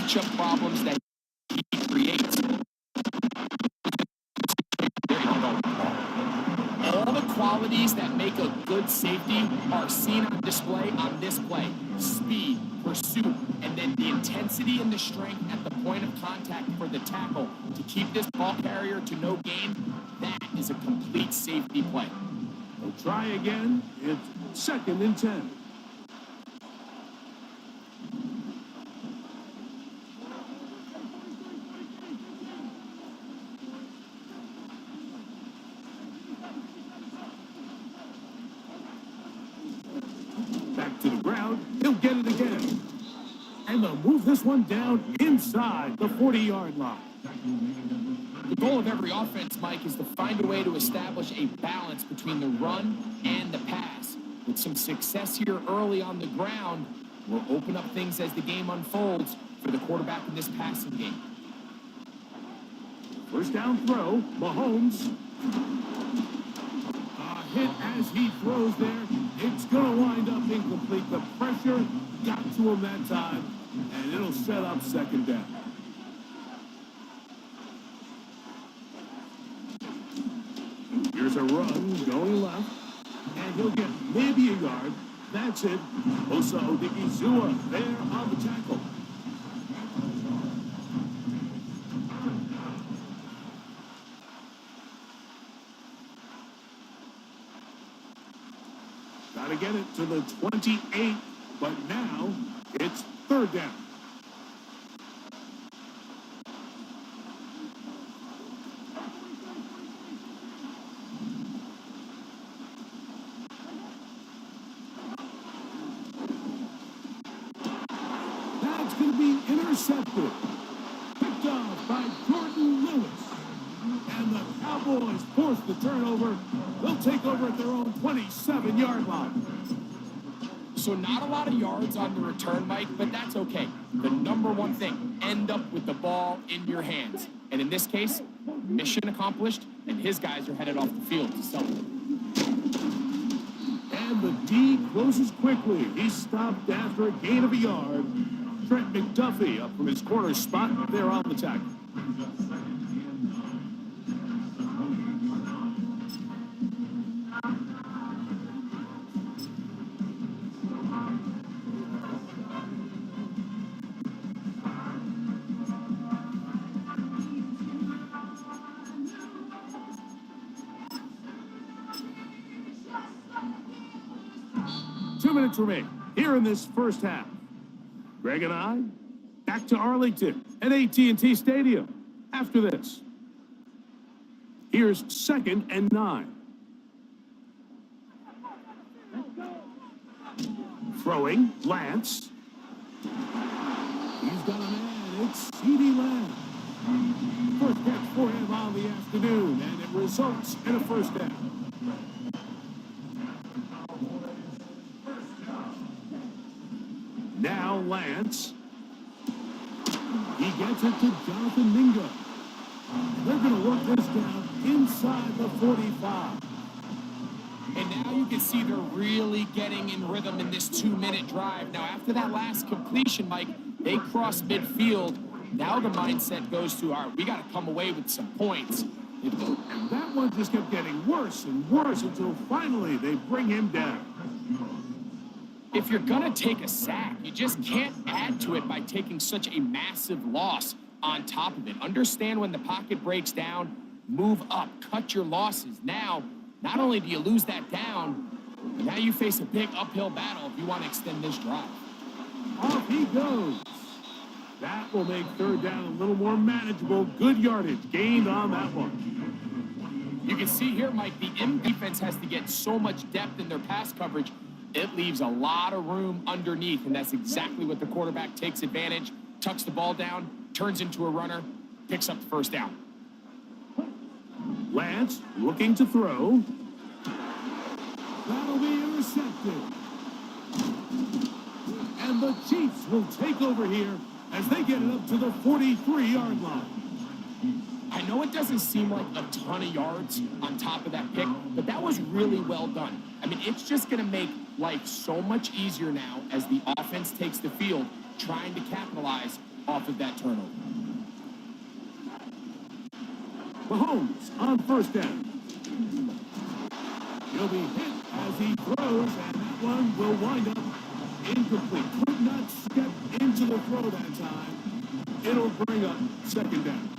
matchup problems that he creates. All the qualities that make a good safety are seen on display on this play. Speed, pursuit, and then the intensity and the strength at the point of contact for the tackle to keep this ball carrier to no gain. That is a complete safety play. We'll try again. It's 2nd and 10. Back to the ground. He'll get it again. And they'll move this one down inside the 40-yard line. The goal of every offense, Mike, is to find a way to establish a balance between the run and the pass. With some success here early on the ground, we'll open up things as the game unfolds for the quarterback in this passing game. First down throw, Mahomes. A hit as he throws there. It's going to wind up incomplete. The pressure got to him that time, and it'll set up 2nd down. Here's a run going left, and he'll get maybe a yard. That's it. Osa Odigizua there on the tackle. Got to get it to the 28, but now it's 3rd down. That's going to be intercepted. Picked off by Jordan Lewis. And the Cowboys force the turnover. They'll take over at their own 27-yard line. So not a lot of yards on the return, Mike, but that's okay. The number one thing, end up with the ball in your hands. And in this case, mission accomplished, and his guys are headed off the field to celebrate. And the D closes quickly. He's stopped after a gain of a yard. Trent McDuffie up from his corner spot there on the tackle. Minutes remain here in this first half. Greg and I back to Arlington at AT&T Stadium after this. Here's 2nd and 9. Throwing, Lance. He's got a man. It's C.D. Lamb. First catch for him on the afternoon, and it results in a 1st down. Now Lance. He gets it to Jonathan Mingo. They're going to work this down inside the 45. And now you can see they're really getting in rhythm in this 2-minute drive. Now, after that last completion, Mike, they cross midfield. Now the mindset goes to, all right, we got to come away with some points. And that one just kept getting worse and worse until finally they bring him down. If you're going to take a sack, you just can't add to it by taking such a massive loss on top of it. Understand when the pocket breaks down, move up, cut your losses. Now, not only do you lose that down, but now you face a big uphill battle if you want to extend this drive. Off he goes. That will make 3rd down a little more manageable. Good yardage gained on that one. You can see here, Mike, the M defense has to get so much depth in their pass coverage. It leaves a lot of room underneath, and that's exactly what the quarterback takes advantage, tucks the ball down, turns into a runner, picks up the 1st down. Lance looking to throw. That'll be intercepted. And the Chiefs will take over here as they get it up to the 43-yard line. I know it doesn't seem like a ton of yards on top of that pick, but that was really well done. I mean, it's just going to make life so much easier now as the offense takes the field, trying to capitalize off of that turnover. Mahomes on first down. He'll be hit as he throws, and that one will wind up incomplete. Could not step into the throw that time. It'll bring up second down.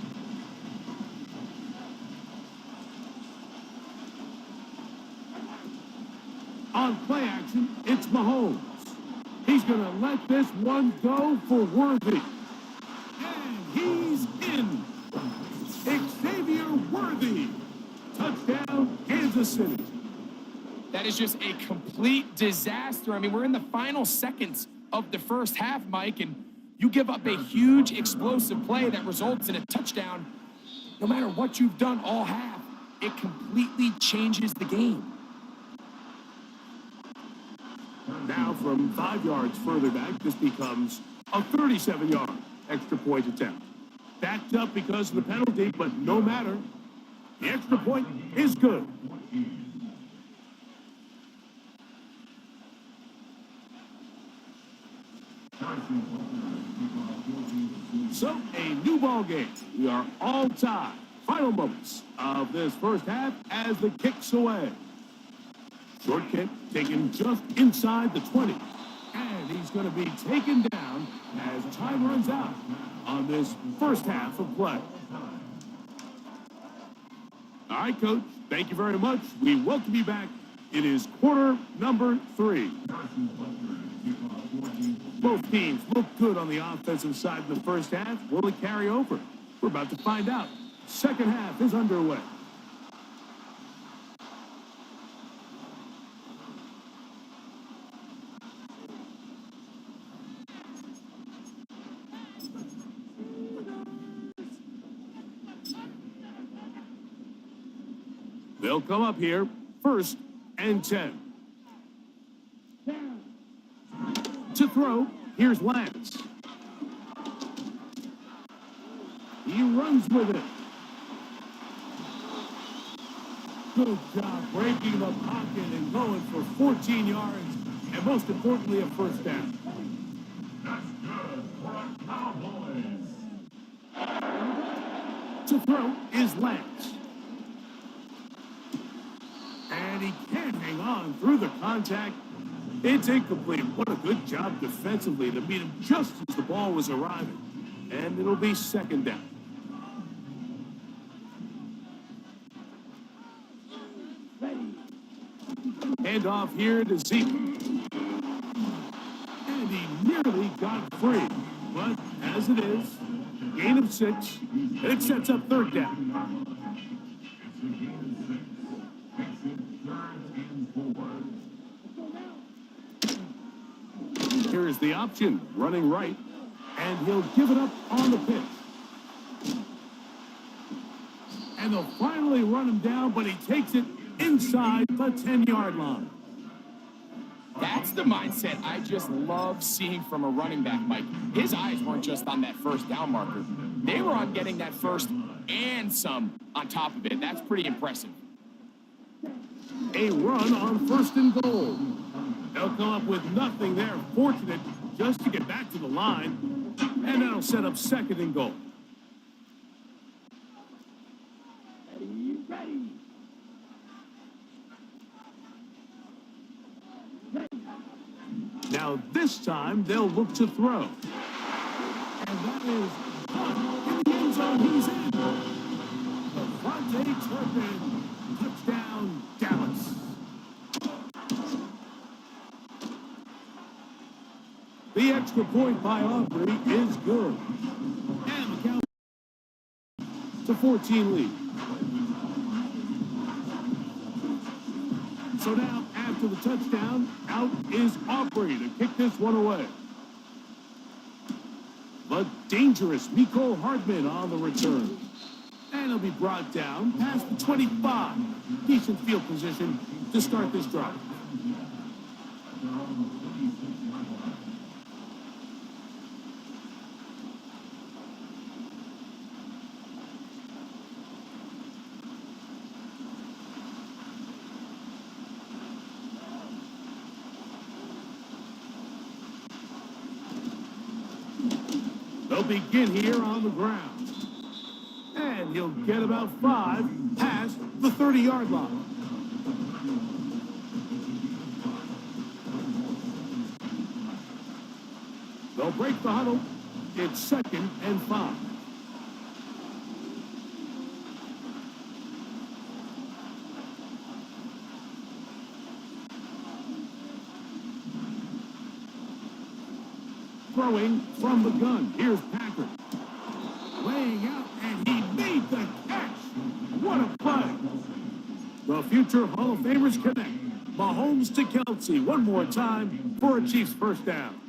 On play action, it's Mahomes. He's going to let this one go for Worthy. And he's in. Xavier Worthy. Touchdown, Kansas City. That is just a complete disaster. I mean, we're in the final seconds of the first half, Mike, and you give up a huge explosive play that results in a touchdown. No matter what you've done all half, it completely changes the game. Now from 5 yards further back, this becomes a 37-yard extra point attempt. Backed up because of the penalty, but no matter. The extra point is good. So, a new ball game. We are all tied. Final moments of this first half as the kick's away. Short kick taken just inside the 20. And he's going to be taken down as time runs out on this first half of play. All right, Coach. Thank you very much. We welcome you back. It is quarter number 3. Both teams look good on the offensive side in the first half. Will it carry over? We're about to find out. Second half is underway. They'll come up here, 1st and 10. To throw, here's Lance. He runs with it. Good job breaking the pocket and going for 14 yards, and most importantly, a first down. To throw is Lance. And he can't hang on through the contact. It's incomplete. What a good job defensively to beat him just as the ball was arriving. And it'll be second down. Hand off here to Zeke. And he nearly got free. But as it is, gain of 6. And it sets up third down. Here is the option, running right, and he'll give it up on the pitch. And they'll finally run him down, but he takes it inside the 10-yard line. That's the mindset I just love seeing from a running back, Mike. His eyes weren't just on that first down marker. They were on getting that first and some on top of it. That's pretty impressive. A run on 1st and goal. They'll come up with nothing there. Fortunate just to get back to the line. And that'll set up 2nd and goal. Ready. Now this time they'll look to throw. And that is in the end zone. He's in. The Fonte Turpin. Touchdown, Dallas. The extra point by Aubrey is good. And the count to 14 lead. So now, after the touchdown, out is Aubrey to kick this one away. But dangerous Mecole Hardman on the return. And he'll be brought down past the 25. Decent field position to start this drive. They'll They'll begin here on the ground. And he'll get about 5 past the 30-yard line. They'll break the huddle. It's 2nd and 5. Throwing from the gun. Here's Packard. Laying out, and he made the catch. What a play. The future Hall of Famers connect. Mahomes to Kelsey one more time for a Chiefs first down.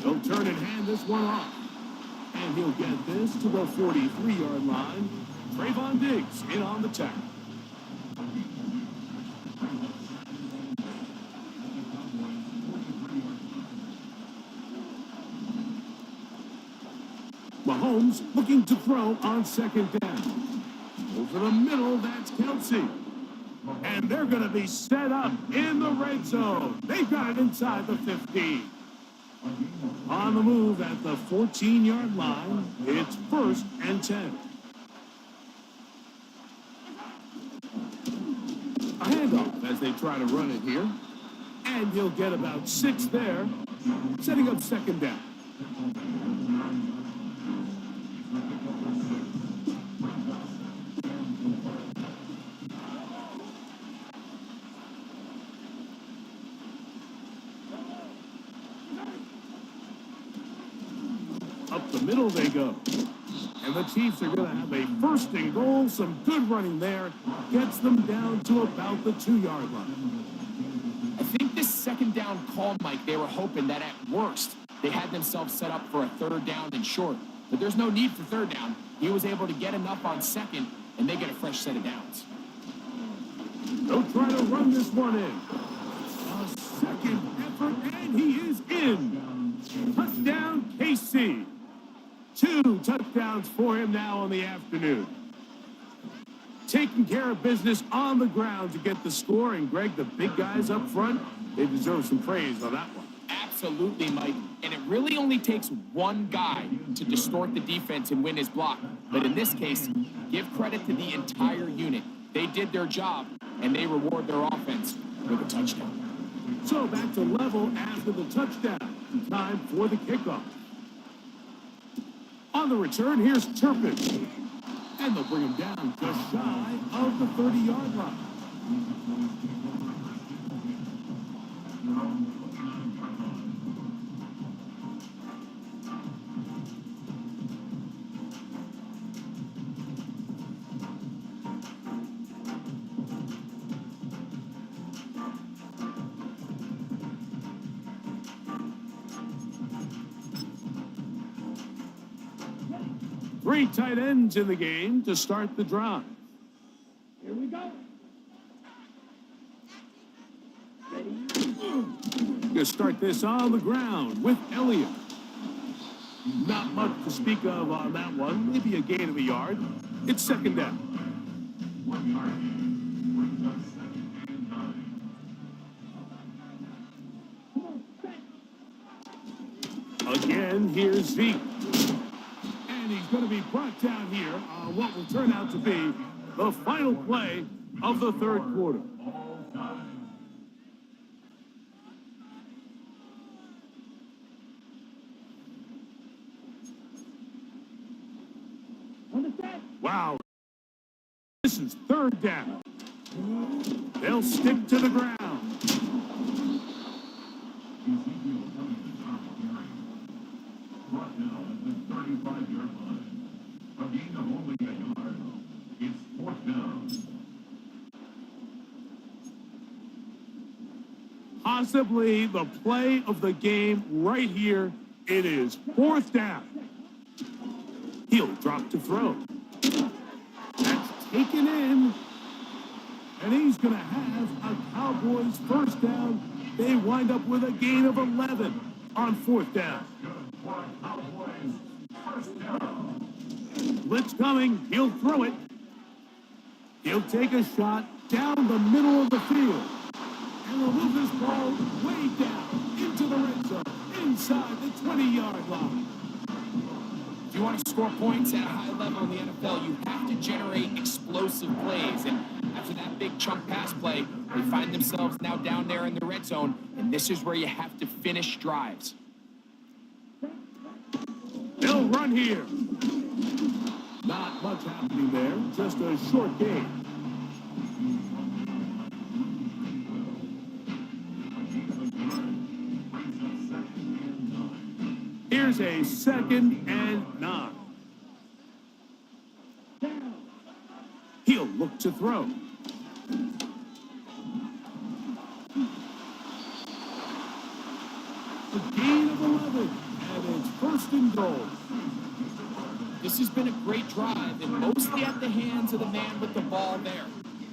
They'll turn and hand this one off. And he'll get this to the 43-yard line. Trayvon Diggs in on the tackle. Mahomes looking to throw on 2nd down. Over the middle, that's Kelsey. And they're going to be set up in the red zone. They've got it inside the 15. On the move at the 14-yard line, it's 1st and 10. A handoff as they try to run it here. And he'll get about 6 there, setting up 2nd down. Up the middle they go. And the Chiefs are going to have a 1st and goal. Some good running there. Gets them down to about the 2-yard line. I think this 2nd down call, Mike, they were hoping that at worst, they had themselves set up for a 3rd down and short. But there's no need for 3rd down. He was able to get enough on 2nd, and they get a fresh set of downs. They'll try to run this one in. A 2nd effort, and he is in. Touchdown, KC. 2 touchdowns for him now on the afternoon. Taking care of business on the ground to get the score. And, Greg, the big guys up front, they deserve some praise on that one. Absolutely, Mike. And it really only takes one guy to distort the defense and win his block. But in this case, give credit to the entire unit. They did their job, and they reward their offense with a touchdown. So back to level after the touchdown. Time for the kickoff. On the return, here's Turpin. And they'll bring him down just shy of the 30-yard line. Three tight ends in the game to start the drive. Here we go. Gonna start this on the ground with Elliott. Not much to speak of on that one. Maybe a gain of a yard. It's 2nd down. 1 yard. Again, here's Zeke. And he's going to be brought down here on what will turn out to be the final play of the 3rd quarter. Wow. This is 3rd down. They'll stick to the ground. Brought down at the 35-yard line. A gain of only a yard. It's 4th down. Possibly the play of the game right here. It is 4th down. He'll drop to throw. That's taken in. And he's going to have a Cowboys 1st down. They wind up with a gain of 11 on 4th down. Blitz coming. He'll throw it. He'll take a shot down the middle of the field. And will move this ball way down into the red zone, inside the 20-yard line. If you want to score points at a high level in the NFL, you have to generate explosive plays. And after that big chunk pass play, they find themselves now down there in the red zone. And this is where you have to finish drives. They'll run here. Not much happening there, just a short game. Here's a 2nd and 9. He'll look to throw. A gain of 11, and it's 1st and goal. This has been a great drive, and mostly at the hands of the man with the ball there.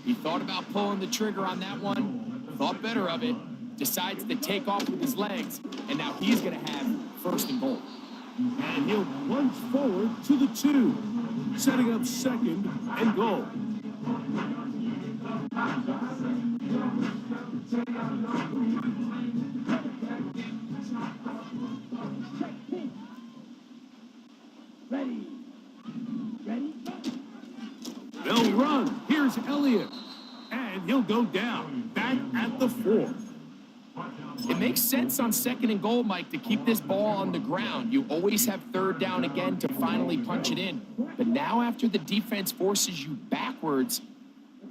He thought about pulling the trigger on that one, thought better of it, decides to take off with his legs, and now he's going to have 1st and goal. And he'll plunge forward to the 2, setting up 2nd and goal. Ready. They'll run. Here's Elliott. And he'll go down, back at the 4. It makes sense on 2nd and goal, Mike, to keep this ball on the ground. You always have 3rd down again to finally punch it in. But now after the defense forces you backwards,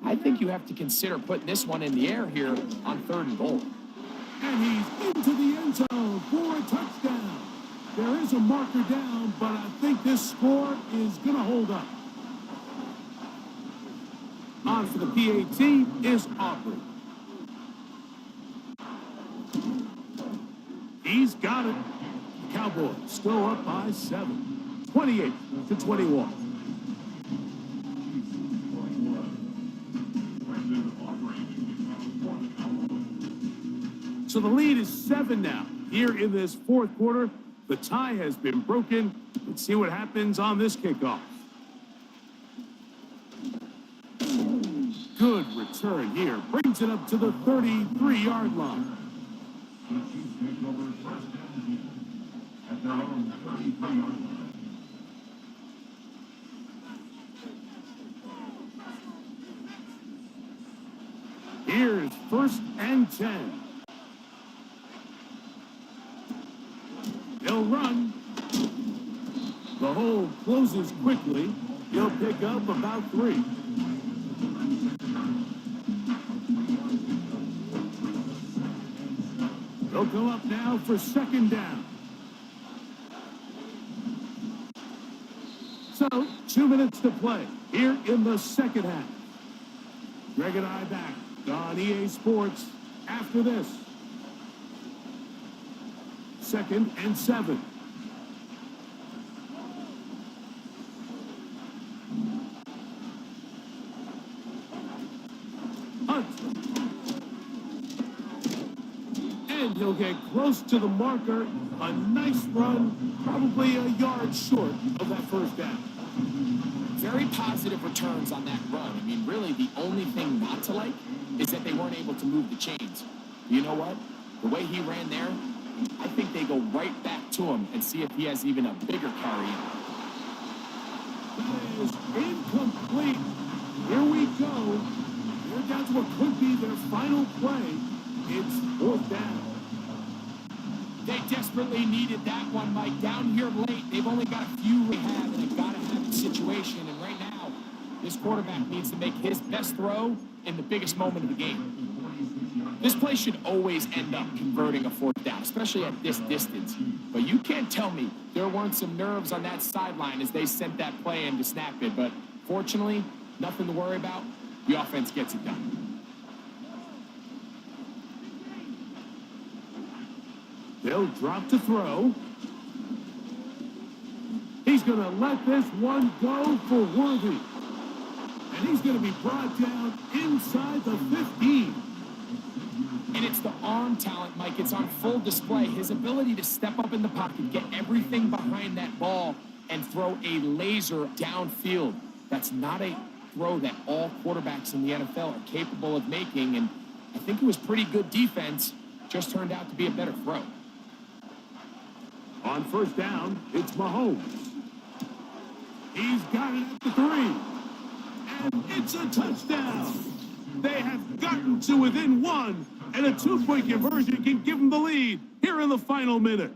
I think you have to consider putting this one in the air here on 3rd and goal. And he's into the end zone for a touchdown. There is a marker down, but I think this score is going to hold up. On for the PAT is Aubrey. He's got it. Cowboys still up by 7, 28-21. So the lead is 7 now. Here in this 4th quarter, the tie has been broken. Let's see what happens on this kickoff. Good return here. Brings it up to the 33-yard line. Here's 1st and 10. They'll run. The hole closes quickly. He'll pick up about 3. They'll go up now for 2nd down. So, 2 minutes to play here in the 2nd half. Greg and I back on EA Sports after this. 2nd and 7. Hunt. And he'll get close to the marker. A nice run, probably a yard short of that 1st down. Very positive returns on that run. I mean, really, the only thing not to like is that they weren't able to move the chains. You know what? The way he ran there, I think they go right back to him and see if he has even a bigger carry in. That is incomplete. Here we go. They're down to what could be their final play. It's 4th down. They desperately needed that one, Mike. Down here late, they've only got a few rehab in a gotta-have-it situation. And right now, this quarterback needs to make his best throw in the biggest moment of the game. This play should always end up converting a 4th down, especially at this distance. But you can't tell me there weren't some nerves on that sideline as they sent that play in to snap it. But fortunately, nothing to worry about. The offense gets it done. They'll drop to throw. He's going to let this one go for Worthy. And he's going to be brought down inside the 15. And it's the arm talent, Mike. It's on full display. His ability to step up in the pocket, get everything behind that ball, and throw a laser downfield. That's not a throw that all quarterbacks in the NFL are capable of making, and I think it was pretty good defense. Just turned out to be a better throw. On first down, it's Mahomes. He's got it at the 3. And it's a touchdown. They have gotten to within 1, and a 2-point conversion can give them the lead here in the final minute.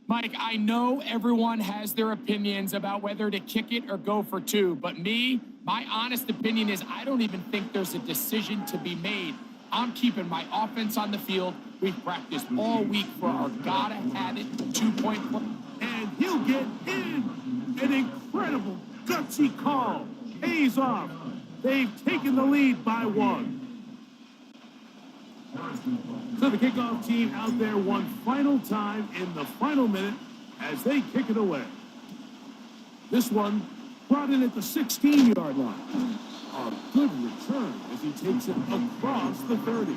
Mike, I know everyone has their opinions about whether to kick it or go for 2, but my honest opinion is I don't even think there's a decision to be made. I'm keeping my offense on the field. We've practiced all week for our gotta-have-it 2-point play. And he'll get in. An incredible, gutsy call. Pays off. They've taken the lead by 1. So the kickoff team out there one final time in the final minute as they kick it away. This one brought in at the 16-yard line. A good return as he takes it across the 30.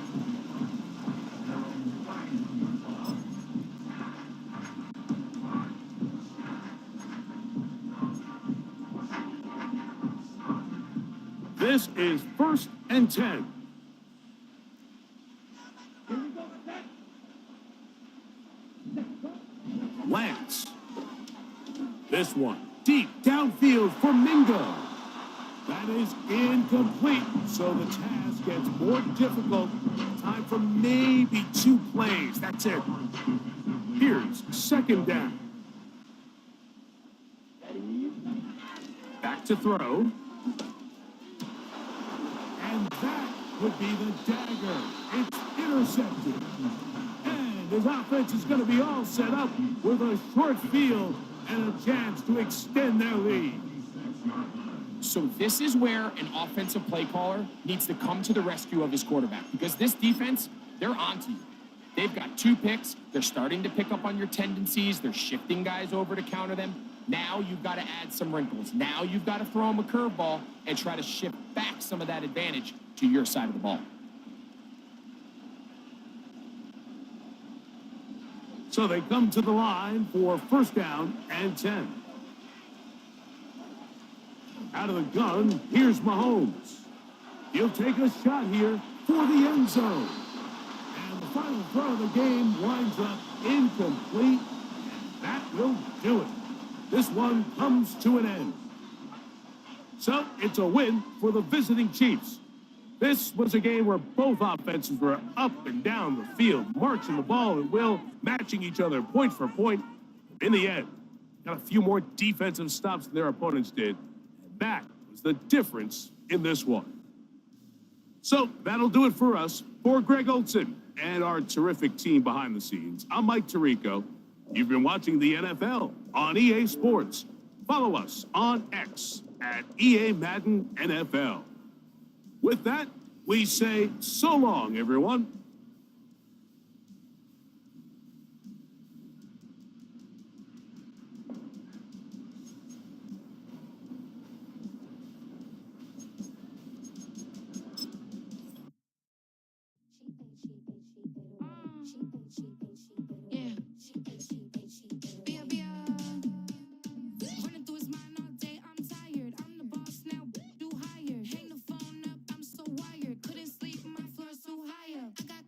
This is 1st and 10. Lance. This one deep downfield for Mingo. That is incomplete, so the task gets more difficult. Time for maybe 2 plays. That's it. Here's 2nd down. Back to throw. And that would be the dagger. It's intercepted. And his offense is going to be all set up with a short field and a chance to extend their lead. So this is where an offensive play caller needs to come to the rescue of his quarterback, because this defense, they're onto you. They've got 2 picks. They're starting to pick up on your tendencies. They're shifting guys over to counter them. Now you've got to add some wrinkles. Now you've got to throw them a curveball and try to shift back some of that advantage to your side of the ball. So they come to the line for 1st down and 10. Out of the gun, here's Mahomes. He'll take a shot here for the end zone. And the final throw of the game winds up incomplete. And that will do it. This one comes to an end. So it's a win for the visiting Chiefs. This was a game where both offenses were up and down the field, marching the ball at will, matching each other point for point. In the end, got a few more defensive stops than their opponents did. And that was the difference in this one. So that'll do it for us. For Greg Olson and our terrific team behind the scenes, I'm Mike Tirico. You've been watching the NFL on EA Sports. Follow us on X at EA Madden NFL. With that, we say so long, everyone. Couldn't sleep, my floor's too high up. I got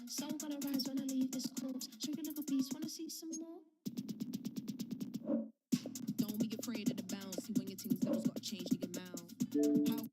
Soul gonna rise when I leave this corpse. Shake a little piece, wanna see some more? Don't be afraid of the bounce. See when your things levels gotta change to your mouth. How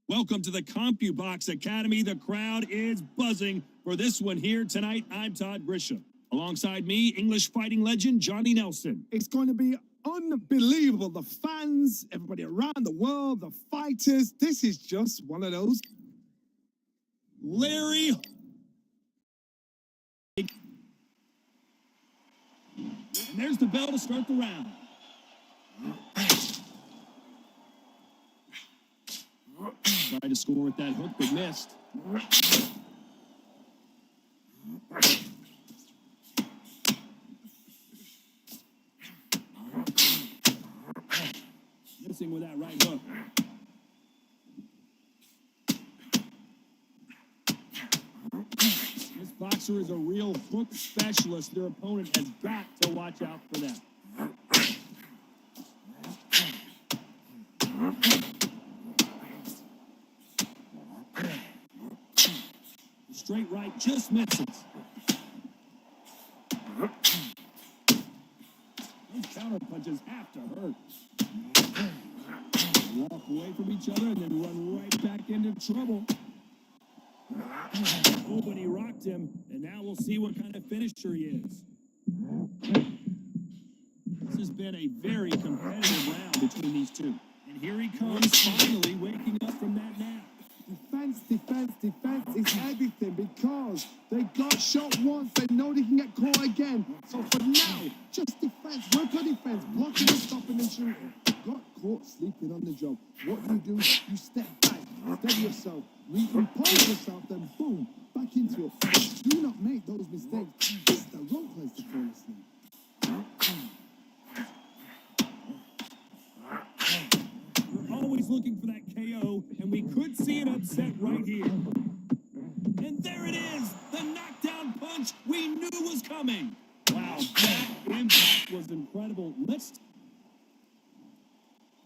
Welcome to the CompuBox Academy. The crowd is buzzing for this one here tonight. I'm Todd Grisham. Alongside me, English fighting legend Johnny Nelson. It's going to be unbelievable. The fans, everybody around the world, the fighters. This is just one of those. Larry. And there's the bell to start the round. Tried to score with that hook, but missed. Missing with that right hook. This boxer is a real hook specialist. Their opponent has got to watch out for that. Straight right just misses. Those counter punches have to hurt. Walk away from each other and then run right back into trouble. Oh, but he rocked him, and now we'll see what kind of finisher he is. This has been a very competitive round between these two. And here he comes, finally waking up from that nap. defense is everything because they got shot once. They know they can get caught again. So for now, just defense. Work on defense. Blocking and stopping and shooting. Got caught sleeping on the job. What do? You step back, steady yourself, recompose yourself, then boom, back into it. Do not make those mistakes. This is the wrong place to fall asleep. We're always looking for that KO, and we could see an upset right here. And there it is, the knockdown punch we knew was coming. Wow, that impact was incredible. Let's...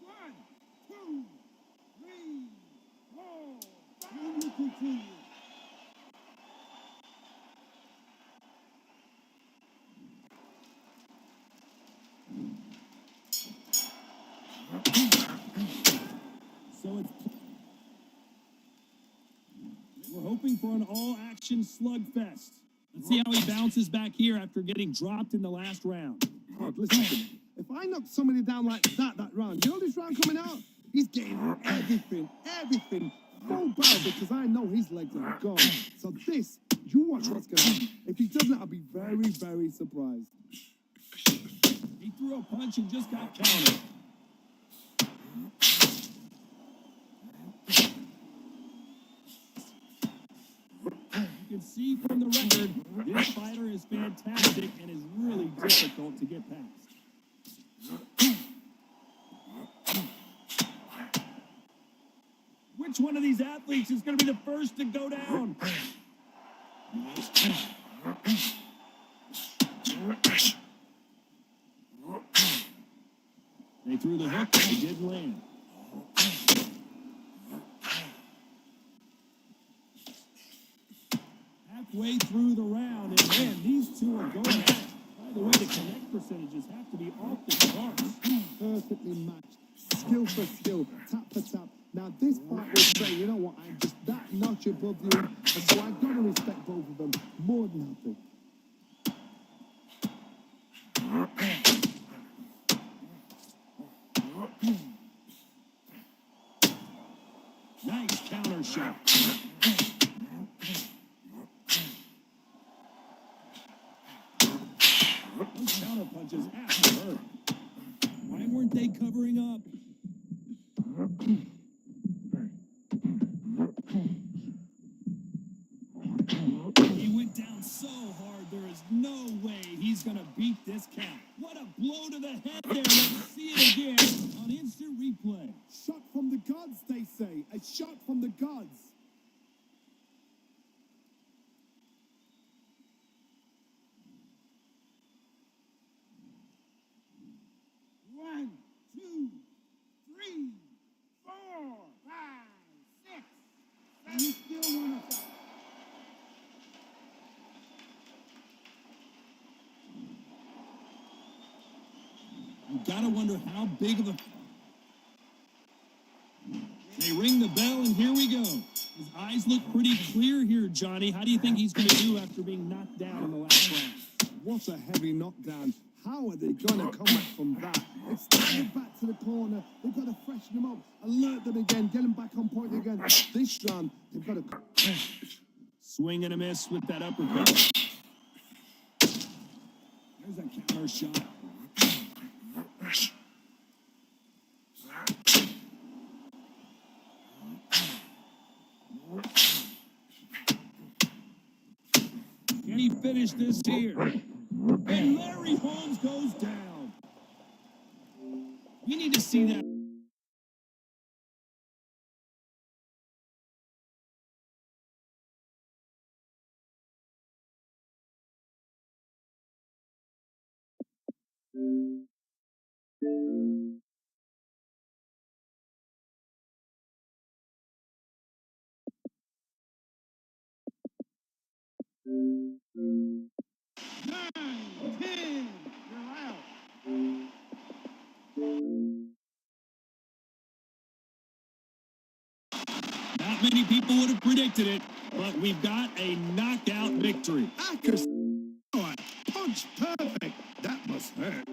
1, 2, 3, 4, 5. You continue. So it's... We're hoping for an all-action slugfest. Let's see how he bounces back here after getting dropped in the last round. Look, listen to me. If I knock somebody down like that round, you know this round coming out? He's getting everything, full barrel because I know his legs are gone. So this, you watch what's going to happen. If he doesn't, I'll be very, very surprised. He threw a punch and just got countered. You can see from the record, this fighter is fantastic and is really difficult to get past. Which one of these athletes is going to be the first to go down? They threw the hook, but it didn't land. Halfway through the round, and man, these two are going at it. By the way, the connect percentages have to be off the charts. Perfectly matched. Skill for skill, tap for tap. Now this fight will say, you know what, I'm just that notch above you, and so I've got to respect both of them more than happy. Nice counter shot. Those counter punches have to hurt. Why weren't they covering up? He went down so hard, there is no way he's going to beat this count. What a blow to the head there. Let's see it again on instant replay. Shot from the gods, they say. A shot from the gods. One, two, three, 4, 5, 6. And you still want to fight. You gotta wonder how big of a... They ring the bell, and here we go. His eyes look pretty clear here, Johnny. How do you think he's going to do after being knocked down in the last round? What a heavy knockdown. How are they going to come back from that? It's time back to the corner. They've got to freshen them up, alert them again, get them back on point again. This round, they've got to... Swing and a miss with that uppercut. There's a counter shot. Can he finish this here? And Larry Holmes goes down. We need to see that. Not many people would have predicted it, but we've got a knockout victory. Accuracy. Punch perfect. That must hurt.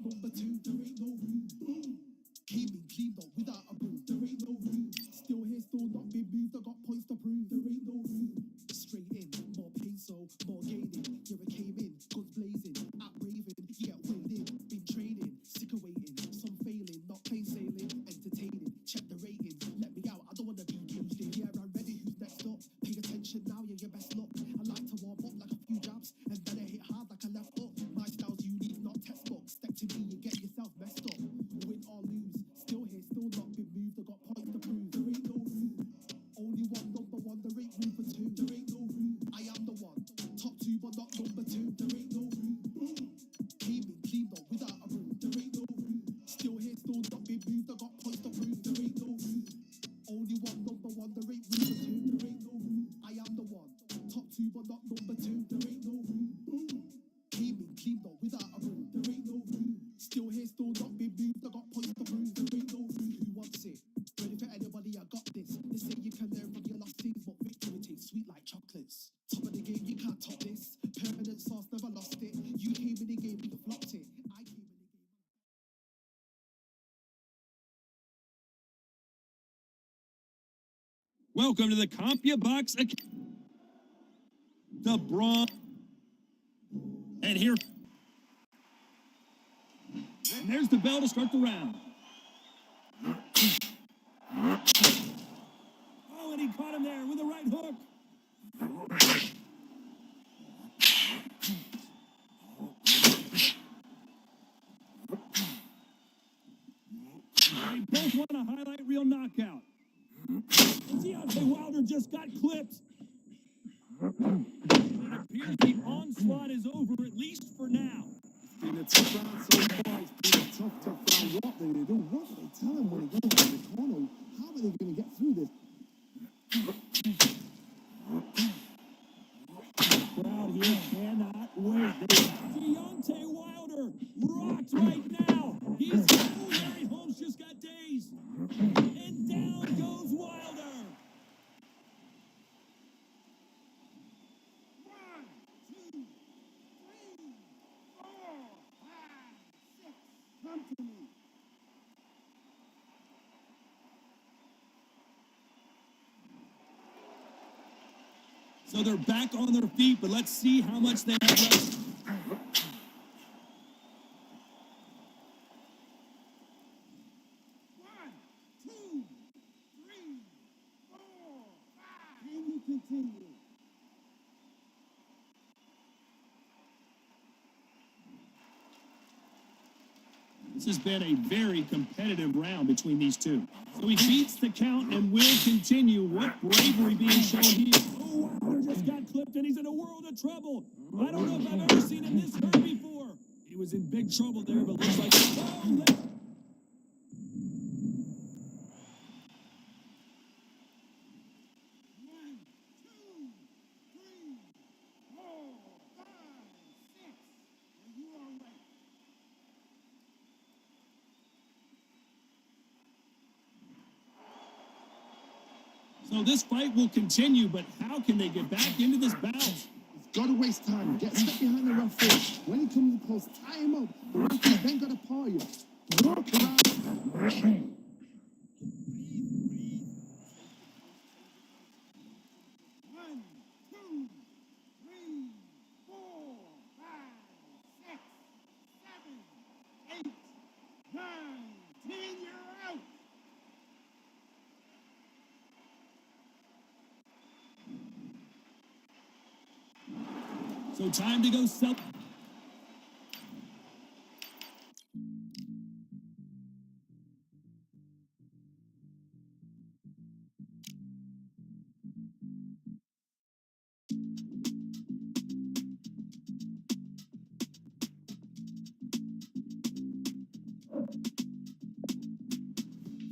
number two. There ain't no room. Boom. Came in clean but without a broom. There ain't no room. Still here, still not been moved. I got points to prove. There ain't no room. Straight in, more pain, so more gaining. Yeah, I came in, guns blazing, at raving. You get weighed in, been training, sick of waiting. Some failing, not plain sailing, entertaining. Check the ratings, let me out. I don't wanna be caged in. Yeah, I'm ready. Who's next up? Pay attention now, you're your best luck. I like to warm up like a few jabs, and then I hit hard like I left up. My style's unique, not textbook. Step to me, you get yourself messed up. Win or lose, still here, still not been moved. I got points to prove. There ain't no room. Only one, number one. There ain't room for two. There ain't no room. I am the one. Top two, but not number two. There ain't no room. Came in clean, but without a room. There ain't no room. Still here, still not been moved. I got points to prove. There ain't no room. Only one, number one. There ain't room for two. There ain't no room. I am the one. Top two, but not number two. There ain't no room. Came in clean, but without a room. There ain't no room. Still here, still not been moved. I got points to prove. There ain't no room. Who wants it? Ready for anybody? I got this. They say you can learn from your lost things, but victory tastes sweet like chocolates. Top of the game, you can't top this. Permanent sauce, never lost it. You came in the game, but you flopped it. I came in the game. Welcome to the CompuBox the Braun. And here. And there's the bell to start the round. Oh, and he caught him there with a right hook. They both want a highlight reel knockout. Deontay Wilder just got clipped. It appears the onslaught is over, at least for now. It's been a tough round so far. It's been a tough round. What do they do? What do they tell him when he goes to the corner? How are they going to get through this? The crowd here cannot wait. Deontay Wilder rocked right now. He's Larry Holmes just got dazed. And down goes Wilder. 1, 2, 3, 4, 5, 6. Come to me. So they're back on their feet, but let's see how much they have left. 1, 2, 3, 4, 5. Can you continue? This has been a very competitive round between these two. So he beats the count and will continue. What bravery being shown here. Oh, Wilder just got clipped and he's in a world of trouble. I don't know if I've ever seen him this hurt before. He was in big trouble there, but looks like... Oh, let's... 1, 2, 3, 4, 5, 6. Are you all right? So this fight will continue, but how can they get back into this bout? He's got to waste time. Get stuck behind the referee. When he comes close, tie him up. The referee then got to paw you. Walk around. One, two, three, 4, 5, 6, 7, 8, 9, 10. You're out. So time to go sell.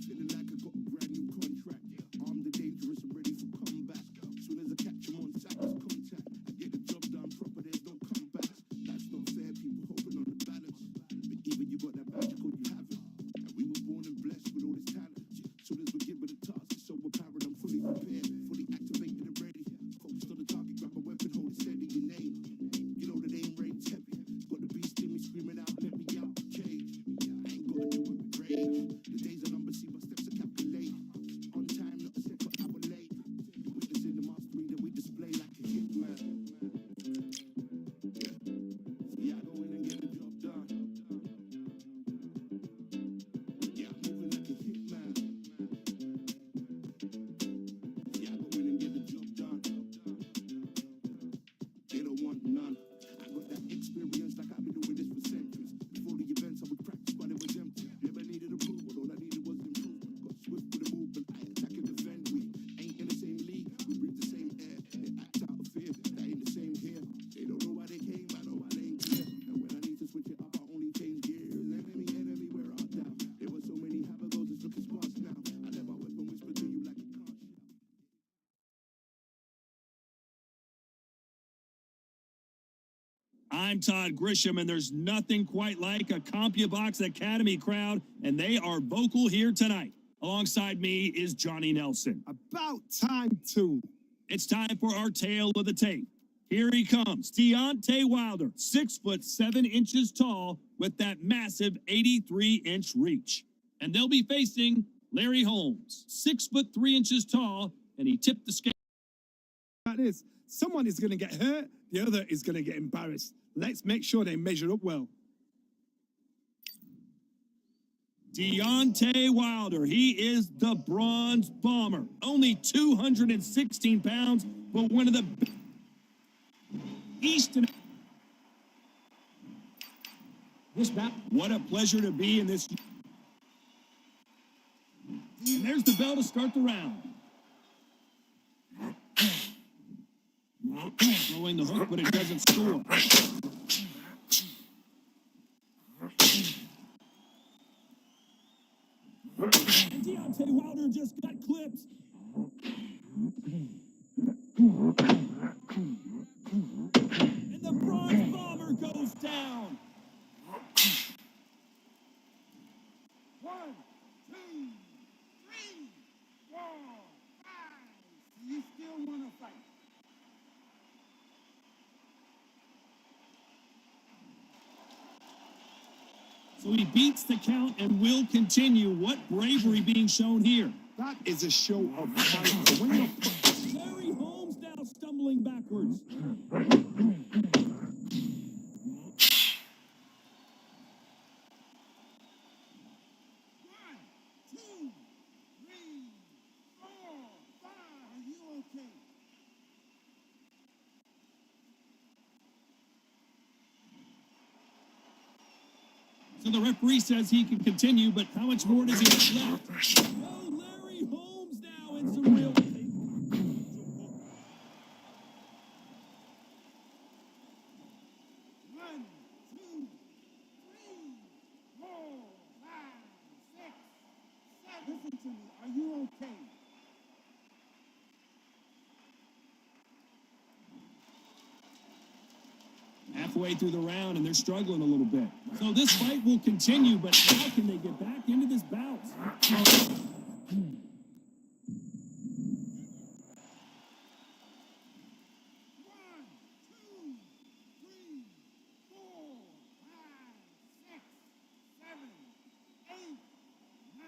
Feeling like I got a brand new contract. I'm the dangerous, I'm ready for comeback. Soon as I catch him on sight, it's contact. I get the job done proper, there's no comebacks. That's not fair, people hoping on the balance. But even you got that magical, you have it. And we were born and blessed with all this talent. Soon as we're given the task, it's so apparent I'm fully prepared, fully activated and ready. Focused on the target, grab my weapon, hold it steady, your name. You know the name reigns heavy. Got the beast in me screaming out, let me out the cage. I'm Todd Grisham, and there's nothing quite like a CompuBox Academy crowd, and they are vocal here tonight. Alongside me is Johnny Nelson. About time, too. It's time for our tale of the tape. Here he comes, Deontay Wilder, 6'7" tall, with that massive 83-inch reach. And they'll be facing Larry Holmes, 6'3" tall, and he tipped the scale. Like this, someone is going to get hurt, the other is going to get embarrassed. Let's make sure they measure up well. Deontay Wilder, he is the Bronze Bomber. Only 216 pounds, but one of the Eastern. What a pleasure to be in this. And there's the bell to start the round. Throwing the hook, but it doesn't score. And Deontay Wilder just got clipped. And the Bronze Bomber goes down. 1, 2, 3, 4, 5. You still want to fight? So he beats the count and will continue. What bravery being shown here. That is a show of fight. When you're Larry Holmes now stumbling backwards. 1, 2, 3, 4, 5. Are you okay? So the referee says he can continue, but how much more does he have left? Oh, Larry Holmes now in some real. 1, 2, 3, 4, 5, 6, 7. Listen to me. Are you okay? Halfway through the round, and they're struggling a little bit. So this fight will continue, but how can they get back into this bout? 1, 2, 3, 4, 5, 6, 7, 8, 9,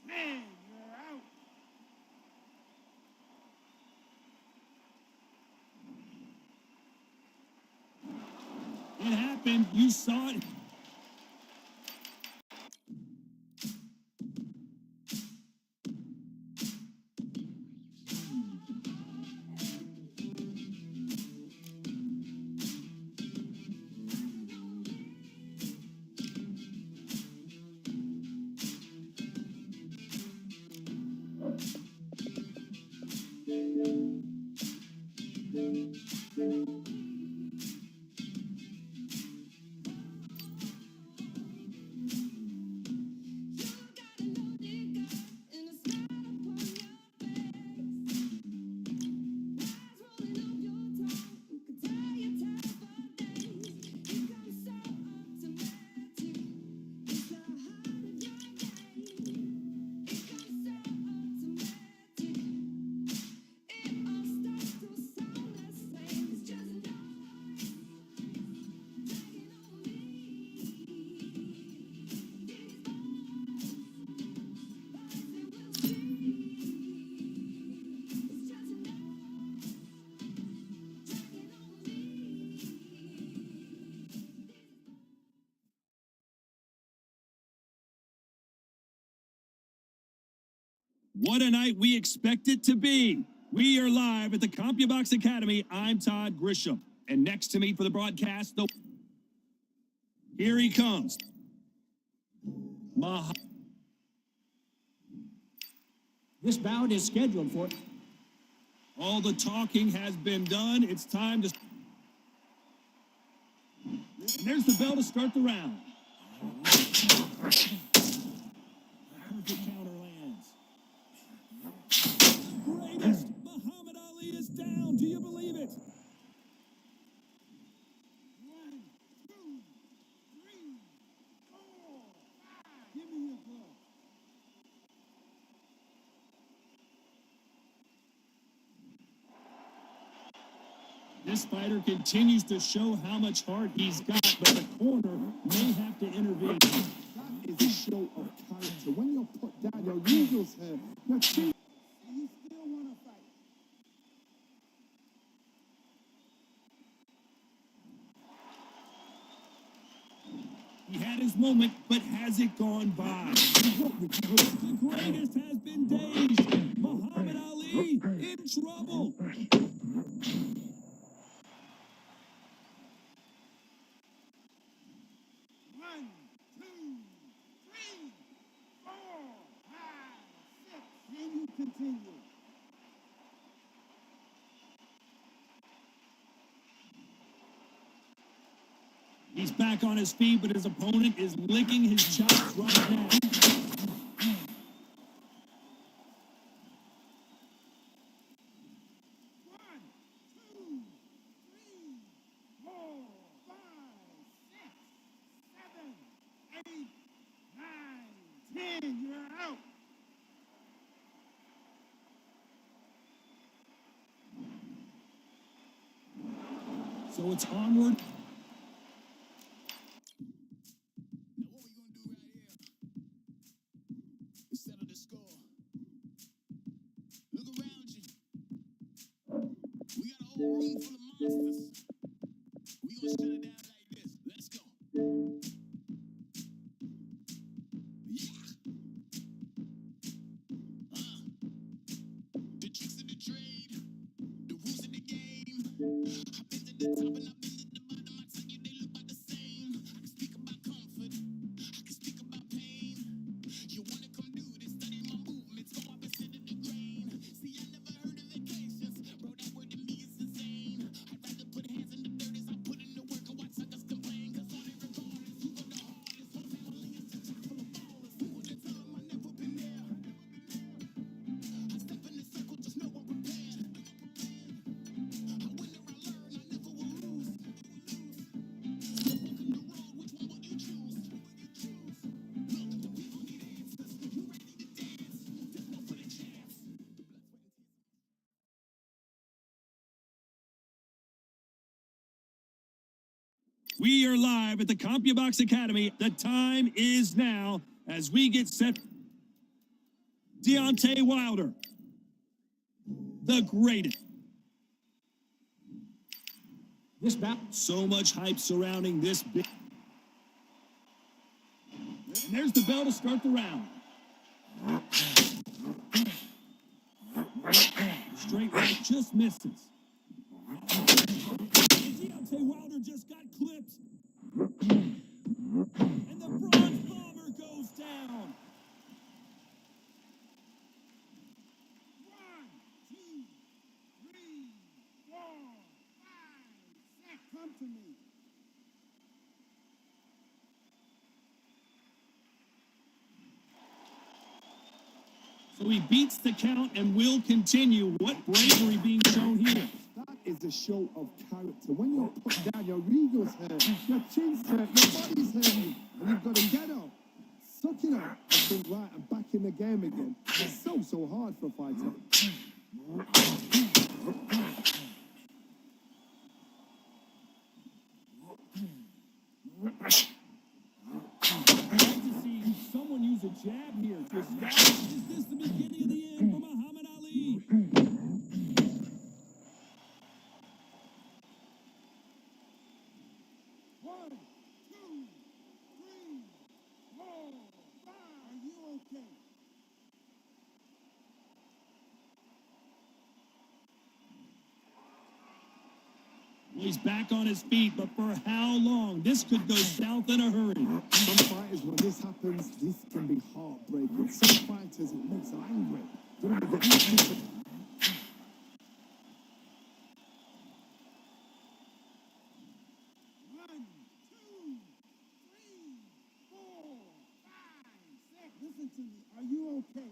10. You're out. It happened. You saw it. What a night we expect it to be. We are live at the CompuBox Academy. I'm Todd Grisham. And next to me for the broadcast, here he comes. This bout is scheduled for. All the talking has been done. It's time to. And there's the bell to start the round. Perfect counter lands. Greatest. Muhammad Ali is down. Do you believe it? 1, This fighter continues to show how much heart he's got, but the corner may have to intervene. That is a show of character. When you're put down, your Eagles here, your team, and you still want to fight. He had his moment, but has it gone by? The greatest has been dazed. Muhammad Ali in trouble. One, two, three, four, five, six. Can you continue? He's back on his feet, but his opponent is licking his chops right now. One, two, three, four, five, six, seven, eight, nine, 10. You're out. So it's onward. Now what we gonna do right here is settle the score. Look around you. We got a whole room full of monsters. We gonna shut it down like this. Let's go. Yeah. The tricks of the trade, the rules of the game. I've been to the top and I've been to the bottom. I tell you they look about the same. I can speak about comfort. I can speak about pain. You wanna come do this? Study my movements. Go opposite of the grain. See, I never heard of vacations. Bro, that word to me is insane. I'd rather put hands in the dirt as I put in the work and watch suckers complain. Cause all they regard is who go the hardest. Whole family is the chock full of ballers. Who would have told 'em I never been there? I step in the circle, just know I'm prepared. I win or I learn, I never will lose. So walking the road, which one will you choose? Look, the people need answers. You ready to dance? There's no footing chance. We are live at the CompuBox Academy. The time is now as we get set. Deontay Wilder, the greatest. This bout. So much hype surrounding this big. And there's the bell to start the round. Straight right just misses. And Deontay Wilder just got clipped. And the Bronze Bomber goes down. One, two, three, four, five, six. Come to me. So he beats the count and will continue. What bravery being shown here. That is a show of character. When you're put down, your ego's hurt, your chin's hurt, your body's hurt, and you've got to get up. Suck it up and think, right, I'm back in the game again. It's so hard for a fighter. I'd like to see someone use a jab here to establish, is this the beginning of the end for Muhammad Ali? One, two, three, four, five. Are you okay? He's back on his feet, but for how long? This could go south in a hurry. Some fighters, when this happens, this can be heartbreaking. Some fighters, it makes them angry. Don't want to get used to it. One, two, three, four, five, six. Listen to me. Are you okay?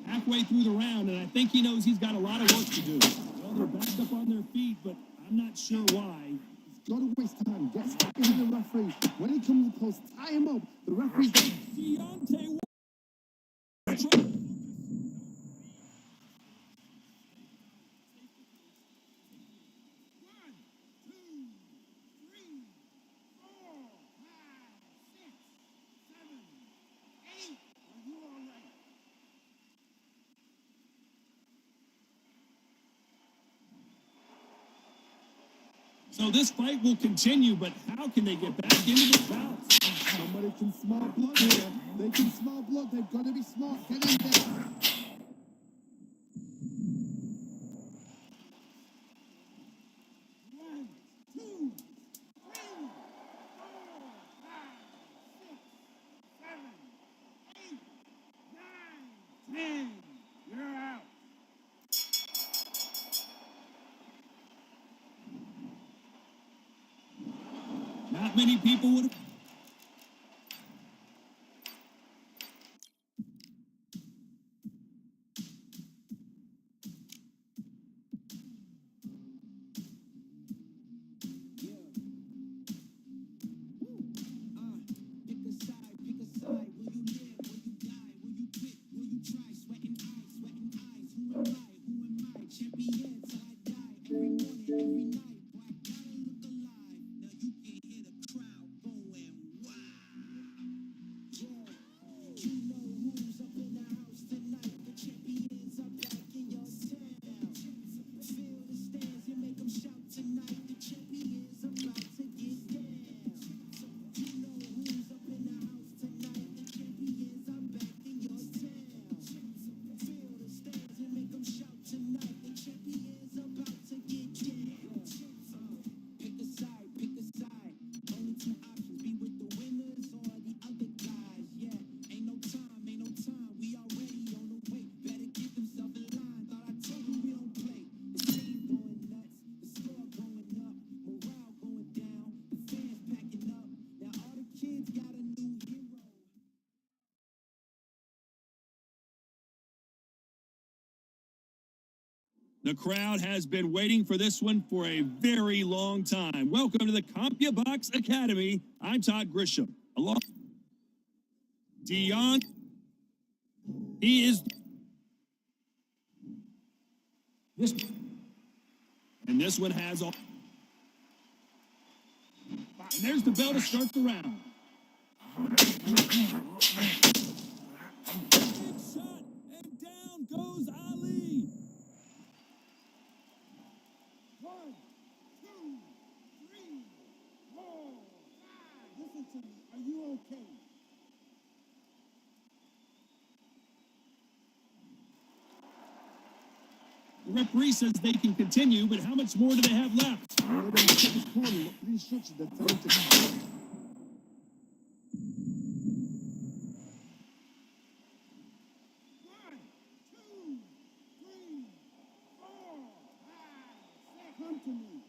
Halfway through the round, and I think he knows he's got a lot of work to do. Well, they're backed up on their feet, but I'm not sure why. He's got to waste time. Get stuck into the referee. When he comes close, tie him up. The referee's Deontay Wilder. So this fight will continue, but how can they get back into this bout? Somebody can smell blood here. They can smell blood. They've got to be smart. Get in there. One, two, three, 4, 5, 6, 7, 8, 9, 10. You're out. Not many people would have. Pick a side, pick a side. Will you live? Will you die? Will you quit? Will you try? Sweating eyes, sweating eyes. Who am I? Who am I? Champion till I die. Every morning, every night. Boy, I gotta look alive. Now you can hear the crowd going wild. Yeah, you know who's up in the house tonight. The champions are back in your town. Feel the stands, you make them shout tonight. The champions about to get down. You know who's up in the house tonight. The champions are back in your town. Feel the stands and make them shout tonight. The champions about to get down. Pick a side, pick a side. Only two options: be with the winners or the other guys. Yeah, ain't no time, ain't no time. We already on the way. Better get themselves in line. Thought I told you we don't play. The team going nuts, the score going up, morale going down, the fans packing up. Now all the kids got a new hero. The crowd has been waiting for this one for a very long time. Welcome to the CompuBox Academy. I'm Todd Grisham. Along Dion. He is. This And this one has all. And there's the bell to start the round. Big shot, and down goes Ali. 1, 2, 3, 4, 5. Listen to me. Are you okay? The referee says they can continue, but how much more do they have left? One of them check his corner. Look for the instructions. They're telling him to. One, two, three, 4, 5, 6. Come to me.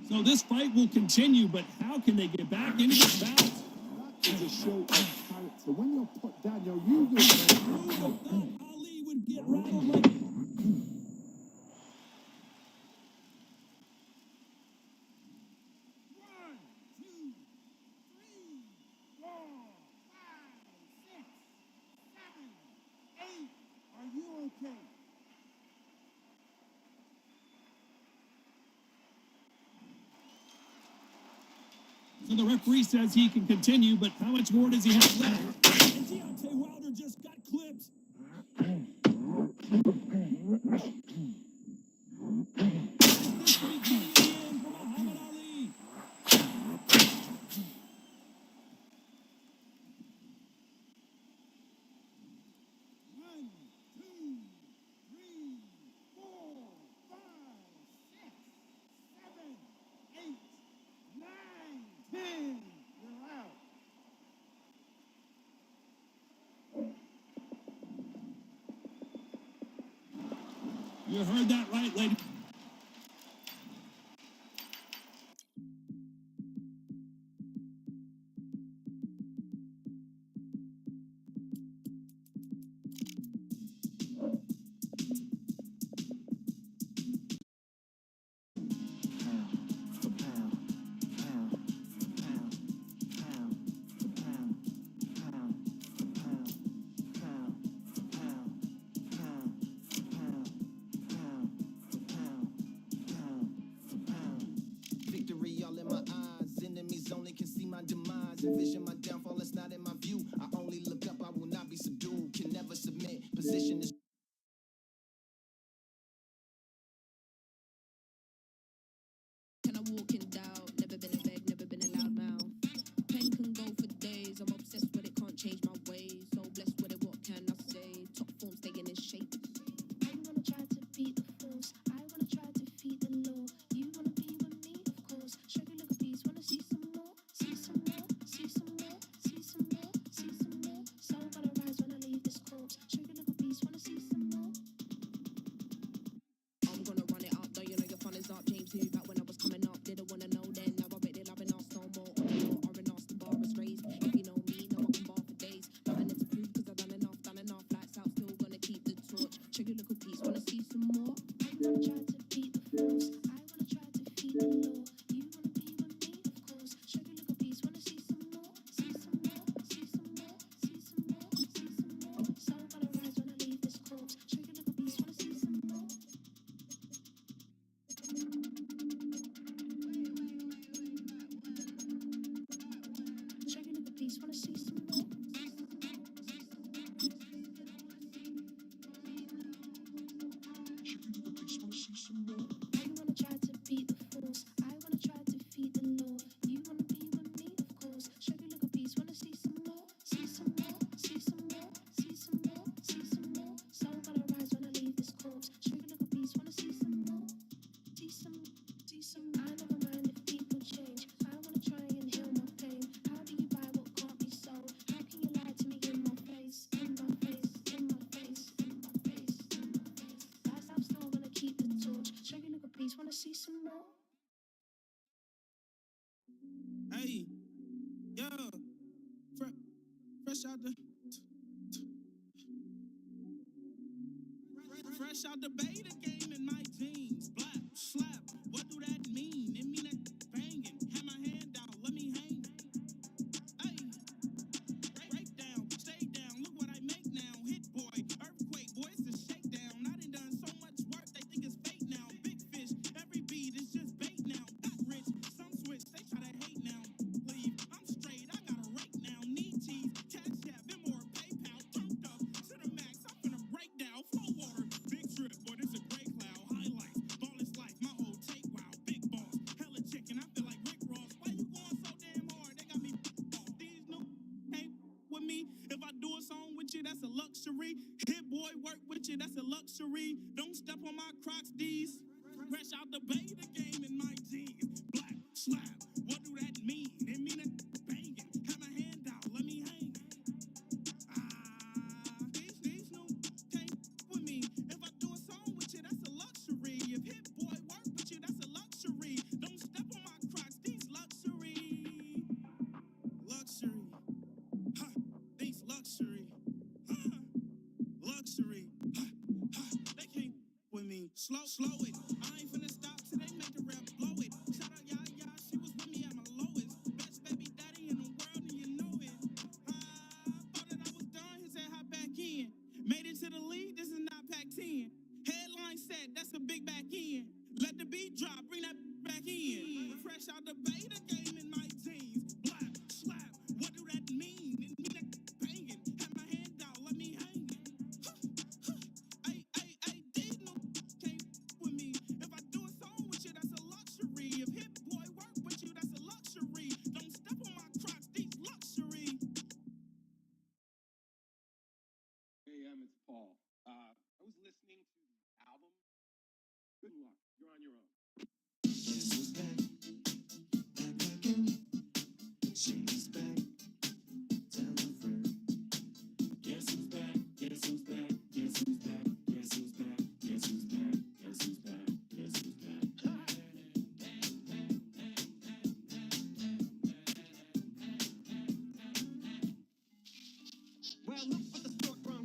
So this fight will continue, but how can they get back into this bout? That is a show of character. When you're put down, you're usually. Who would have thought Ali would get rattled like One, two, three, 4, 5, 6, 7, 8. Are you okay? So the referee says he can continue, but how much more does he have left? And Deontay Wilder just got clipped. This could be the end for Muhammad Ali. One, two, three, 4, 5, 6, 7, 8, 9, 10. You're out. You heard that right, lady. position is. Can I walk in doubt? Never been a beg, never been a loud mouth. Pen can go for days. I'm obsessed with it, can't change my ways. So blessed with it, what can I say? Top form staying in shape. I wanna try to beat the force. I wanna try to feed the law. You wanna be with me, of course. Show you little piece, wanna see some more, see some more, see some more, see some more, see some more. So gonna rise when I leave this corpse. Show you little piece, wanna see some more. I'm gonna run it up, though you know your fun is up. James knew back when I was coming up. Didn't wanna know then, now I bet they loving us no more. On the floor, R&R, the bar is raised. If you know me, know I can bar for days. Nothing left to prove, cause I've done enough. Lights out, still gonna keep the torch. Show you little piece, wanna see some more? I wanna try to beat the force. I wanna try to feed the law. You wanna be with me, of course. Show you little piece, wanna see some more, see some more, see some more, see some more, see some more. So gonna rise when I leave this corpse. Show you little piece, wanna see some more. Show you little piece, wanna see some more. I wanna try to beat the force. I wanna try to feed the law. You wanna be with me, of course. Show you little piece, wanna see some more, see some more, see some more, see some more, see some more. So gonna rise when I leave this corpse. Show you little piece, wanna see some more, see some, see some. I never mind if people change. I wanna try and heal my pain. How do you buy what can't be sold? How can you lie to me in my face, in my face, in my face, in my face, in my face? Guys, I'm still gonna keep the torch. Show you little piece, wanna see some more? Hey, yeah, fresh out the. Fresh out the beta game in my jeans. Black, slap, what do that mean? It mean that banging. Have my hand out, let me hang. Hey, break down, stay down. Look what I make now. Hit boy, earthquake, boy, it's a shakedown. I done so much work, they think it's fake now. Big fish, every beat is just bait now. Got rich, some switch, they try to hate now. Leave, I'm straight, I got a rake now. Need cheese, cash app, and more PayPal. Turned up to the max, I'm finna break down. Flow water, big trip, boy, this a gray cloud. Highlights, ball is life, my whole take, wow. Big boss, hella chicken, I feel like Rick Ross. Why you going so damn hard? They got me off. These new ain't with me. If I do a song with you, that's a luxury. Hit boy, work with you, that's a luxury. Don't step on my Crocs, D's. Fresh out the beta game in my jeans. Black, slap, what do that mean? It mean it banging. Have my hand out, let me hang. These new can't with me. If I do a song with you, that's a luxury. If hit boy work with you, that's a luxury. Don't step on my Crocs, these luxury. Luxury. Huh, these luxury. Huh, luxury. Huh, they can't with me. Slow it. I ain't finna stop till they make the rap blow it. Shout out Yaya, she was with me at my lowest. Best baby daddy in the world, and you know it. Thought that I was done, he said hop back in. Made it to the league, this is not Pac-10. Headline set, that's a big back end. Let the beat drop, bring that back in. Fresh out the beta game in my jeans. Black, slap, what do that mean? It mean that banging. Have my hand out, let me hang. These no can't with me. If I do a song with you, that's a luxury. If hit boy work with you, that's a luxury. Don't step on my Crocs, these luxury. Hey, it's Paul. I was listening to the album. Good luck. You're on your own. Guess who's back? Back again. She's back. Tell a friend. Guess who's back? Guess who's back? Guess who's back? Guess who's back? Guess who's back? Guess who's back? Guess who's back? Well, look for the stork run.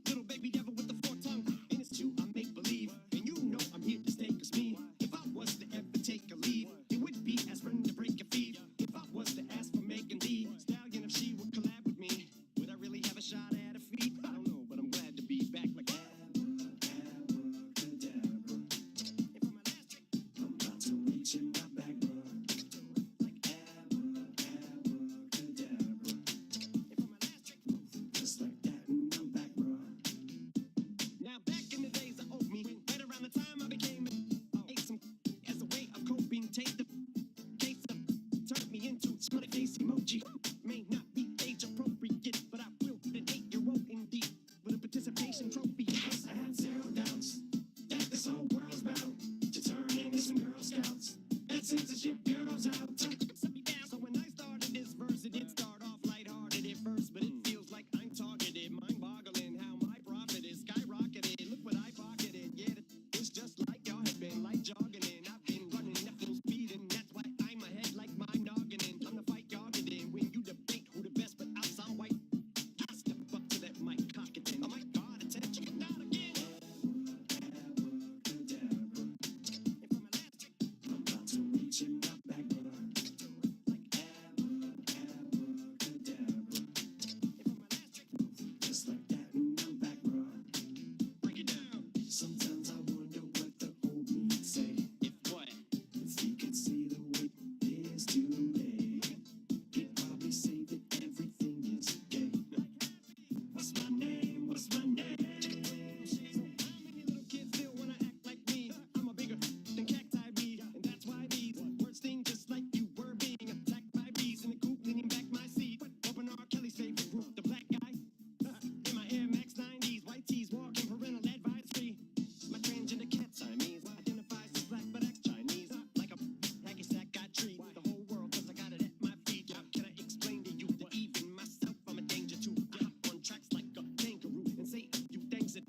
Little baby devil with the forked tongue. And it's true, I make believe. And you know I'm here to stay, 'cause me, if I was to ever take a leave.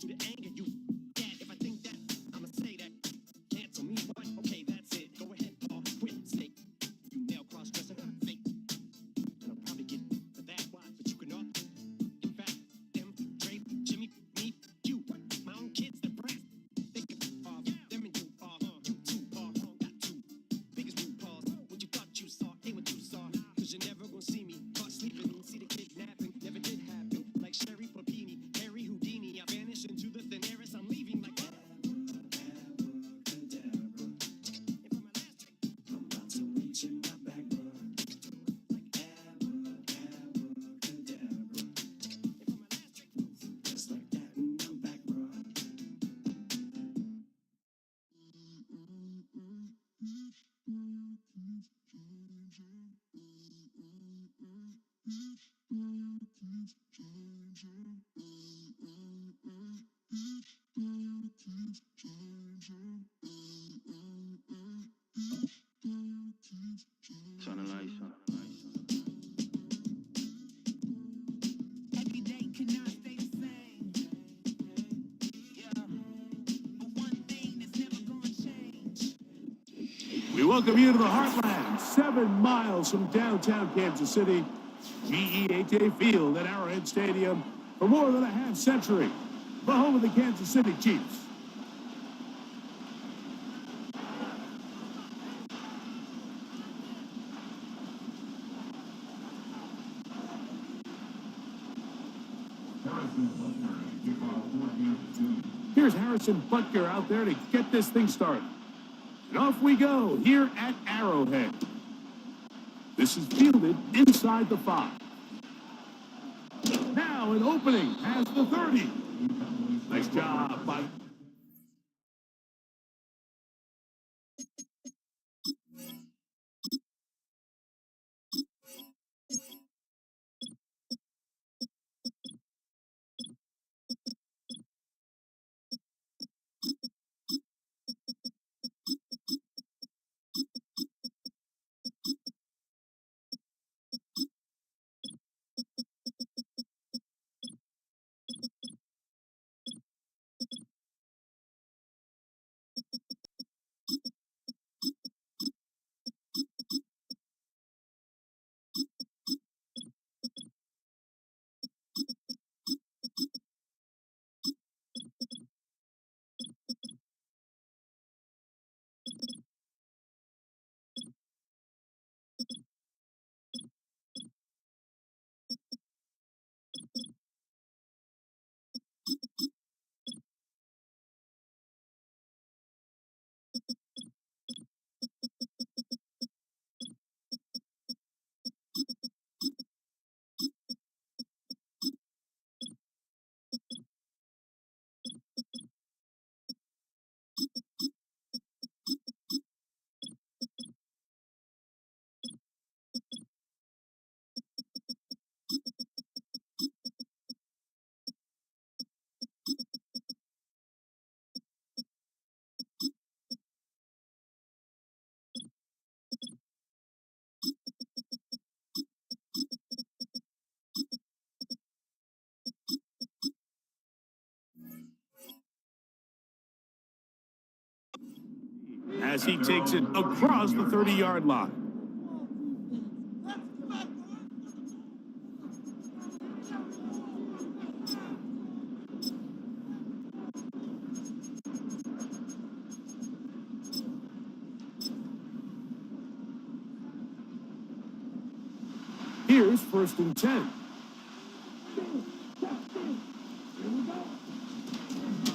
through the anger you get. If I think that, I'ma say that. Cancel me, what? Okay, that's it. Go ahead, Paul. Quit, snake. You male cross-dresser, fake. And I'll probably get for that. Why? But you can all. In fact, them, Dre, Jimmy, me, you. My own kids, the brass. Think of them and you are. You two are. Got two. Biggest blue paws. What you thought you saw ain't what you saw. Cause you're never gonna see me caught sleeping. See the kidnapping. Never did happen. Like Sherry Papini, Harry Houdini. I vanish into the thin air as I'm leaving like that. I'm about to reach in my back, bro. Just like that, and I'm back, bro. Turn the lights on. Every day cannot stay the same. Yeah. But one thing is never gonna change. We welcome you to the Heartland, 7 miles from downtown Kansas City, GEHA Field at Arrowhead Stadium for more than a half century, the home of the Kansas City Chiefs. Here's Harrison Butker out there to get this thing started. And off we go here at Arrowhead. This is fielded inside the 5. Now an opening past the 30. Nice job by... As he takes it across the 30-yard line. Here's 1st and 10.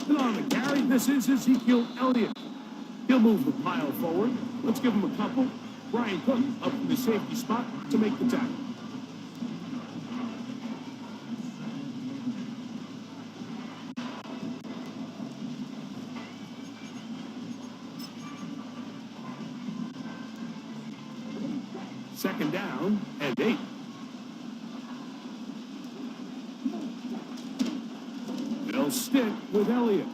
And on the carry, this is Ezekiel Elliott. He'll move the pile forward. Let's give him a couple. Brian Cook up in the safety spot to make the tackle. Second down and 8. They'll stick with Elliott.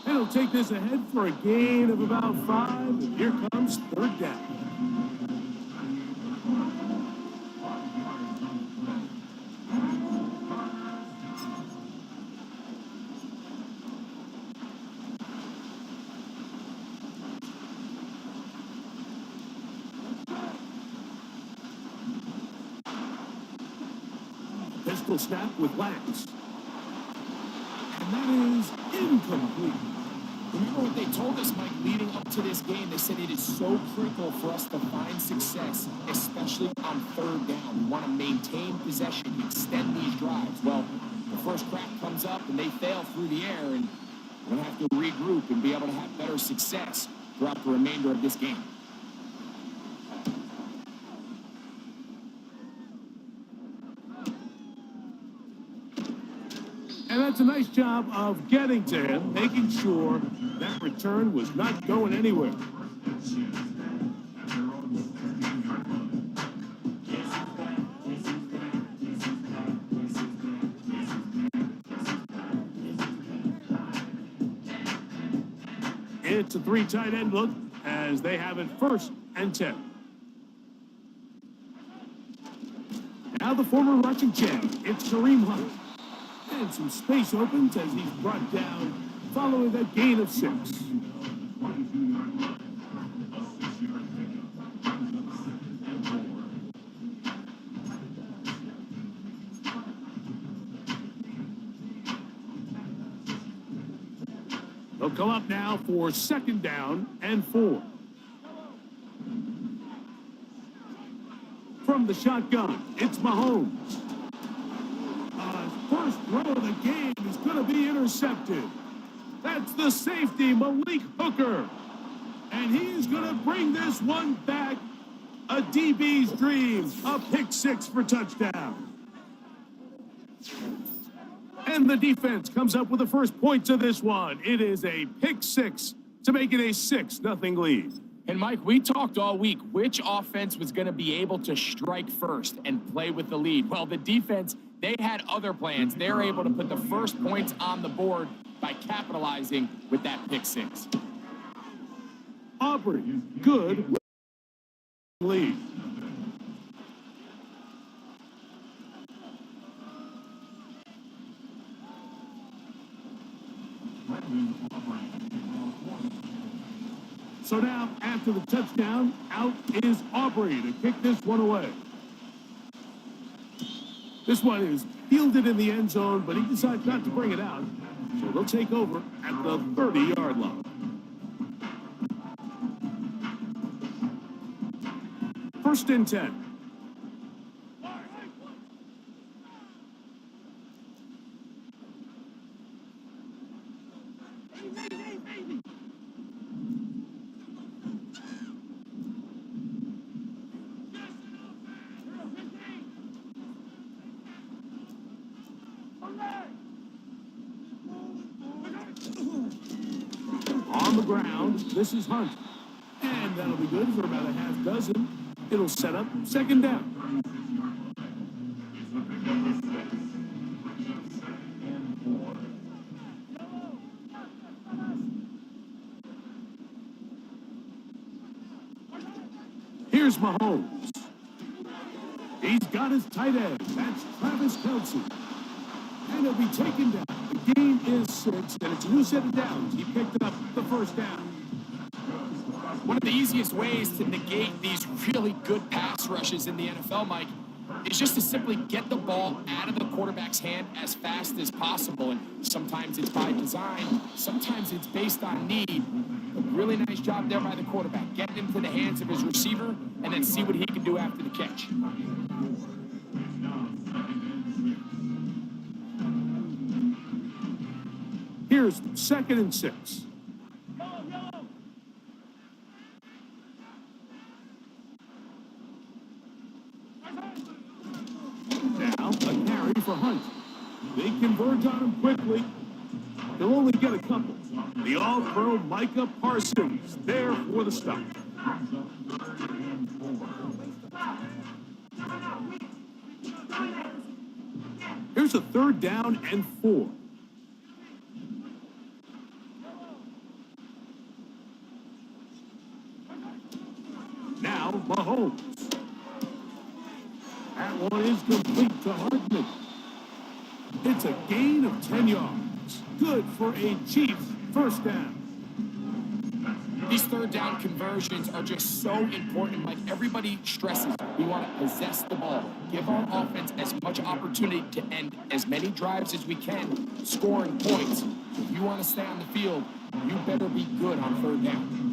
And he'll take this ahead for a gain of about 5. And here comes 3rd down. Pistol snap with Lance. And that is incomplete. Remember what they told us, Mike, leading up to this game? They said it is so critical for us to find success, especially on third down. We want to maintain possession, extend these drives. Well, the first crack comes up and they fail through the air, and we're going to have to regroup and be able to have better success throughout the remainder of this game. And that's a nice job of getting to him, making sure that return was not going anywhere. It's a three tight end look as they have it 1st and 10. Now the former rushing champ, it's Kareem Hunt. And some space opens as he's brought down following that gain of 6. They'll come up now for 2nd down and 4. From the shotgun, it's Mahomes. First throw of the game is going to be intercepted. That's the safety, Malik Hooker. And he's going to bring this one back. A DB's dream, a pick 6 for touchdown. And the defense comes up with the first points of this one. It is a pick 6 to make it a 6-0 lead. And Mike, we talked all week which offense was going to be able to strike first and play with the lead. Well, the defense, they had other plans. They're able to put the first points on the board by capitalizing with that pick 6. Aubrey, good lead. So now, after the touchdown, out is Aubrey to kick this one away. This one is fielded in the end zone, but he decides not to bring it out. So they'll take over at the 30-yard line. First and 10. On the ground, this is Hunt. And that'll be good for about a half dozen. It'll set up 2nd down. Here's Mahomes. He's got his tight end. That's Travis Kelce. And he'll be taken down. The gain is 6, and it's a new set of downs. He picked up the 1st down. One of the easiest ways to negate these really good pass rushes in the NFL, Mike, is just to simply get the ball out of the quarterback's hand as fast as possible. And sometimes it's by design, sometimes it's based on need. A really nice job there by the quarterback. Get it into the hands of his receiver and then see what he can do after the catch. Here's 2nd and 6. Now, a carry for Hunt. They converge on him quickly. They'll only get a couple. The all-pro Micah Parsons there for the stop. Here's a 3rd down and 4. Now, Mahomes. That one is complete to Hartman. It's a gain of 10 yards. Good for a Chiefs 1st down. These third down conversions are just so important. Like everybody stresses, we want to possess the ball, give our offense as much opportunity to end as many drives as we can, scoring points. If you want to stay on the field, you better be good on third down.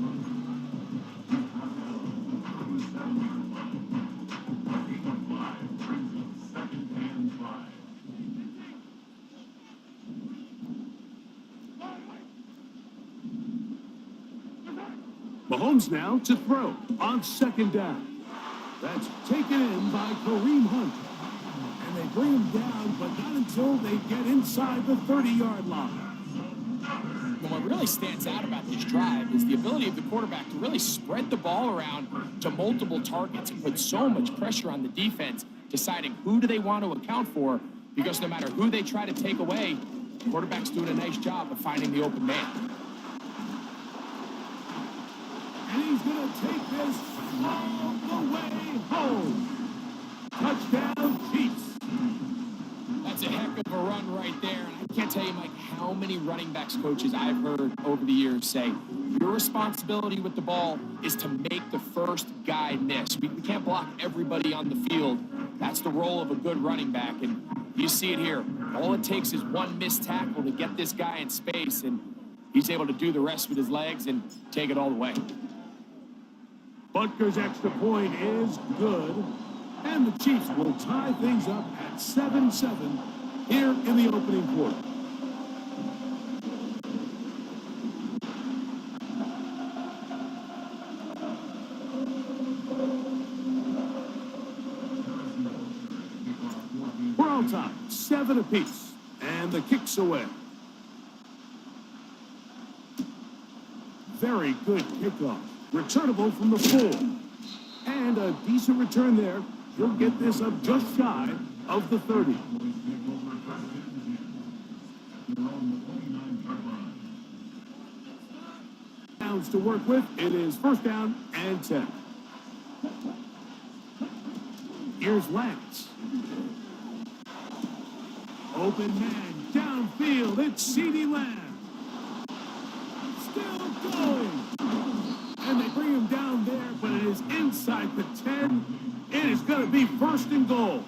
Mahomes now to throw on second down. That's taken in by Kareem Hunt. And they bring him down, but not until they get inside the 30-yard line. And what really stands out about this drive is the ability of the quarterback to really spread the ball around to multiple targets and put so much pressure on the defense, deciding who do they want to account for, because no matter who they try to take away, the quarterback's doing a nice job of finding the open man. And he's going to take this all the way home. Touchdown, Chiefs. That's a heck of a run right there. And I can't tell you, Mike, how many running backs coaches I've heard over the years say, your responsibility with the ball is to make the first guy miss. We can't block everybody on the field. That's the role of a good running back. And you see it here. All it takes is one missed tackle to get this guy in space, and he's able to do the rest with his legs and take it all the way. Butker's extra point is good. And the Chiefs will tie things up at 7-7 here in the opening quarter. We're on time, 7 apiece, and the kick's away. Very good kickoff. Returnable from the 4. And a decent return there. He'll get this up just shy of the 30. Downs to work with. It is first down and 10. Here's Lance. Open man downfield. It's CeeDee Lamb. Still going. And they bring him down there, but it is inside the 10. It is going to be first and goal.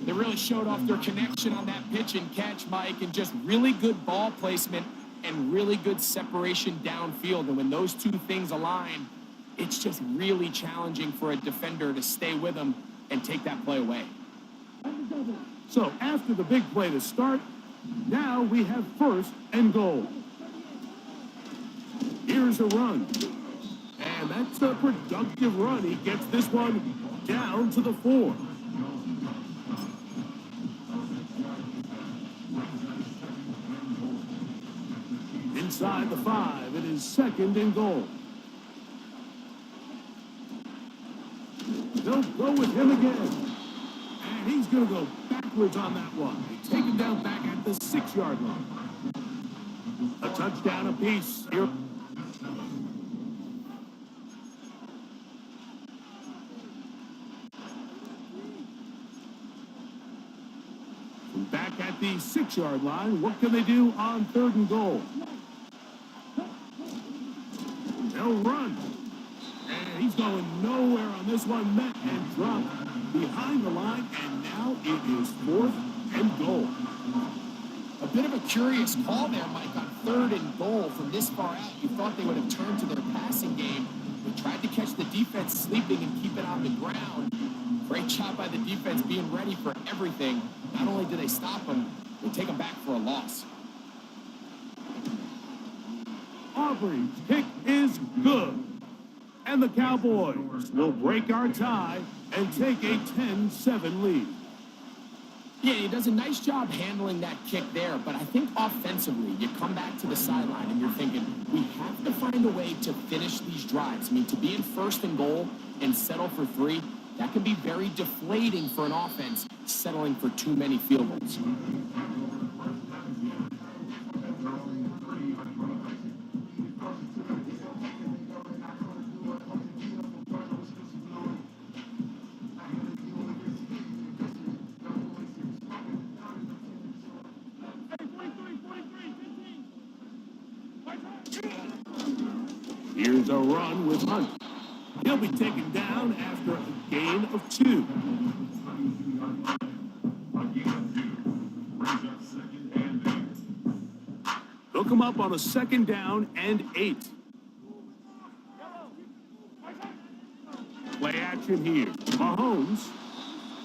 They really showed off their connection on that pitch and catch, Mike, and just really good ball placement and really good separation downfield. And when those two things align, it's just really challenging for a defender to stay with them and take that play away. So after the big play to start, now we have first and goal. Here's a run. And that's a productive run. He gets this one down to the 4. Inside the 5, it is second and goal. They'll go with him again. And he's going to go backwards on that one. They take him down back at the 6-yard line. A touchdown apiece here. Back at the 6-yard line, what can they do on third and goal? They'll run. And he's going nowhere on this one. Met and dropped behind the line, and now it is fourth and goal. A bit of a curious call there, Mike, on third and goal from this far out. You thought they would have turned to their passing game. They tried to catch the defense sleeping and keep it on the ground. Great job by the defense being ready for everything. Not only do they stop them, they take them back for a loss. Aubrey's kick is good. And the Cowboys will break our tie and take a 10-7 lead. Yeah, he does a nice job handling that kick there, but I think offensively, you come back to the sideline and you're thinking, we have to find a way to finish these drives. I mean, to be in first and goal and settle for 3, that can be very deflating for an offense settling for too many field goals. Here's a run with Hunt. He'll be taken down after a gain of 2. They'll come up on a 2nd down and 8. Play action here. Mahomes.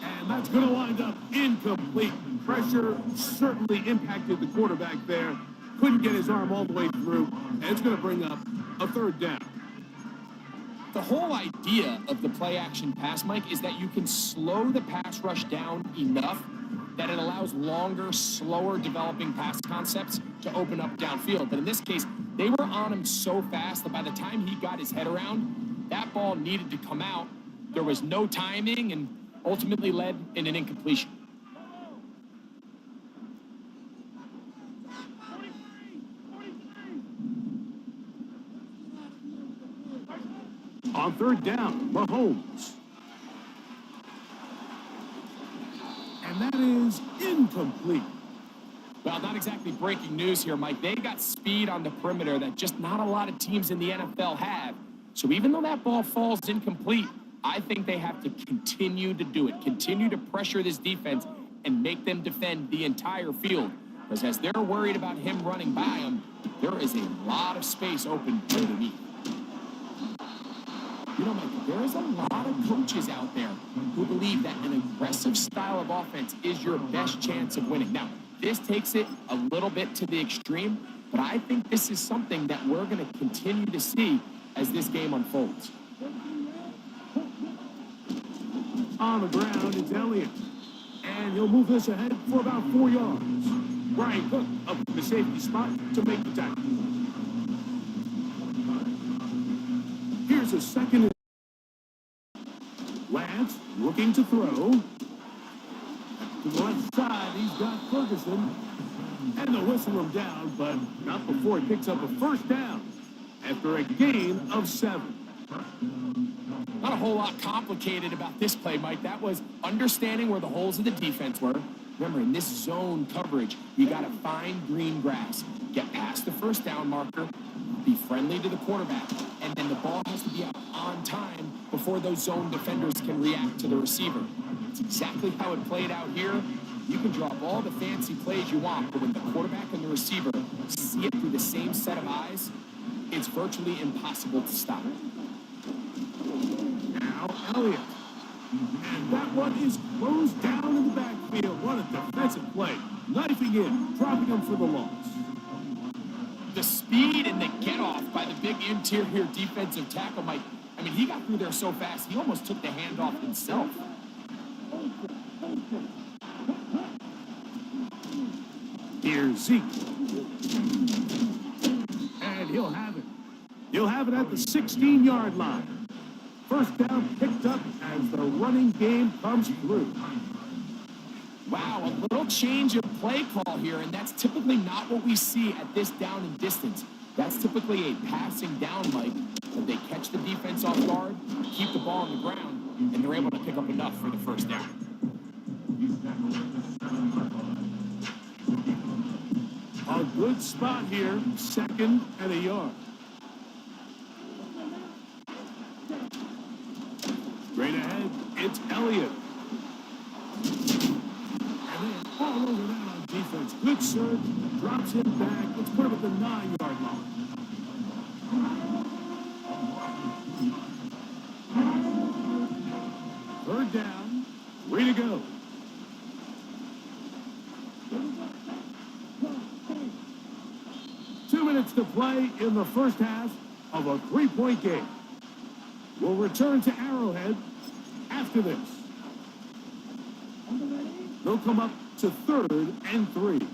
And that's going to wind up incomplete. Pressure certainly impacted the quarterback there. Couldn't get his arm all the way through. And it's going to bring up a 3rd down. The whole idea of the play action pass, Mike, is that you can slow the pass rush down enough that it allows longer, slower developing pass concepts to open up downfield. But in this case, they were on him so fast that by the time he got his head around, that ball needed to come out. There was no timing and ultimately led in an incompletion. On 3rd down, Mahomes. And that is incomplete. Well, not exactly breaking news here, Mike. They got speed on the perimeter that just not a lot of teams in the NFL have. So even though that ball falls incomplete, I think they have to continue to do it, continue to pressure this defense and make them defend the entire field. Because as they're worried about him running by them, there is a lot of space open underneath. You know, Mike, there is a lot of coaches out there who believe that an aggressive style of offense is your best chance of winning. Now, this takes it a little bit to the extreme, but I think this is something that we're going to continue to see as this game unfolds. On the ground, it's Elliott. And he'll move this ahead for about 4 yards. Brian Cook up in the safety spot to make the tackle. Here's a 2nd. Lance looking to throw. To the left side, he's got Ferguson. And they'll whistle him down, but not before he picks up a 1st down after a gain of 7. Not a whole lot complicated about this play, Mike. That was understanding where the holes of the defense were. Remember, in this zone coverage, you got to find green grass, get past the 1st down marker, be friendly to the quarterback, and then the ball has to be out on time before those zone defenders can react to the receiver. It's exactly how it played out here. You can drop all the fancy plays you want, but when the quarterback and the receiver see it through the same set of eyes, it's virtually impossible to stop. Now Elliott. And that one is closed down in the backfield. What a defensive play. Knifing in, dropping him for the loss. The speed and the get-off by the big interior defensive tackle, Mike. I mean, he got through there so fast, he almost took the handoff himself. Here's Zeke. And he'll have it. He'll have it at the 16-yard line. 1st down picked up as the running game comes through. Wow, a little change of play call here, and that's typically not what we see at this down and distance. That's typically a passing down, Mike, but they catch the defense off guard, keep the ball on the ground, and they're able to pick up enough for the 1st down. A good spot here, 2nd and a yard. Straight ahead, it's Elliott. And then all over that on defense. Good surge, drops him back. Let's put him at the 9-yard line. Third down, 3 to go. To play in the 1st half of a 3-point game. We'll return to Arrowhead after this. They'll come up to 3rd and 3.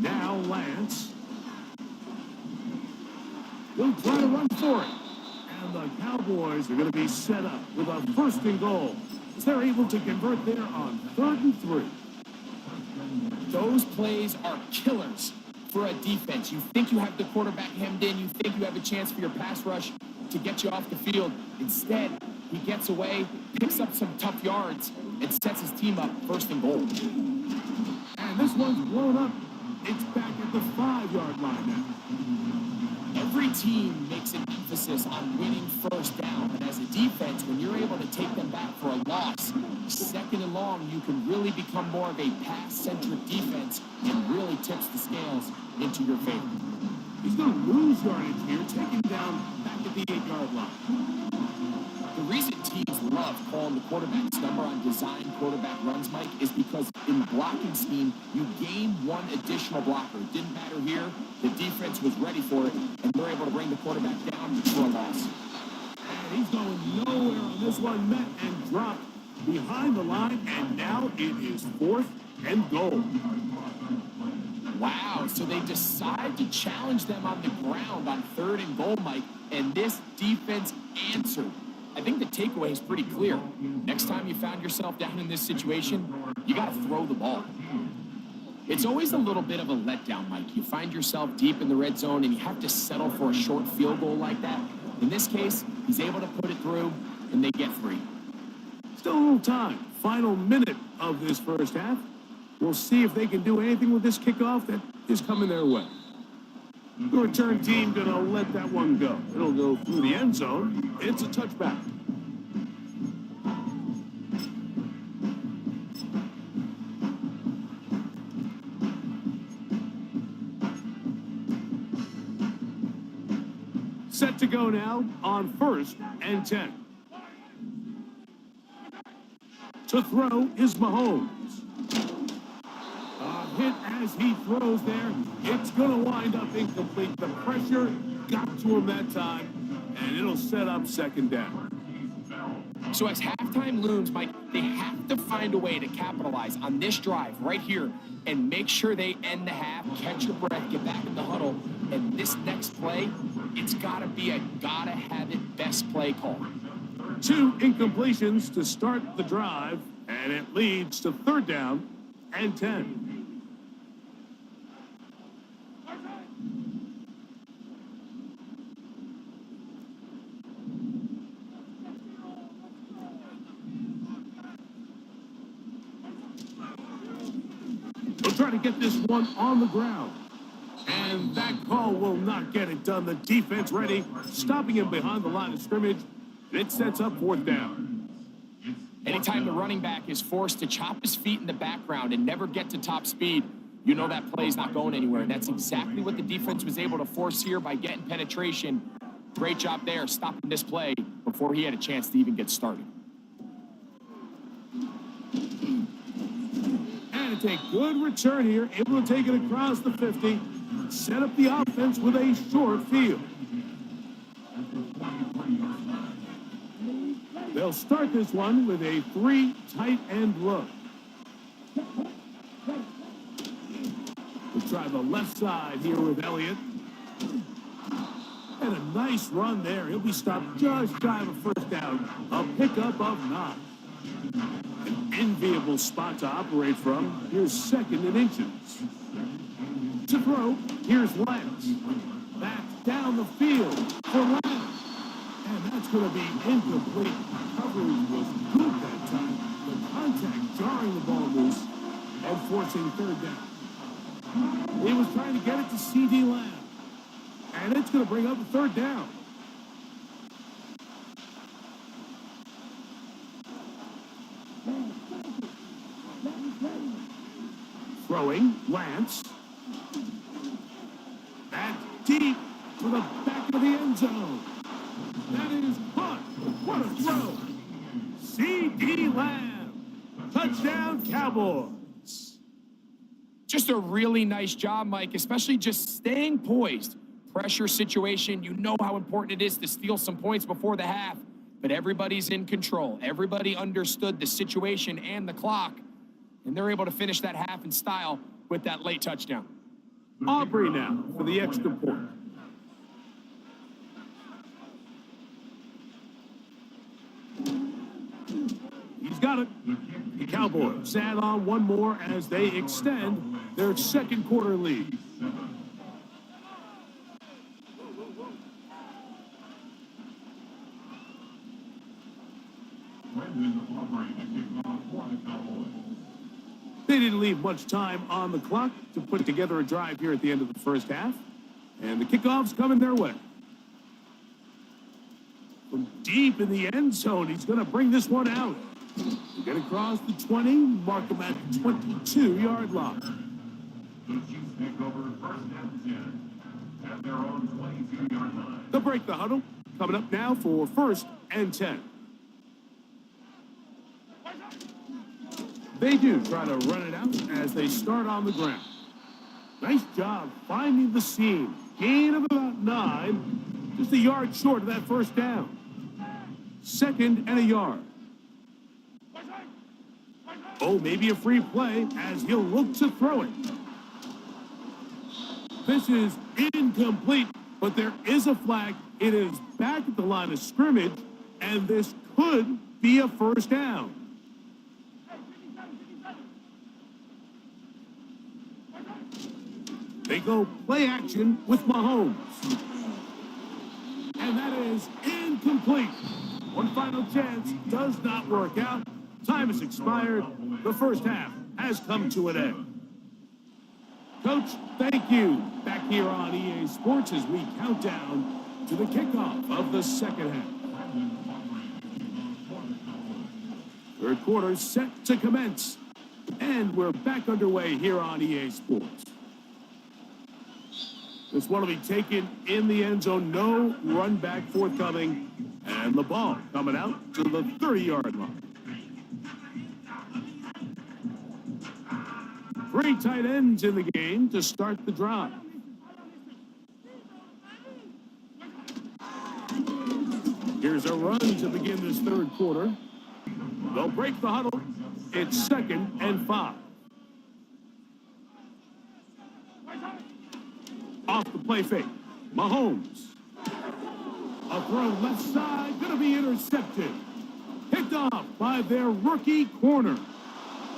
Now Lance. He'll try to run for it. And the Cowboys are going to be set up with a 1st and goal as they're able to convert there on 3rd and 3. Those plays are killers for a defense. You think you have the quarterback hemmed in. You think you have a chance for your pass rush to get you off the field. Instead, he gets away, picks up some tough yards, and sets his team up 1st and goal. And this one's blown up. It's back in at the 5-yard line now. Every team makes an emphasis on winning first down, but as a defense, when you're able to take them back for a loss, second and long, you can really become more of a pass-centric defense and really tips the scales into your favor. He's going to lose yardage here, taking down back at the 8-yard line. The reason teams love calling the quarterback's number on design quarterback runs, Mike, is because in the blocking scheme, you gain one additional blocker. It didn't matter here. The defense was ready for it, and they're able to bring the quarterback down for a loss. And he's going nowhere on this one, met and dropped behind the line, and now it is 4th and goal. Wow, so they decide to challenge them on the ground on 3rd and goal, Mike, and this defense answered. I think the takeaway is pretty clear. Next time you found yourself down in this situation, you got to throw the ball. It's always a little bit of a letdown, Mike. You find yourself deep in the red zone and you have to settle for a short field goal like that. In this case, he's able to put it through, and they get 3. Still a little time. Final minute of this first half. We'll see if they can do anything with this kickoff that is coming their way. The return team gonna let that one go. It'll go through the end zone. It's a touchback. Set to go now on 1st and 10. To throw is Mahomes. Hit as he throws there. It's going to wind up incomplete. The pressure got to him that time, and it'll set up 2nd down. So as halftime looms, Mike, they have to find a way to capitalize on this drive right here and make sure they end the half, catch your breath, get back in the huddle, and this next play, it's got to be a gotta-have-it best play call. 2 incompletions to start the drive, and it leads to 3rd down and 10. They'll try to get this one on the ground. And that call will not get it done. The defense ready, stopping him behind the line of scrimmage. It sets up 4th down. Anytime the running back is forced to chop his feet in the background and never get to top speed, you know that play's not going anywhere. And that's exactly what the defense was able to force here by getting penetration. Great job there, stopping this play before he had a chance to even get started. And it's a good return here, able to take it across the 50, set up the offense with a short field. They'll start this one with a 3 tight end look. We'll try the left side here with Elliott. And a nice run there. He'll be stopped just shy of a 1st down. A pickup of 9. An enviable spot to operate from. Here's 2nd and inches. To throw, here's Lance. Back down the field for Lance. And that's going to be incomplete. Coverage was good that time. The contact jarring the ball loose and forcing 3rd down. He was trying to get it to C.D. Lamb. And it's going to bring up a 3rd down. Throwing, Lance. That's deep to the back of the end zone. That is caught. What a throw. C.D. Lamb. Touchdown, Cowboys. Just a really nice job, Mike, especially just staying poised. Pressure situation, you know how important it is to steal some points before the half, but everybody's in control. Everybody understood the situation and the clock, and they're able to finish that half in style with that late touchdown. Aubrey now for the extra point. He's got it. The Cowboys add on one more as they extend their 2nd quarter lead. They didn't leave much time on the clock to put together a drive here at the end of the first half. And the kickoff's coming their way. From deep in the end zone, he's going to bring this one out. Get across the 20, mark him at the 22-yard line. The Chiefs pick over first and 10 at their own 22-yard line. They'll break the huddle. Coming up now for first and 10. They do try to run it out as they start on the ground. Nice job finding the seam. Gain of about 9. Just a yard short of that first down. Second and a yard. Oh, maybe a free play as he'll look to throw it. This is incomplete, but there is a flag. It is back at the line of scrimmage, and this could be a first down. They go play action with Mahomes. And that is incomplete. One final chance does not work out. Time has expired. The first half has come to an end. Coach, thank you. Back here on EA Sports as we count down to the kickoff of the second half. Third quarter set to commence. And we're back underway here on EA Sports. This one will be taken in the end zone. No run back forthcoming. And the ball coming out to the 30-yard line. 3 tight ends in the game to start the drive. Here's a run to begin this third quarter. They'll break the huddle. It's second and 5. Off the play fake. Mahomes. A throw left side, going to be intercepted. Picked off by their rookie corner.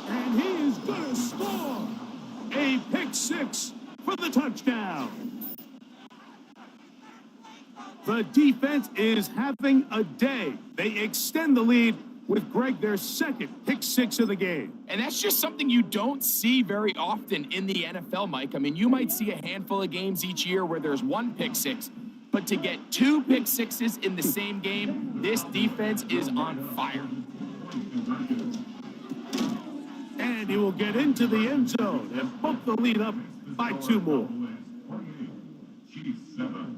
And he is going to score. A pick 6 for the touchdown. The defense is having a day. They extend the lead with Greg, their second pick 6 of the game. And that's just something you don't see very often in the NFL, Mike. I mean, you might see a handful of games each year where there's 1 pick 6, but to get 2 pick 6s in the same game, this defense is on fire. And he will get into the end zone and bump the lead up by 2 more. Chiefs 7.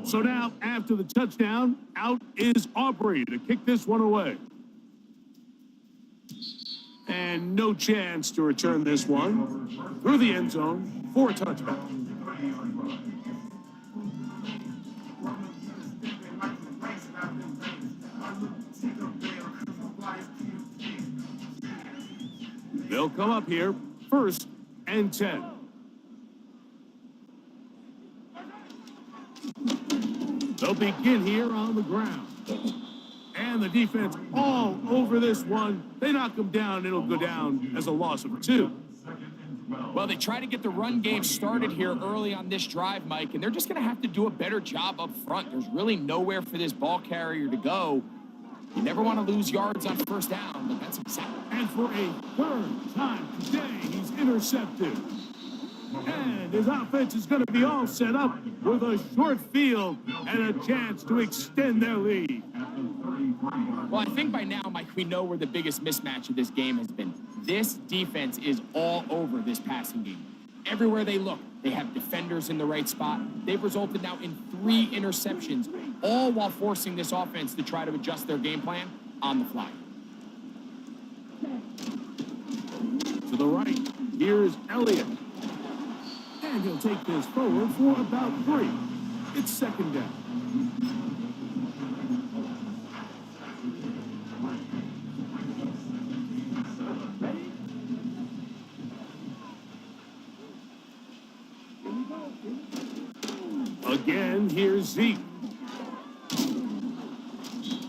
So now, after the touchdown, out is Aubrey to kick this one away. And no chance to return this one through the end zone for a touchdown. They'll come up here, first and 10. They'll begin here on the ground. And the defense all over this one. They knock him down. It'll go down as a loss of 2. Well, they try to get the run game started here early on this drive, Mike, and they're just going to have to do a better job up front. There's really nowhere for this ball carrier to go. You never want to lose yards on first down, but that's exactly. And for a third time today, he's intercepted. And his offense is going to be all set up with a short field and a chance to extend their lead. Well, I think by now, Mike, we know where the biggest mismatch of this game has been. This defense is all over this passing game. Everywhere they look, they have defenders in the right spot. They've resulted now in 3 interceptions, all while forcing this offense to try to adjust their game plan on the fly. To the right, here's Elliott. And he'll take this forward for about 3. It's second down. Again, here's Zeke.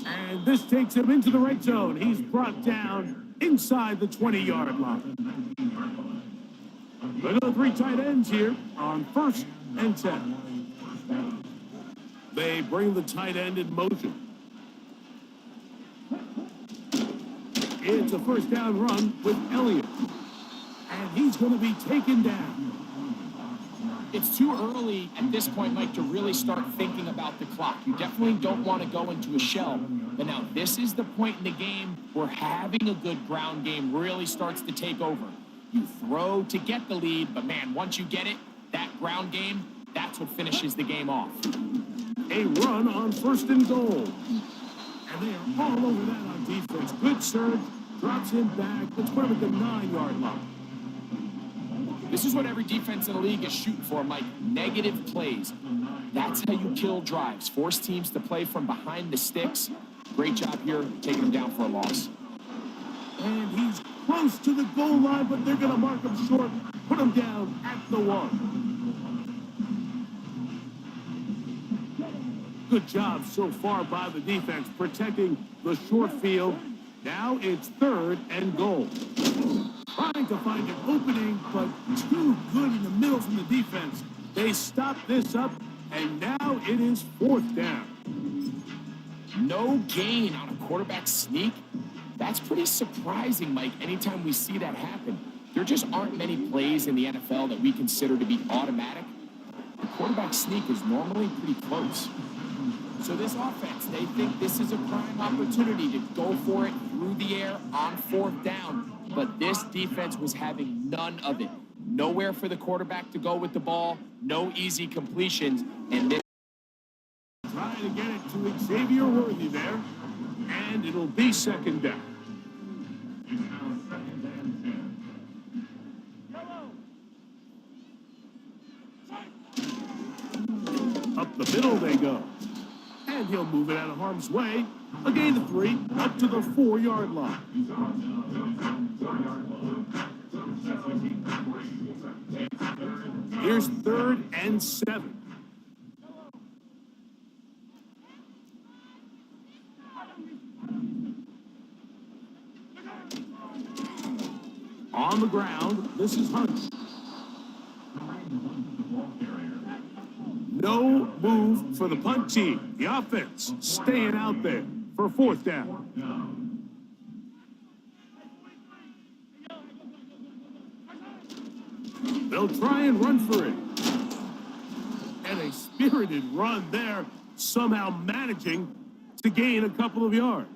And this takes him into the right zone. He's brought down inside the 20-yard line. Look at the three tight ends here on 1st and 10. They bring the tight end in motion. It's a first down run with Elliott. And he's going to be taken down. It's too early at this point, Mike, to really start thinking about the clock. You definitely don't want to go into a shell. But now this is the point in the game where having a good ground game really starts to take over. You throw to get the lead, but man, once you get it, that ground game, that's what finishes the game off. A run on 1st and goal. And they are all over that on defense. Good surge, drops him back. Let's put him at the 9-yard line. This is what every defense in the league is shooting for, Mike. Negative plays. That's how you kill drives. Force teams to play from behind the sticks. Great job here, taking him down for a loss. And he's close to the goal line, but they're going to mark him short. Put him down at the 1. Good job so far by the defense protecting the short field. Now it's 3rd and goal. Trying to find an opening, but too good in the middle from the defense. They stop this up, and now it is 4th down. No gain on a quarterback sneak. That's pretty surprising, Mike, anytime we see that happen. There just aren't many plays in the NFL that we consider to be automatic. The quarterback sneak is normally pretty close. So this offense, they think this is a prime opportunity to go for it through the air on 4th down. But this defense was having none of it. Nowhere for the quarterback to go with the ball, no easy completions, and this Trying to get it to Xavier Worthy there, and it'll be 2nd down. Up the middle they go. And he'll move it out of harm's way. A gain of 3, up to the 4-yard line. Here's 3rd and 7. On the ground, this is Hunt. No move for the punt team. The offense staying out there for 4th down. They'll try and run for it. And a spirited run there, somehow managing to gain a couple of yards.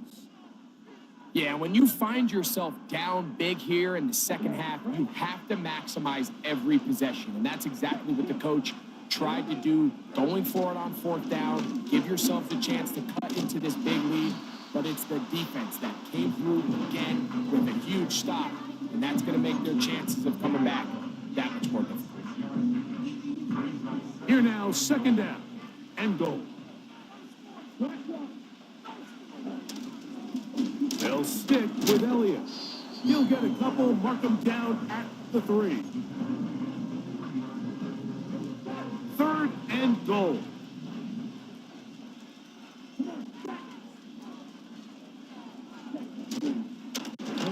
Yeah, when you find yourself down big here in the second half, you have to maximize every possession. And that's exactly what the coach tried to do, going for it on 4th down, give yourself the chance to cut into this big lead. But it's the defense that came through again with a huge stop. And that's going to make their chances of coming back that much more difficult. Here now, 2nd down and goal. They'll stick with Elliott. He'll get a couple, mark him down at the 3. 3rd and goal.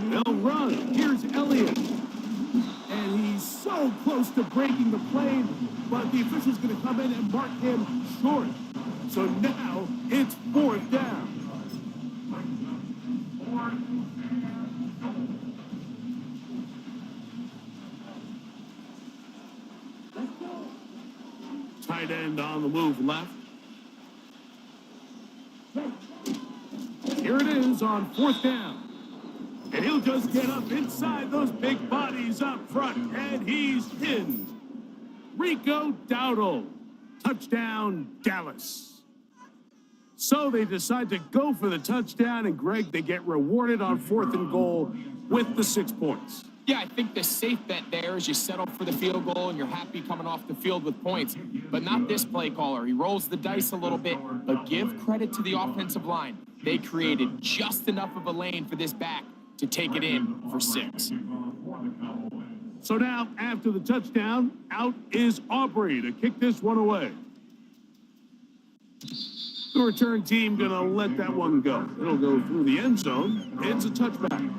They'll run. Here's Elliott. And he's so close to breaking the plane, but the official's going to come in and mark him short. So now it's 4th down. Tight end on the move left. Here it is on 4th down. And he'll just get up inside those big bodies up front, and he's in. Rico Dowdle. Touchdown, Dallas. So they decide to go for the touchdown, and Greg, they get rewarded on 4th and goal with the 6 points. Yeah, I think the safe bet there is you settle for the field goal and you're happy coming off the field with points. But not this play caller. He rolls the dice a little bit, but give credit to the offensive line. They created just enough of a lane for this back to take it in for 6. So now, after the touchdown, out is Aubrey to kick this one away. The return team going to let that one go. It'll go through the end zone. It's a touchback.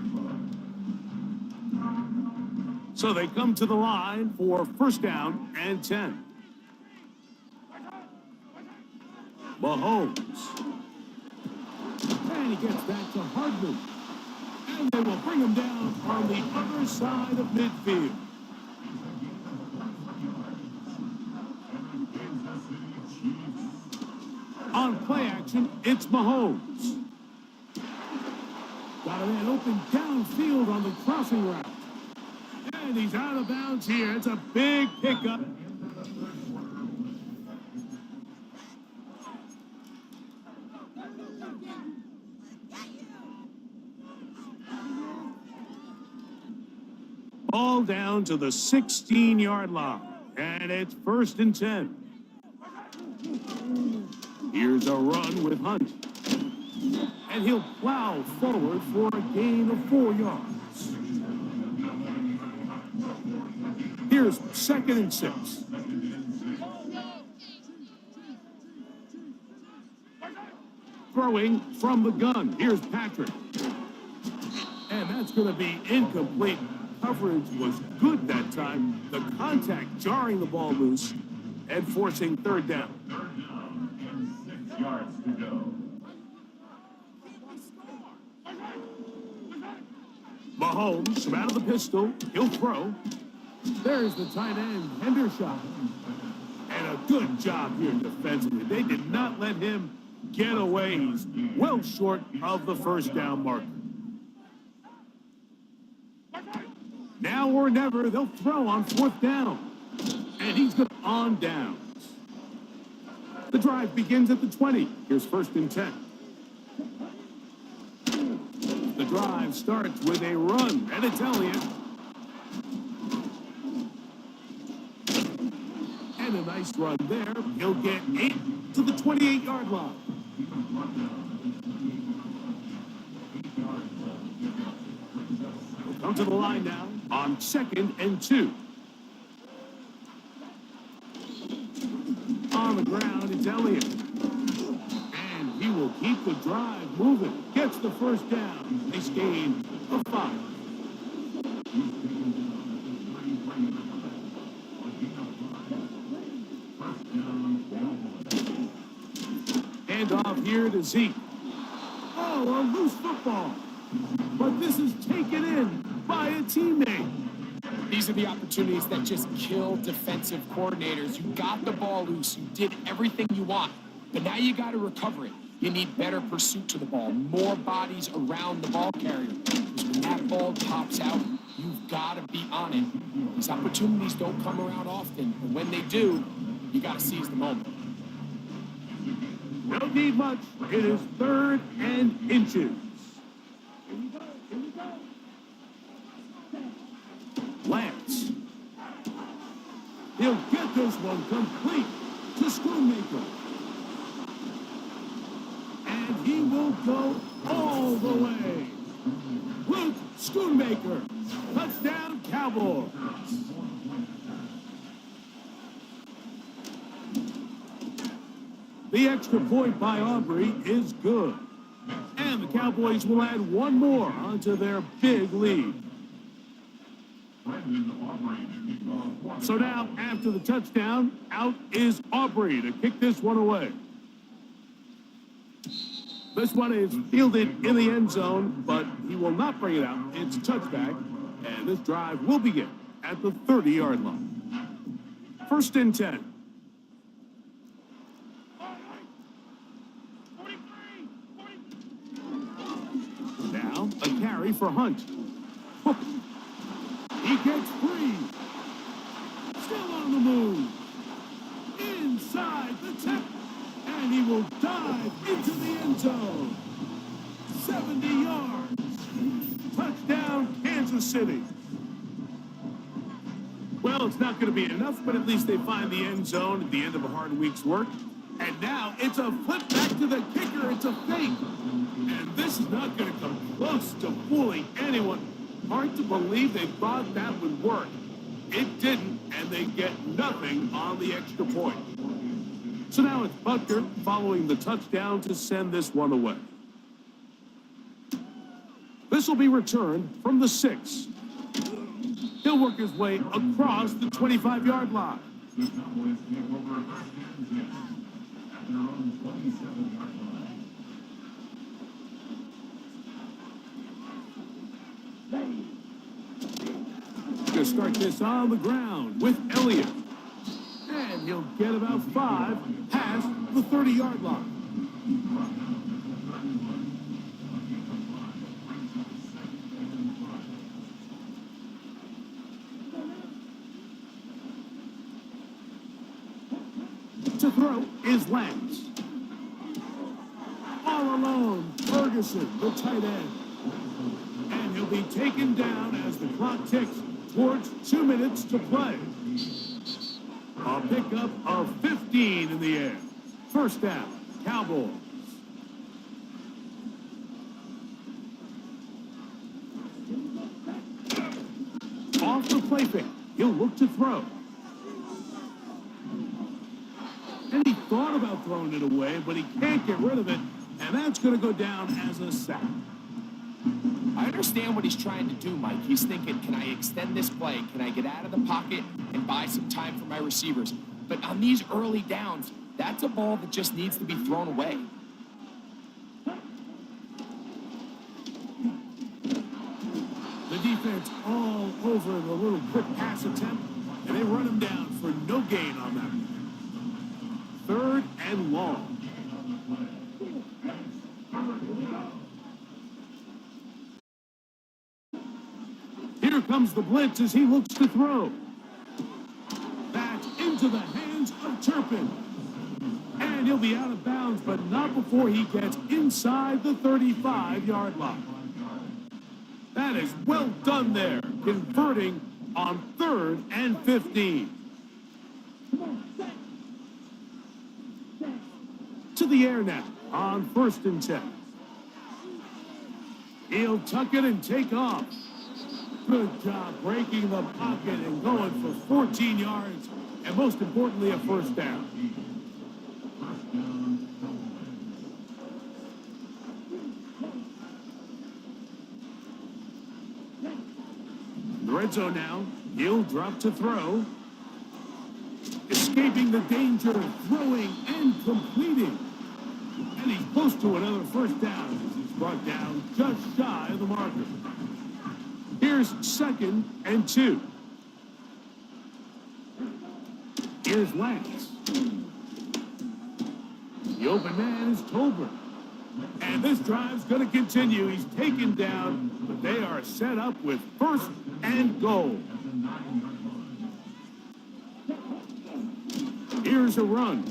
So they come to the line for first down and 10. Mahomes. And he gets back to Hardman. And they will bring him down on the other side of midfield. On play action, it's Mahomes. Got a man open downfield on the crossing route. And he's out of bounds here. It's a big pickup. Ball down to the 16-yard line. And it's first and 10. Here's a run with Hunt. And he'll plow forward for a gain of 4 yards. Here's second and 6. Throwing from the gun. Here's Patrick. And that's going to be incomplete. Coverage was good that time. The contact jarring the ball loose and forcing third down. 6 yards to go. Mahomes from out of the pistol. He'll throw. There's the tight end, Hendershot. And a good job here defensively. They did not let him get away. He's well short of the first down marker. Now or never, they'll throw on fourth down. And he's good on downs. The drive begins at the 20. Here's first and 10. The drive starts with a run, and it's Elliott. And a nice run there. He'll get 8 to the 28-yard line. We'll come to the line now on second and 2. On the ground, it's Elliott. And he will keep the drive moving. Gets the first down. Nice gain of 5. Hand off here to Zeke. Oh, a loose football. But this is taken in by a teammate. These are the opportunities that just kill defensive coordinators. You got the ball loose. You did everything you want. But now you got to recover it. You need better pursuit to the ball, more bodies around the ball carrier. Because when that ball pops out, you've got to be on it. These opportunities don't come around often. And when they do, you got to seize the moment. Don't need much. It is third and inches. Lance. He'll get this one complete to Schoonmaker. And he will go all the way. Luke Schoonmaker. Touchdown, Cowboys. The extra point by Aubrey is good. And the Cowboys will add one more onto their big lead. So now, after the touchdown, out is Aubrey to kick this one away. This one is fielded in the end zone, but he will not bring it out. It's a touchback, and this drive will begin at the 30-yard line. First and 10. Now, a carry for Hunt. He gets free. Still on the move. Inside the 10. And he will dive into the end zone. 70 yards. Touchdown, Kansas City. Well, it's not going to be enough, but at least they find the end zone at the end of a hard week's work. And now it's a flip back to the kicker. It's a fake. And this is not going to come close to fooling anyone. Hard to believe they thought that would work. It didn't, and they get nothing on the extra point. So now it's Butker following the touchdown to send this one away. This will be returned from the 6. He'll He'll work his way across the 25-yard line. The Cowboys take over a first and 10 at their own 27-yard line. To start this on the ground with Elliott. And he'll get about 5 past the 30-yard line. To throw is Lance. All alone, Ferguson, the tight end. And he'll be taken down as the clock ticks towards 2 minutes to play. A pickup of 15 in the air. First down, Cowboys. Off the play fake, he'll look to throw. And he thought about throwing it away, but he can't get rid of it, and that's going to go down as a sack. I understand what he's trying to do, Mike. He's thinking, can I extend this play? Can I get out of the pocket and buy some time for my receivers? But on these early downs, that's a ball that just needs to be thrown away. The defense all over the little quick pass attempt, and they run him down for no gain on that one. 3rd and long. Here comes the blitz as he looks to throw. Back into the hands of Turpin. And he'll be out of bounds, but not before he gets inside the 35-yard line. That is well done there, converting on 3rd and 15. To the air now on 1st and 10. He'll tuck it and take off. Good job breaking the pocket and going for 14 yards, and most importantly, a first down. The red zone now. He'll drop to throw. Escaping the danger, throwing and completing. And he's close to another first down as he's brought down just shy of the marker. Here's 2nd and 2. Here's Lance. The open man is Tolbert. And this drive's going to continue. He's taken down, but they are set up with 1st and goal. Here's a run.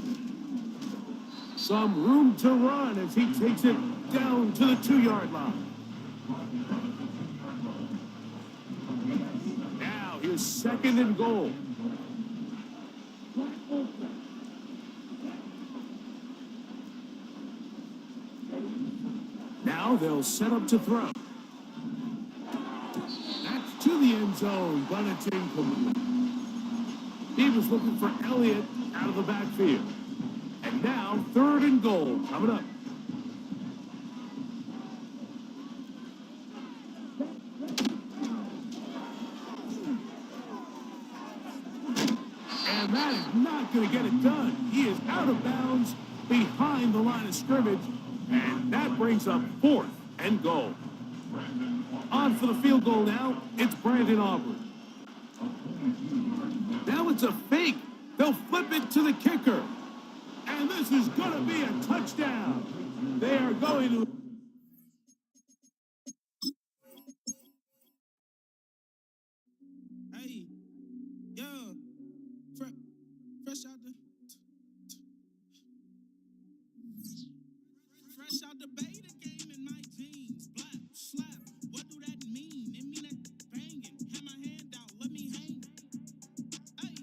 Some room to run as he takes it down to the 2-yard line. Now here's 2nd and goal. Now they'll set up to throw. That's to the end zone, but it's incomplete. He was looking for Elliott out of the backfield. And now 3rd and goal coming up. And that is not going to get it done. He is out of bounds behind the line of scrimmage. And that brings up 4th and goal. On for the field goal now, it's Brandon Aubrey. Now it's a fake. They'll flip it to the kicker. And this is going to be a touchdown. They are going to... Hey, yo, fresh out the beta game in my jeans. Black, slap, what do that mean? It mean that banging. Have my hand out, let me hang. Hey,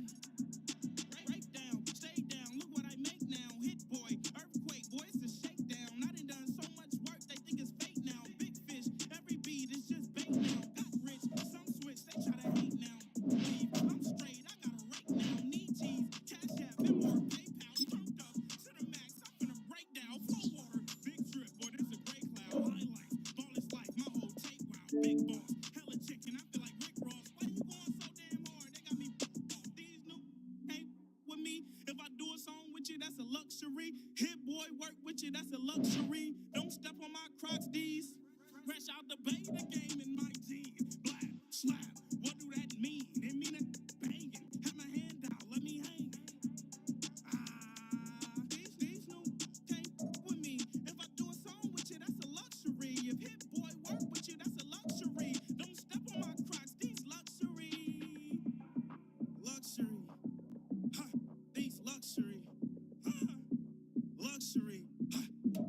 break down, stay down, look what I make now. Hit boy, earthquake, boy, it's a shakedown. I done so much work. luxury. Hit boy, work with you, that's a luxury. Don't step on my Crocs, D's. Fresh out the beta game in my jeans. Blap, slap, what do that mean? It mean it banging. Have my hand out, let me hang. These new can't with me. If I do a song with you, that's a luxury. If hit boy work with you, that's a luxury. Don't step on my Crocs, these luxury. Luxury. Ha, these luxury. Ha, luxury. Ha,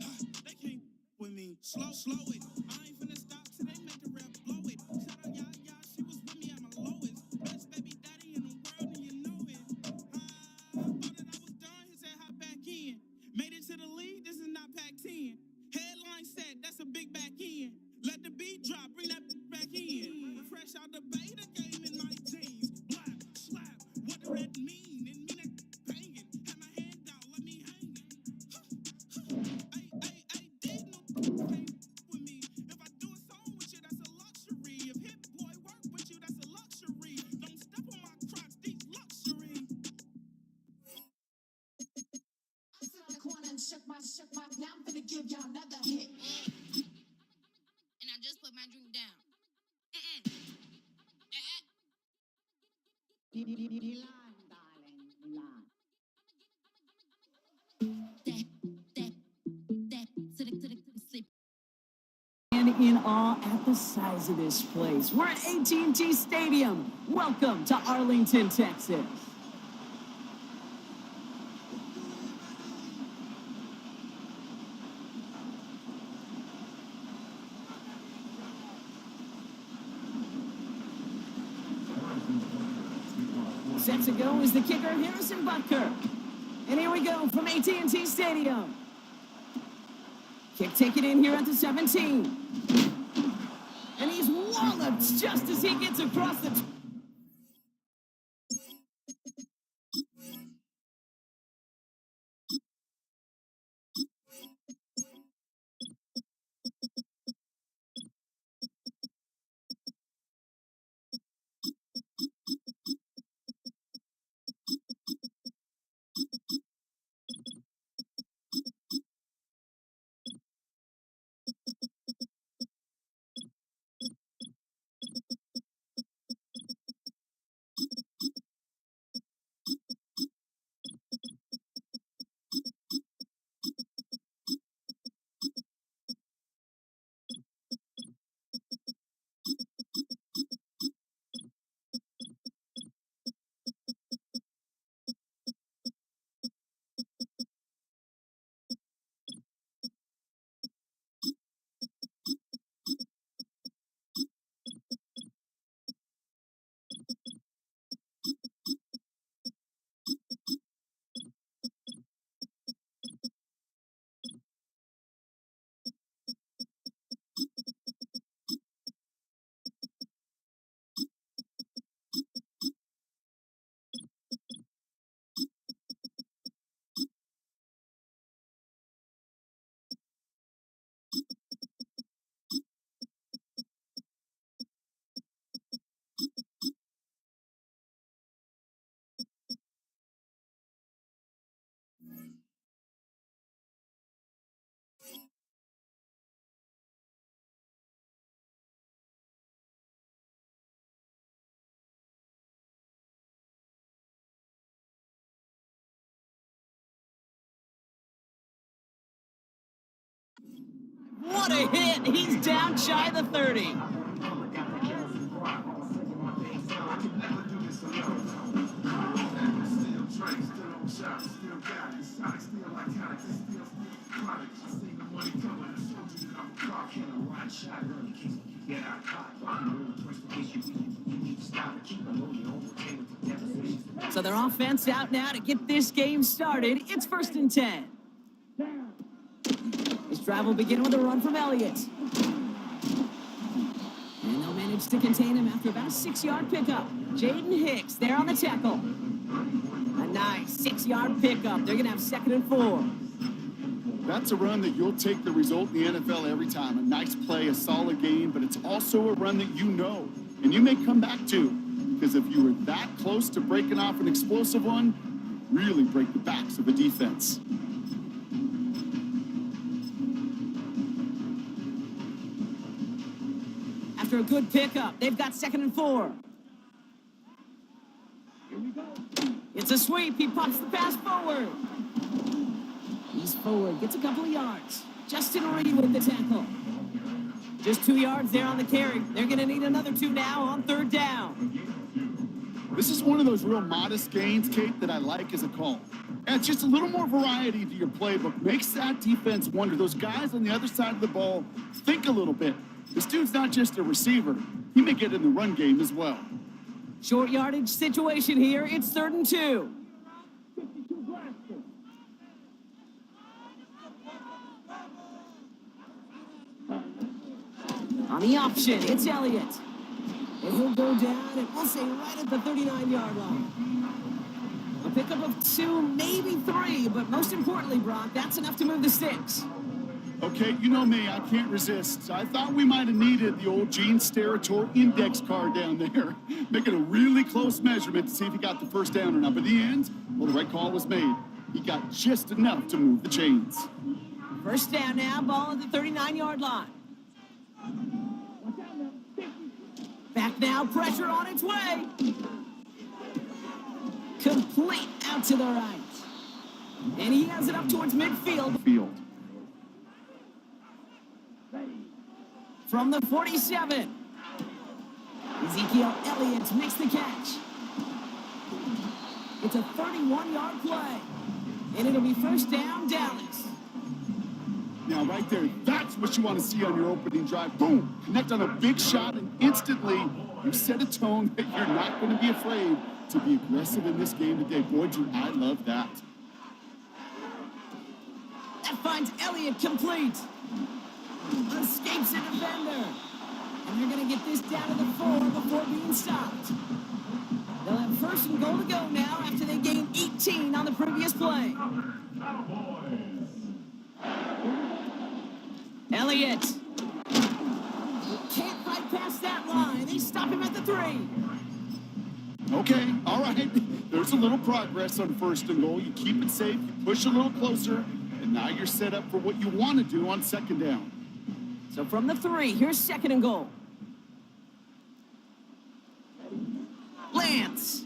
ha, they can't with me. Slow it. I ain't finna stop till they make the rap blow it. Shout out Yaya, she was with me at my lowest. Best baby daddy in the world, and you know it. Thought that I was done, he said hop back in. Made it to the league, this is not Pac-10. Headline set, that's a big back end. Let the beat drop, bring that back in. Fresh out the beta game in my jeans. Blap, slap, what do that mean? It mean that banging. Have my hand out, let me hang. Ay, did no can't with me. If I do a song with you, that's a luxury. If hit boy work with you, that's a luxury. Don't step on my Crocs, these luxury. I sit on the corner and shook my. Now I'm gonna give y'all another hit. And I just put my drink down. Sleep. And in awe at the size of this place. We're at AT&T Stadium. Welcome to Arlington, Texas. Set to go is the kicker, Harrison Butker. And here we go from AT&T Stadium. Kick taken in here at the 17. And he's walloped just as he gets across the... What a hit! He's down shy of the 30. So their offense out now to get this game started. It's 1st and 10. This drive will begin with a run from Elliott. And they'll manage to contain him after about a 6-yard pickup. Jaden Hicks there on the tackle. A nice 6-yard pickup. They're going to have 2nd and 4. That's a run that you'll take the result in the NFL every time. A nice play, a solid game, but it's also a run that you know, and you may come back to, because if you were that close to breaking off an explosive one, really break the backs of a defense. after a good pickup. They've got 2nd and 4. It's a sweep. He pops the pass forward. He's forward. Gets a couple of yards. Justin Reed with the tackle. Just 2 yards there on the carry. They're going to need another 2 now on 3rd down. This is one of those real modest gains, Kate, that I like as a call. And it's just a little more variety to your playbook. Makes that defense wonder. Those guys on the other side of the ball think a little bit. This dude's not just a receiver. He may get in the run game as well. Short yardage situation here. It's 3rd and 2. On the option, it's Elliott. And he'll go down, and we'll say right at the 39-yard line. A pickup of 2, maybe 3, but most importantly, Brock, that's enough to move the sticks. Okay, you know me, I can't resist. I thought we might have needed the old Gene Steratore index card down there, making a really close measurement to see if he got the first down or not. But in the end, well, the right call was made. He got just enough to move the chains. First down now, ball at the 39-yard line. Back now, pressure on its way. Complete out to the right. And he has it up towards midfield. From the 47. Ezekiel Elliott makes the catch. It's a 31-yard play. And it'll be first down, Dallas. Now, right there, that's what you want to see on your opening drive. Boom! Connect on a big shot, and instantly you set a tone that you're not going to be afraid to be aggressive in this game today. Boy, do I love that. That finds Elliott complete. Escapes a defender. And they're going to get this down to the 4 before being stopped. They'll have 1st and goal to go now after they gained 18 on the previous play. Elliott. Can't fight past that line. They stop him at the 3. Okay, all right. There's a little progress on 1st and goal. You keep it safe, you push a little closer, and now you're set up for what you want to do on 2nd down. So from the 3, here's 2nd and goal. Lance.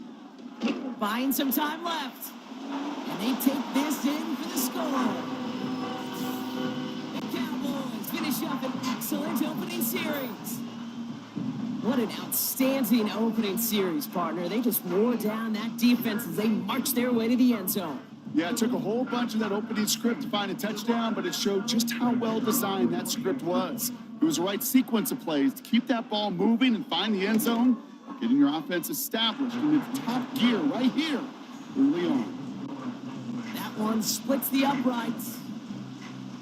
Buying some time left. And they take this in for the score. The Cowboys finish up an excellent opening series. What an outstanding opening series, partner. They just wore down that defense as they marched their way to the end zone. Yeah, it took a whole bunch of that opening script to find a touchdown, but it showed just how well designed that script was. It was the right sequence of plays to keep that ball moving and find the end zone, getting your offense established in its top gear right here early on. That one splits the uprights.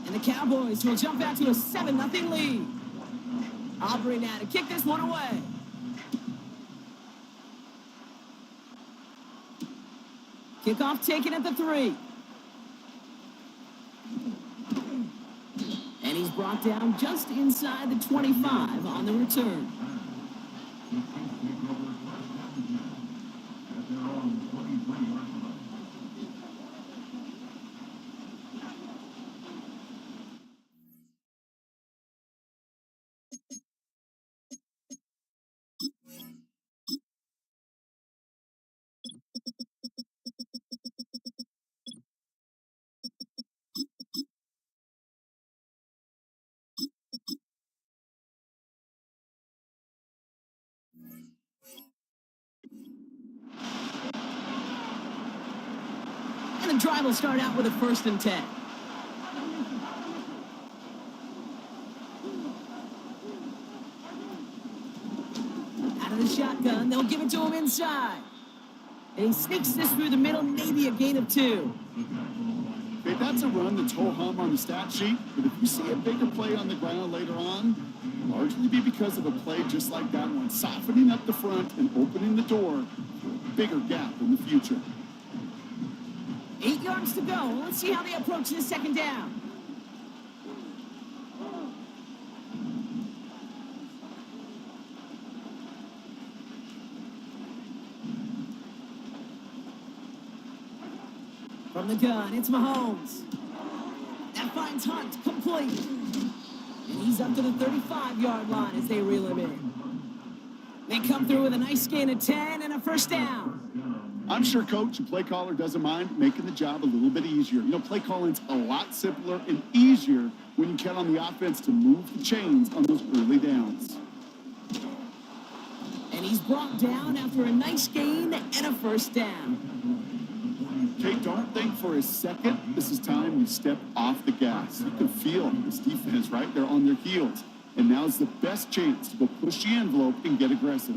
And the Cowboys will jump out to a 7-0 lead. Aubrey now to kick this one away. Kickoff taken at the 3. And he's brought down just inside the 25 on the return. And the drive will start out with a 1st and 10. Out of the shotgun, they'll give it to him inside. And he sneaks this through the middle, maybe a gain of 2. Okay, that's a run that's ho-hum on the stat sheet, but if you see a bigger play on the ground later on, it'll largely be because of a play just like that one, softening up the front and opening the door for a bigger gap in the future. 8 yards to go. Let's see how they approach this 2nd down. From the gun, it's Mahomes. That finds Hunt complete. And he's up to the 35-yard line as they reel him in. They come through with a nice gain of 10 and a first down. I'm sure coach and play caller doesn't mind making the job a little bit easier. You know, play calling's a lot simpler and easier when you count on the offense to move the chains on those early downs. And he's brought down after a nice gain and a first down. Okay, don't think for a second this is time you step off the gas. You can feel this defense, right? They're on their heels. And now's the best chance to go push the envelope and get aggressive.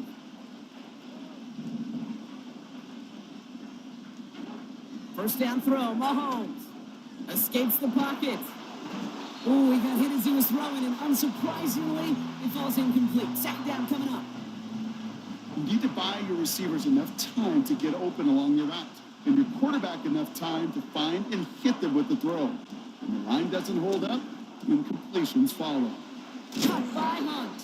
First down throw, Mahomes escapes the pocket. Ooh, he got hit as he was throwing, and unsurprisingly, it falls incomplete. Second down coming up. You need to buy your receivers enough time to get open along your route, and your quarterback enough time to find and hit them with the throw. When the line doesn't hold up, incompletions follow. Caught by Hunt.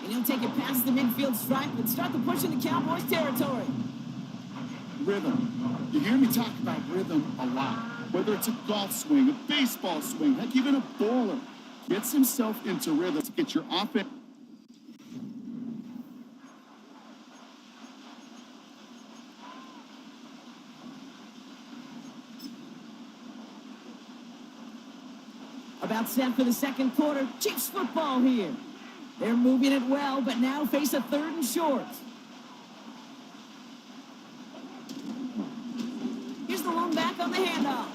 And he'll take it past the midfield stripe and start the push into Cowboys territory. Rhythm. You hear me talk about rhythm a lot. Whether it's a golf swing, a baseball swing, heck, even a bowler gets himself into rhythm to get your offense. About set for the second quarter. Chiefs football here. They're moving it well, but now face a third and short. Here's the lone back on the handoff.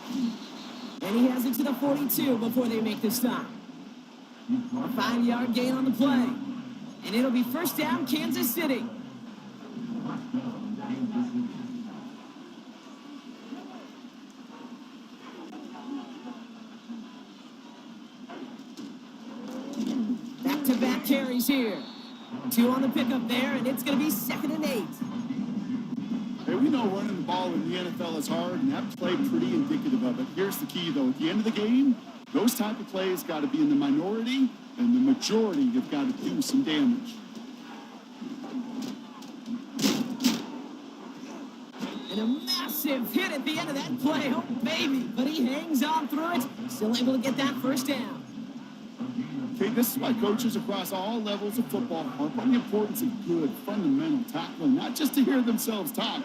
And he has it to the 42 before they make the stop. A 5-yard gain on the play. And it'll be first down, Kansas City. Back-to-back carries here. 2 on the pickup there, and it's going to be 2nd and 8. Hey, we know running the ball in the NFL is hard, and that play pretty indicative of it. Here's the key, though. At the end of the game, those type of plays got to be in the minority, and the majority have got to do some damage. And a massive hit at the end of that play. Oh, baby. But he hangs on through it. Still able to get that first down. Okay, this is why coaches across all levels of football harp on the importance of good, fundamental tackling, not just to hear themselves talk.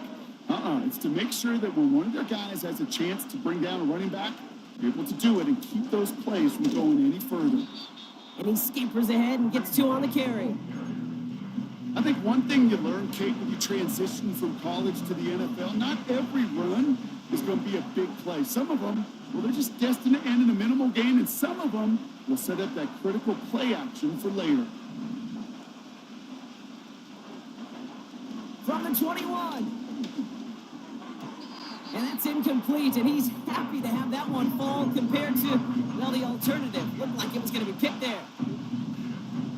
It's to make sure that when one of their guys has a chance to bring down a running back, they're able to do it and keep those plays from going any further. And he scampers ahead and gets 2 on the carry. I think one thing you learn, Kate, when you transition from college to the NFL, not every run is going to be a big play. Some of them, well, they're just destined to end in a minimal gain, and some of them will set up that critical play action for later. From the 21. And that's incomplete, and he's happy to have that one fall compared to, well, the alternative. Looked like it was going to be picked there.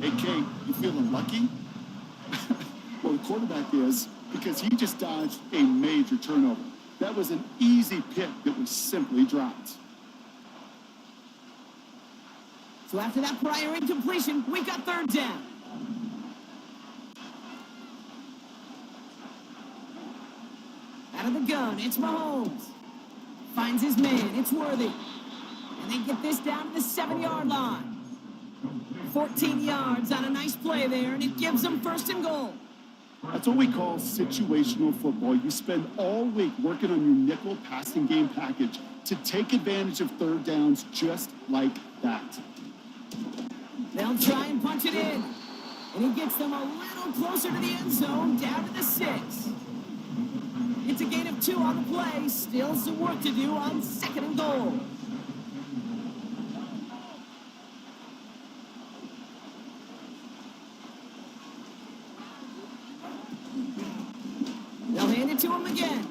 Hey, Kate, you feeling lucky? Well, the quarterback is, because he just dodged a major turnover. That was an easy pick that was simply dropped. So after that prior incompletion, we got 3rd down. Out of the gun, it's Mahomes. Finds his man, it's Worthy. And they get this down to the 7-yard line. 14 yards on a nice play there, and it gives them 1st and goal. That's what we call situational football. You spend all week working on your nickel passing game package to take advantage of 3rd downs just like that. They'll try and punch it in. And he gets them a little closer to the end zone, down to the 6. It's a gain of 2 on the play. Still some work to do on 2nd and goal. They'll hand it to him again.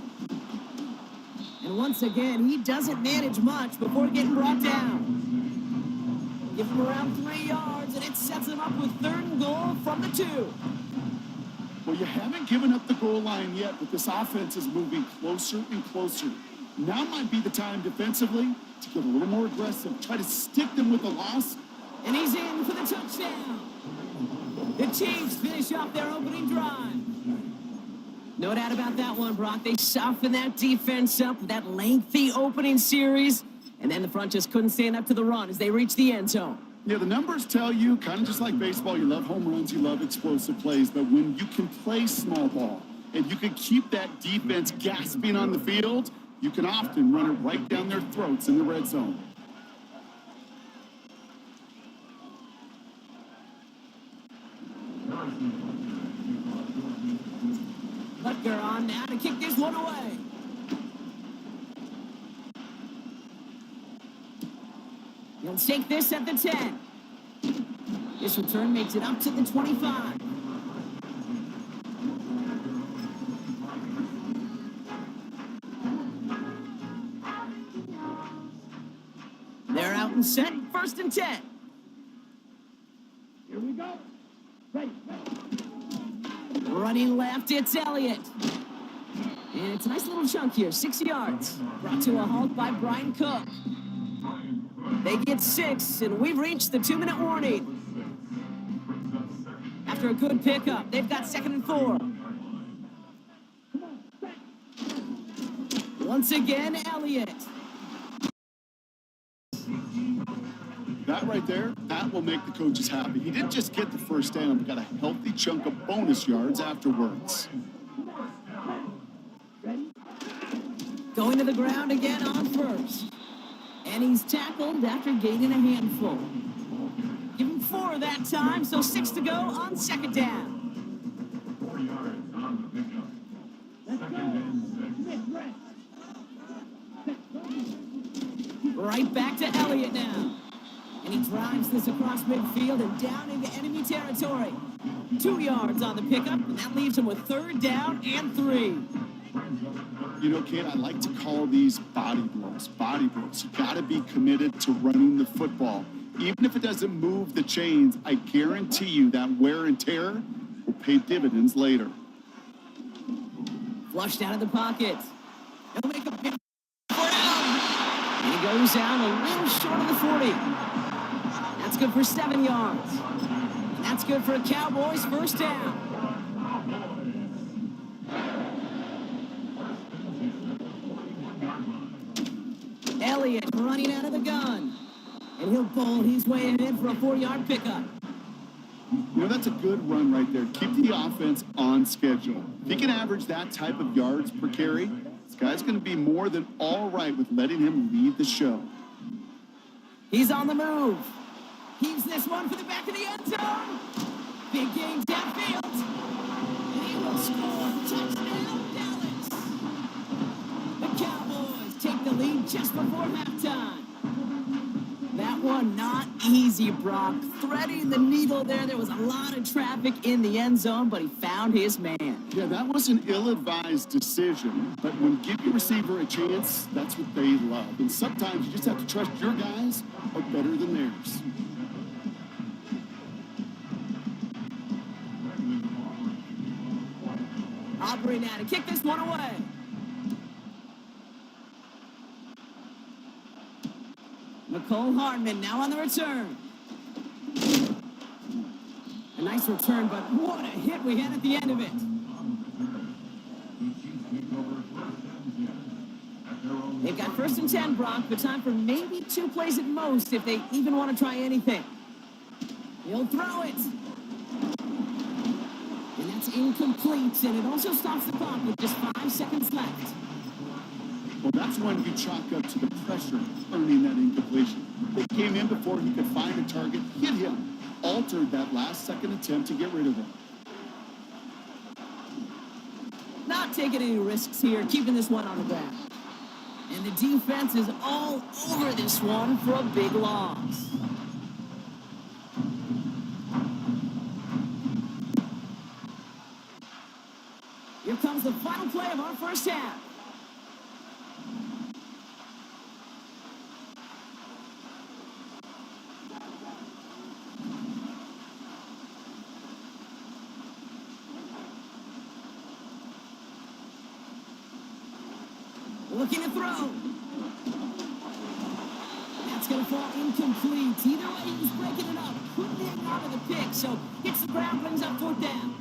And once again, he doesn't manage much before getting brought down. Give him around 3 yards, and it sets him up with 3rd and goal from the 2. Well, you haven't given up the goal line yet, but this offense is moving closer and closer. Now might be the time defensively to get a little more aggressive, try to stick them with the loss. And he's in for the touchdown. The Chiefs finish off their opening drive. No doubt about that one, Brock. They softened that defense up with that lengthy opening series, and then the front just couldn't stand up to the run as they reached the end zone. Yeah, the numbers tell you, kind of just like baseball, you love home runs, you love explosive plays, but when you can play small ball and you can keep that defense gasping on the field, you can often run it right down their throats in the red zone. Butker on now to kick this one away. He'll take this at the 10. This return makes it up to the 25. They're out and set, 1st and 10. Here we go. Right. Running left, it's Elliott. And it's a nice little chunk here, 6 yards. Brought to a halt by Brian Cook. They get 6, and we've reached the 2-minute warning. After a good pickup, they've got 2nd and 4. Once again, Elliott. That right there, that will make the coaches happy. He didn't just get the first down, but got a healthy chunk of bonus yards afterwards. Going to the ground again on 1st. And he's tackled after gaining a handful. Give him 4 that time, so 6 to go on 2nd down. Right back to Elliott now. And he drives this across midfield and down into enemy territory. 2 yards on the pickup, and that leaves him with 3rd down and 3. You know, Kate, I like to call these body blows. Body blows. You got to be committed to running the football. Even if it doesn't move the chains, I guarantee you that wear and tear will pay dividends later. Flushed out of the pocket. He'll make a big down. And he goes down a little short of the 40. That's good for 7 yards. And that's good for a Cowboys 1st down. Elliott running out of the gun. And he'll bowl his way in for a 4-yard pickup. You know, that's a good run right there. Keep the offense on schedule. If he can average that type of yards per carry, this guy's going to be more than all right with letting him lead the show. He's on the move. Heaves this one for the back of the end zone. Big game downfield. And he will score. Touchdown, Dallas. The Cowboys take the lead just before halftime. That one not easy, Brock. Threading the needle there. There was a lot of traffic in the end zone, but he found his man. Yeah, that was an ill-advised decision, but when you give your receiver a chance, that's what they love. And sometimes you just have to trust your guys are better than theirs. Aubrey now to kick this one away. Nicole Hardman now on the return. A nice return, but what a hit we had at the end of it. They've got 1st and 10, Brock, but time for maybe 2 plays at most if they even want to try anything. He'll throw it. And that's incomplete, and it also stops the clock with just 5 seconds left. Well, that's when you chalk up to the pressure earning that incompletion. They came in before he could find a target, hit him, altered that last-second attempt to get rid of him. Not taking any risks here, keeping this one on the ground. And the defense is all over this one for a big loss. Here comes the final play of our 1st half. Looking to throw. That's going to fall incomplete. Either way, he was breaking it up. Couldn't hang out of the pick, so hits the ground, brings up 4th down.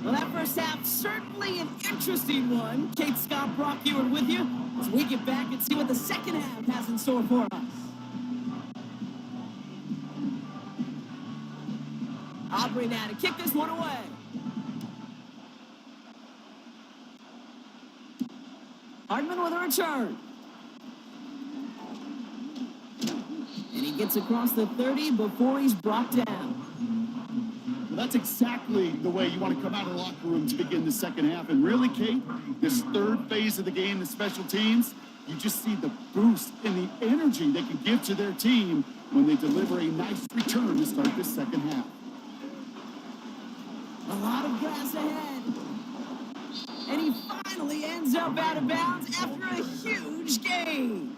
Well, that 1st half, certainly an interesting one. Kate, Scott, Brock Ewart with you as we get back and see what the 2nd half has in store for us. Aubrey now to kick this one away. Hardman with a return. And he gets across the 30 before he's brought down. Well, that's exactly the way you want to come out of the locker room to begin the second half. And really, Kate, this third phase of the game, the special teams, you just see the boost and the energy they can give to their team when they deliver a nice return to start this second half. A lot of grass ahead. And he finally ends up out of bounds after a huge gain.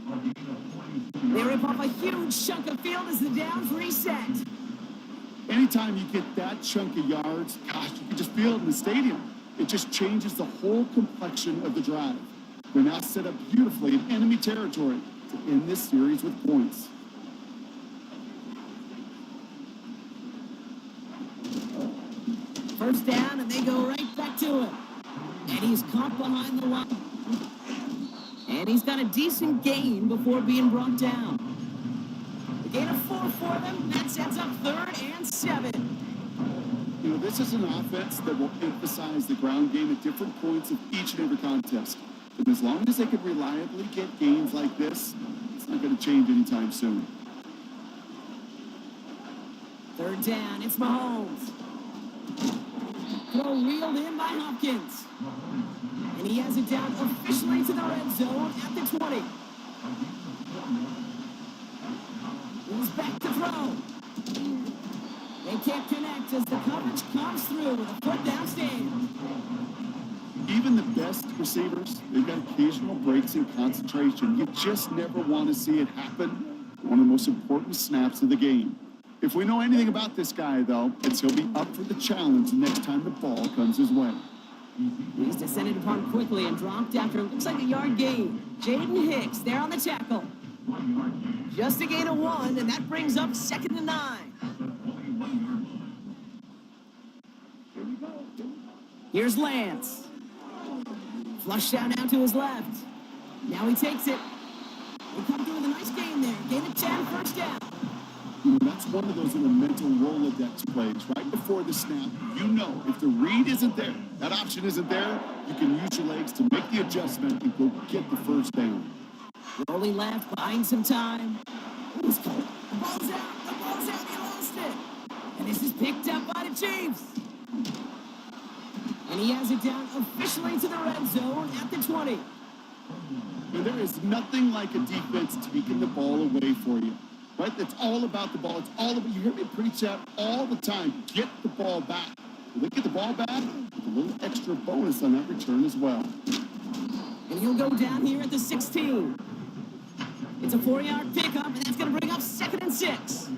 They rip off a huge chunk of field as the downs reset. Anytime you get that chunk of yards, gosh, you can just feel it in the stadium. It just changes the whole complexion of the drive. They're now set up beautifully in enemy territory to end this series with points. First down, and they go right back to it. And he's caught behind the line. And he's got a decent gain before being brought down. The gain of 4 for them. That sets up 3rd and 7. You know, this is an offense that will emphasize the ground game at different points of each and every contest. And as long as they can reliably get gains like this, it's not going to change anytime soon. 3rd down, it's Mahomes. Throw reeled in by Hopkins. And he has it down officially to the red zone at the 20. He's back to throw. They can't connect as the coverage comes through with a 4th down stand. Even the best receivers, they've got occasional breaks in concentration. You just never want to see it happen. One of the most important snaps of the game. If we know anything about this guy, though, it's he'll be up for the challenge the next time the ball comes his way. He's descended upon quickly and dropped after it looks like a yard gain. Jaden Hicks there on the tackle. Just a gain of 1, and that brings up 2nd and 9. Here's Lance. Flush down now to his left. Now he takes it. They come through with a nice gain there. Gain of 10, 1st down. You know, that's one of those little mental Rolodex plays. Right before the snap, you know if the read isn't there, that option isn't there, you can use your legs to make the adjustment and go get the 1st down. Rolling left, buying some time. He's caught. The ball's out, he lost it. And this is picked up by the Chiefs. And he has it down officially to the red zone at the 20. And there is nothing like a defense taking the ball away for you. Right? It's all about the ball. It's all about, you hear me preach that all the time. Get the ball back. When they get the ball back, with a little extra bonus on that return as well. And he'll go down here at the 16. It's a 4-yard pickup, and that's going to bring up 2nd and 6.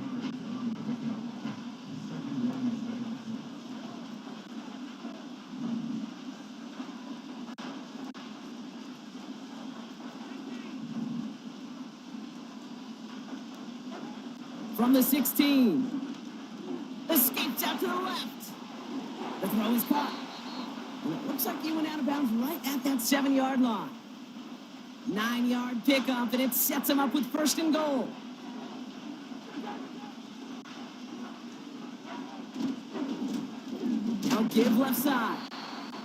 From the 16. Escapes out to the left. The throw is caught. And it looks like he went out of bounds right at that 7-yard line. 9-yard pickup, and it sets him up with 1st and goal. Now give left side.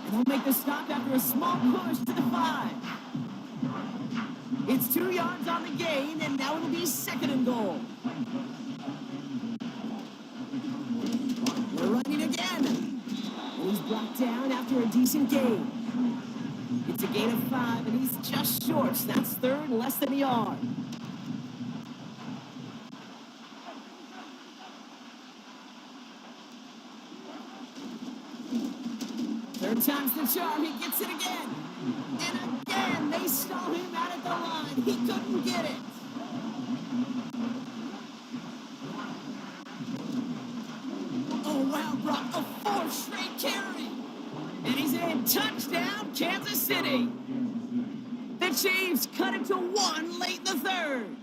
And they'll make the stop after a small push to the 5. It's 2 yards on the gain, and now it'll be 2nd and goal. We're running again. And he's brought down after a decent gain. It's a gain of 5, and he's just short. So that's 3rd, less than a yard. Third time's the charm. He gets it again. And again, they stall him out at the line. He couldn't get it. Oh, wow, Brock, a 4th straight carry. And he's in. Touchdown, Kansas City. The Chiefs cut it to 1 late in the 3rd.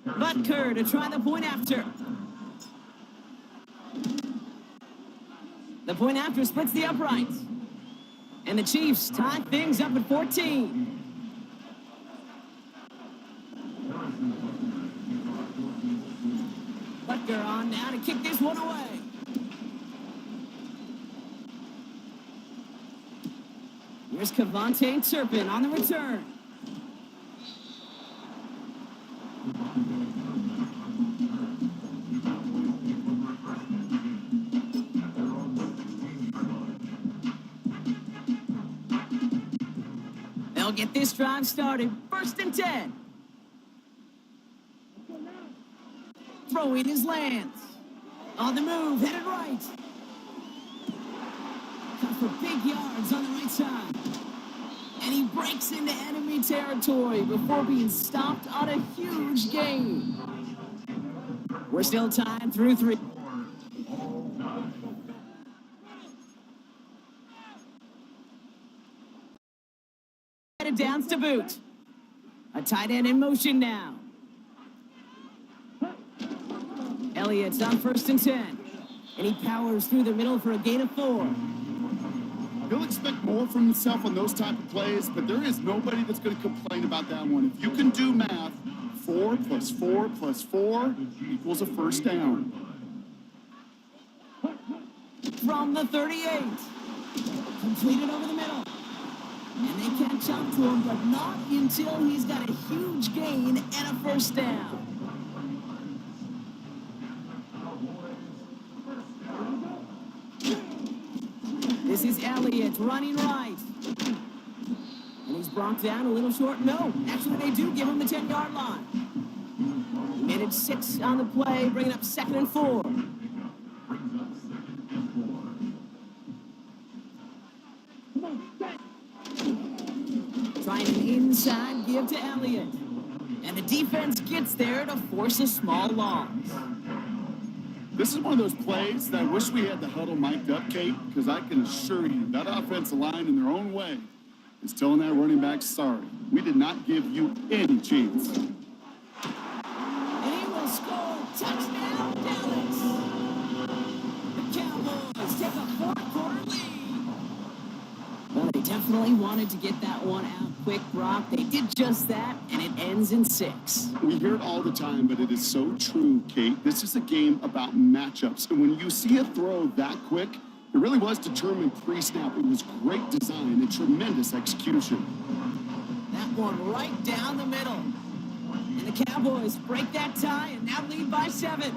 Butker to try the point after. The point after splits the uprights. And the Chiefs tie things up at 14. Here's Cavante Turpin on the return. They'll get this drive started. 1st and 10. Throwing his lands. On the move, headed right. Cut for big yards on the right side. And he breaks into enemy territory before being stopped on a huge gain. We're still tied through 3. Headed downs to boot. A tight end in motion now. Elliott's on 1st and 10. And he powers through the middle for a gain of 4. He'll expect more from himself on those type of plays, but there is nobody that's going to complain about that one. If you can do math, 4 plus 4 plus 4 equals a 1st down. From the 38. Completed over the middle. And they catch up to him, but not until he's got a huge gain and a 1st down. This is Elliott running right. And he's brought down a little short. No, actually they do give him the 10-yard line. He managed 6 on the play, bringing up 2nd and 4. Trying an inside give to Elliott. And the defense gets there to force a small loss. This is one of those plays that I wish we had the huddle mic'd up, Kate, because I can assure you that offensive line in their own way is telling that running back, sorry, we did not give you any chance. And he will score. Touchdown, Dallas. The Cowboys take a 4-quarter lead. Well, they definitely wanted to get that one out quick, Brock. They did just that, and it ends in 6. We hear it all the time, but it is so true, Kate. This is a game about matchups. And when you see a throw that quick, it really was determined pre-snap. It was great design and tremendous execution. That one right down the middle. And the Cowboys break that tie and now lead by 7.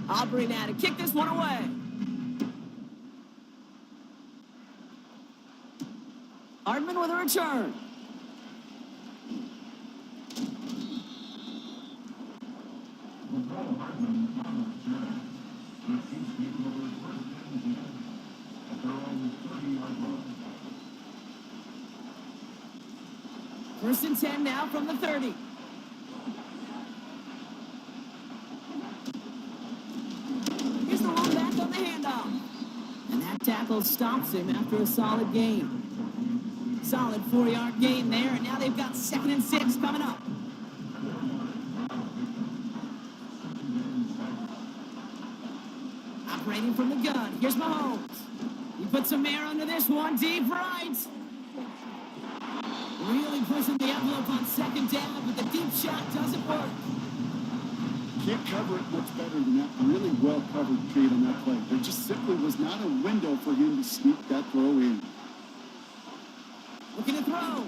Aubrey now to kick this one away. Hardman with a return. First and 10 now from the 30. Here's the one back on the handoff. And that tackle stops him after a solid gain. Solid 4-yard gain there, and now they've got 2nd and 6 coming up. Operating from the gun, here's Mahomes. He puts some air under this one, deep right. Really pushing the envelope on 2nd down, but the deep shot doesn't work. Can't cover it much better than that. Really well covered, Kate, on that play. There just simply was not a window for him to sneak that throw in. Looking to throw.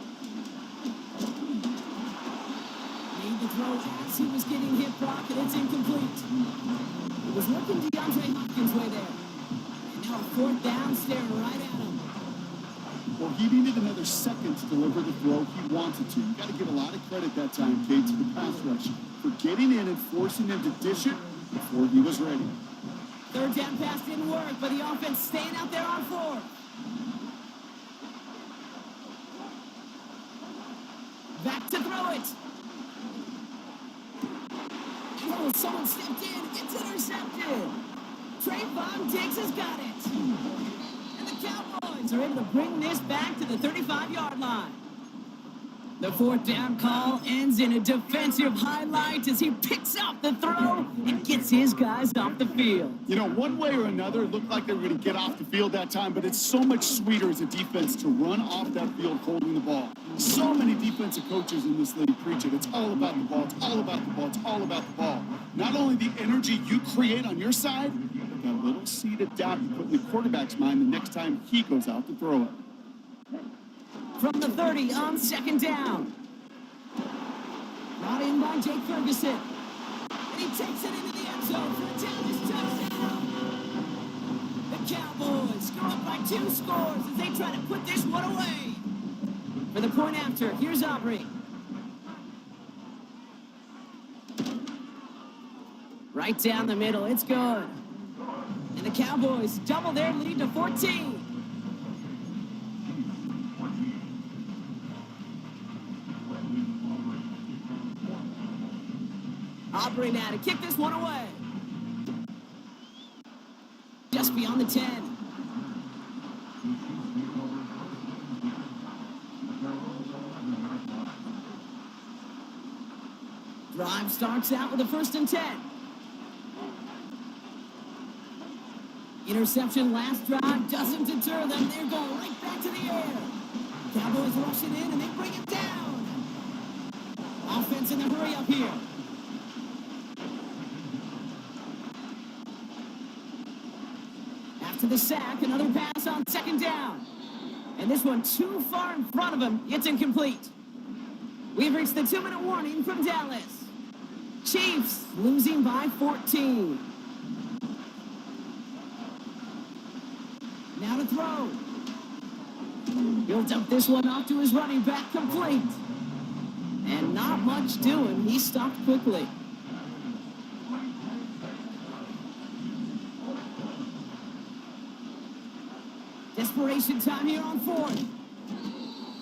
Made the throw as he was getting hit, Brock, and it's incomplete. It was looking DeAndre Hopkins' way there. And now a 4th down staring right at him. Well, he needed another second to deliver the throw he wanted to. You got to give a lot of credit that time, Kate, to the pass rush for getting in and forcing him to dish it before he was ready. 3rd down pass didn't work, but the offense staying out there on 4. Back to throw it. Oh, someone stepped in. It's intercepted. Trayvon Diggs has got it. And the Cowboys are able to bring this back to the 35-yard line. The 4th down call ends in a defensive highlight as he picks up the throw and gets his guys off the field. You know, one way or another, it looked like they were going to get off the field that time, but it's so much sweeter as a defense to run off that field holding the ball. So many defensive coaches in this league preach it. It's all about the ball. It's all about the ball. It's all about the ball. Not only the energy you create on your side, but that little seed of doubt you put in the quarterback's mind the next time he goes out to throw it. From the 30 on second down. Brought in by Jake Ferguson. And he takes it into the end zone for a Dallas touchdown. The Cowboys go up by 2 scores as they try to put this one away. For the point after, here's Aubrey. Right down the middle, it's good. And the Cowboys double their lead to 14. Aubrey now to kick this one away. Just beyond the 10. Drive starts out with a 1st and 10. Interception last drive doesn't deter them. They're going right back to the air. Cowboys rushing in and they bring it down. Offense in the hurry up here. After the sack, another pass on second down. And this one too far in front of him. It's incomplete. We've reached the 2-minute warning from Dallas. Chiefs losing by 14. Now to throw. He'll dump this one off to his running back, complete. And not much doing. He stopped quickly. Desperation time here on 4th.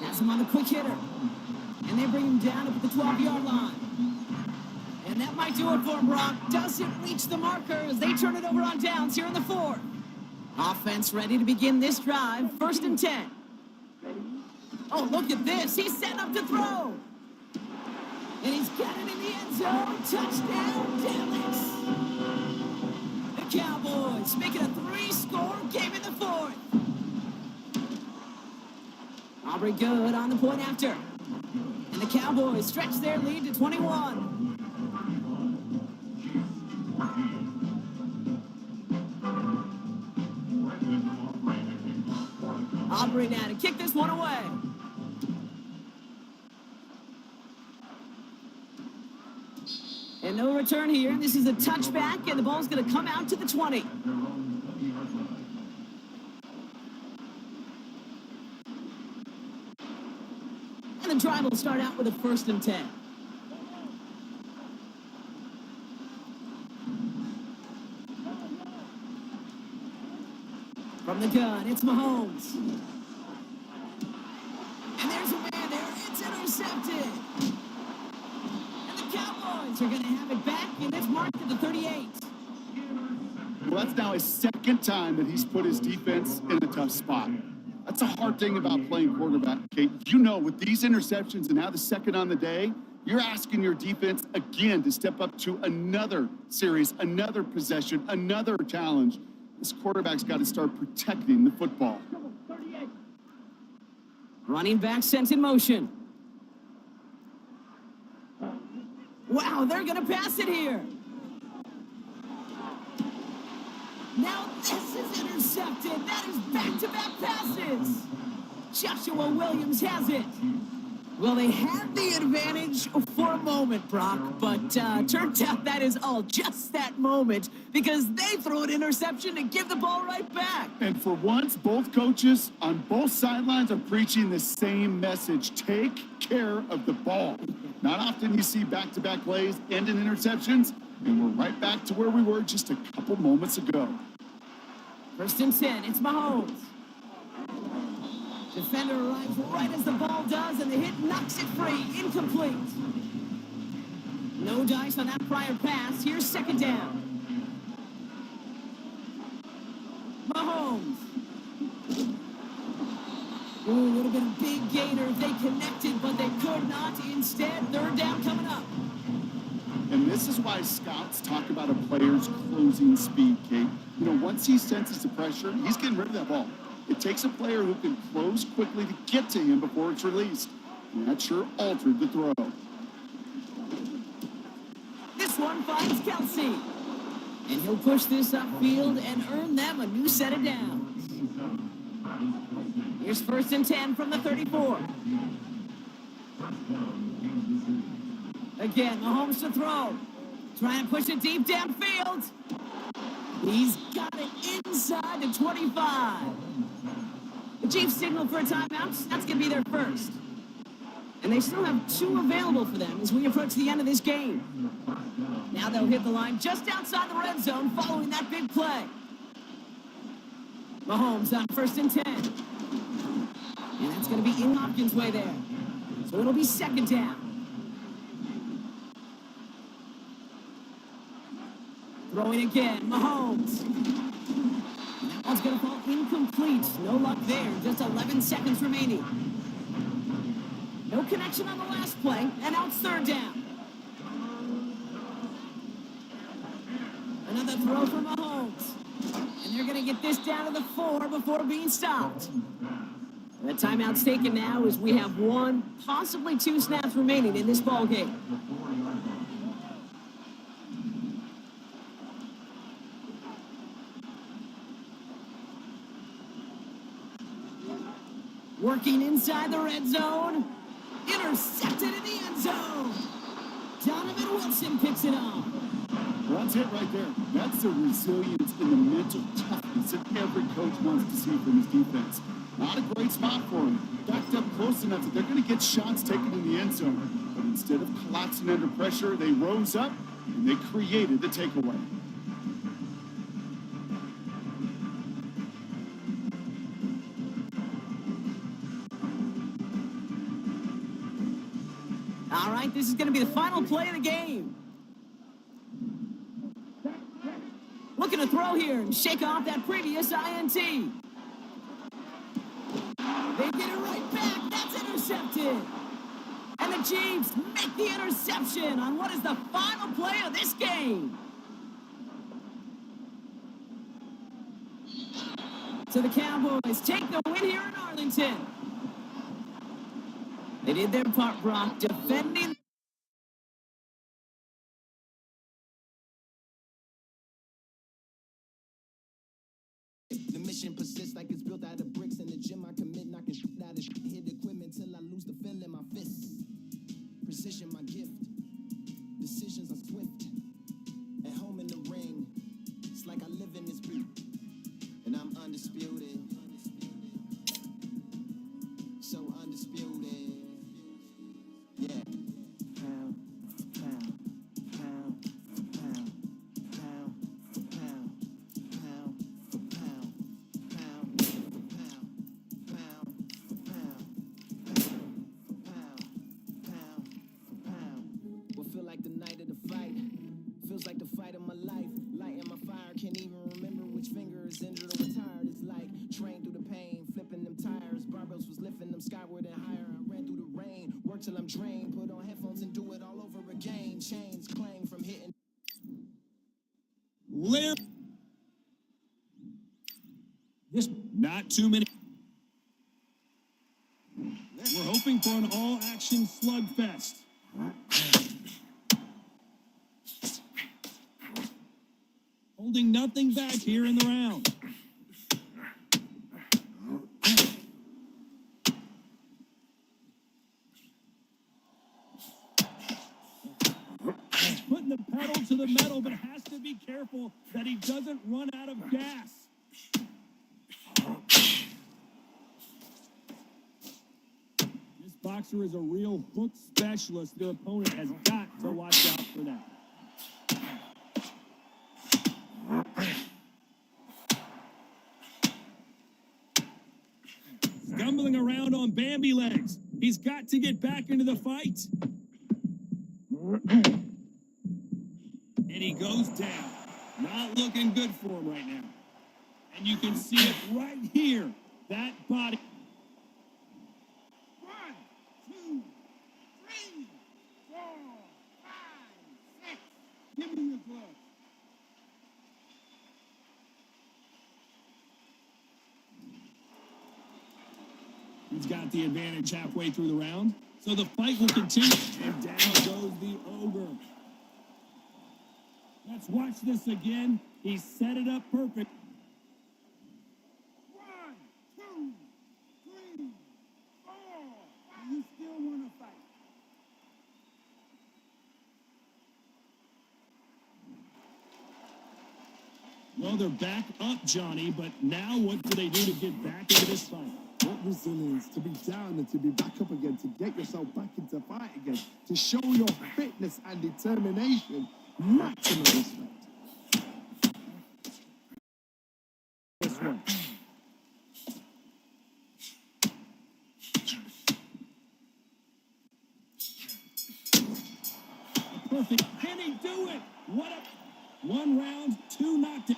Has him on the quick hitter. And they bring him down up at the 12-yard line. And that might do it for him, Brock. Doesn't reach the marker as they turn it over on downs here in the 4th. Offense ready to begin this drive. 1st and 10. Oh, look at this. He's setting up to throw. And he's got it in the end zone. Touchdown, Dallas. The Cowboys making a 3-score game in the 4th. Aubrey good on the point after. And the Cowboys stretch their lead to 21. Aubrey now to kick this one away. And no return here. This is a touchback, and the ball's going to come out to the 20. And the drive will start out with a 1st and 10. From the gun, it's Mahomes. And there's a man there. It's intercepted. And the Cowboys are going to have it back, and it's marked at the 38. Well, that's now his 2nd time that he's put his defense in a tough spot. That's a hard thing about playing quarterback, Kate. You know, with these interceptions and now the 2nd on the day, you're asking your defense again to step up to another series, another possession, another challenge. This quarterback's got to start protecting the football. Running back sent in motion. Wow, they're going to pass it here. Now this is intercepted. That is back-to-back passes. Joshua Williams has it. Well, they had the advantage for a moment, Brock, but turns out that is all just that moment because they throw an interception and give the ball right back. And for once, both coaches on both sidelines are preaching the same message. Take care of the ball. Not often you see back-to-back plays end in interceptions, and we're right back to where we were just a couple moments ago. 1st and 10, it's Mahomes. Defender arrives right as the ball does, and the hit knocks it free. Incomplete. No dice on that prior pass. Here's 2nd down. Mahomes. Ooh, a little bit of big gainer. They connected, but they could not. Instead, 3rd down coming up. And this is why scouts talk about a player's closing speed, Kate. You know, once he senses the pressure, he's getting rid of that ball. It takes a player who can close quickly to get to him before it's released. And that sure altered the throw. This one finds Kelsey. And he'll push this upfield and earn them a new set of downs. Here's 1st and 10 from the 34. Again, Mahomes to throw. Trying to push it deep downfield. He's got it inside the 25. The Chiefs signal for a timeout. That's going to be their first. And they still have 2 available for them as we approach the end of this game. Now they'll hit the line just outside the red zone following that big play. Mahomes on 1st and 10. And that's going to be in Hopkins' way there. So it'll be 2nd down. Throwing again, Mahomes. That one's going to fall incomplete. No luck there. Just 11 seconds remaining. No connection on the last play, and now it's 3rd down. Another throw for Mahomes. And they're going to get this down to the 4 before being stopped. The timeout's taken now as we have 1, possibly 2 snaps remaining in this ball game. Working inside the red zone. Intercepted in the end zone. Donovan Wilson picks it up. Well, that's it right there. That's the resilience and the mental toughness that every coach wants to see from his defense. Not a great spot for him. Backed up close enough that they're going to get shots taken in the end zone. But instead of collapsing under pressure, they rose up and they created the takeaway. All right, this is going to be the final play of the game. Looking to throw here and shake off that previous INT. They get it right back. That's intercepted. And the Chiefs make the interception on what is the final play of this game. So the Cowboys take the win here in Arlington. They did their part, Brock, defending. The mission persists like it's built out of bricks. In the gym, I commit, knocking shit out of shit. Hit equipment till I lose the feel in my fists. Precision, my gift. Decisions are swift. At home in the ring, it's like I live in this beat. And I'm undisputed. So undisputed. Yeah. Pound, pound, pound, pound, pound, pound, pound, pound, pound, pound, pound. What feel like the night of the fight? Feels like the fight of my life. Lighting my fire, can't even remember which finger is injured or retired. It's like train through the pain, flipping them tires. Barbells was lifting them skyward and higher. I ran through the rain, work till I'm drained. Put on headphones and do it all over again. Chains clang from hitting. This not too many. We're hoping for an all-action slugfest. Holding nothing back here in the round. He's putting the pedal to the metal, but has to be careful that he doesn't run out of gas. This boxer is a real hook specialist. Their opponent has got to watch out for that. Stumbling around on Bambi legs. He's got to get back into the fight. And he goes down. Not looking good for him right now. And you can see it right here. That body. 1, 2, 3, 4, 5, 6. Give me your glove. He's got the advantage halfway through the round, so the fight will continue. And down goes the Ogre. That Let's watch this again. He set it up perfect. 1, 2, 3, 4. You still want to fight? Well, they're back up, Johnny, but now what do they do to get back into this fight? What resilience to be down and to be back up again, to get yourself back into fight again, to show your fitness and determination. Maximum respect. This one. Perfect. Can he do it? What a... 1 round, 2 knockdowns.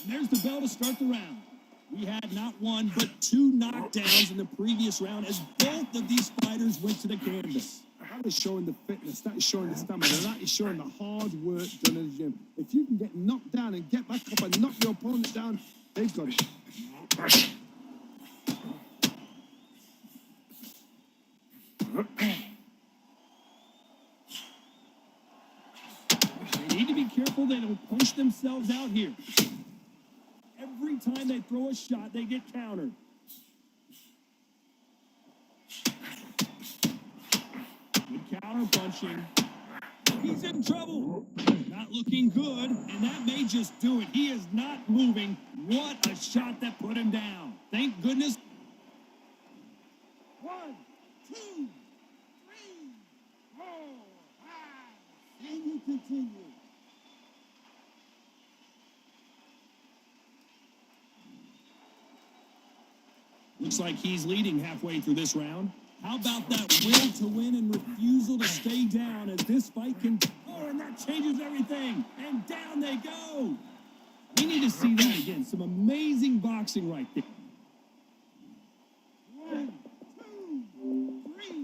And there's the bell to start the round. We had not 1, but 2 knockdowns in the previous round as both of these fighters went to the canvas. That is showing the fitness, that is showing the stamina, that is showing the hard work done in the gym. If you can get knocked down and get back up and knock your opponent down, they've got it. They need to be careful they don't punch themselves out here. Every time they throw a shot, they get countered. Good counter punching. He's in trouble. Not looking good, and that may just do it. He is not moving. What a shot that put him down. Thank goodness. 1, 2, 3, 4, 5. And you continue. Looks like he's leading halfway through this round. How about that will to win and refusal to stay down as this fight can... Oh, and that changes everything. And down they go. We need to see that again. Some amazing boxing right there. 1, 2, 3.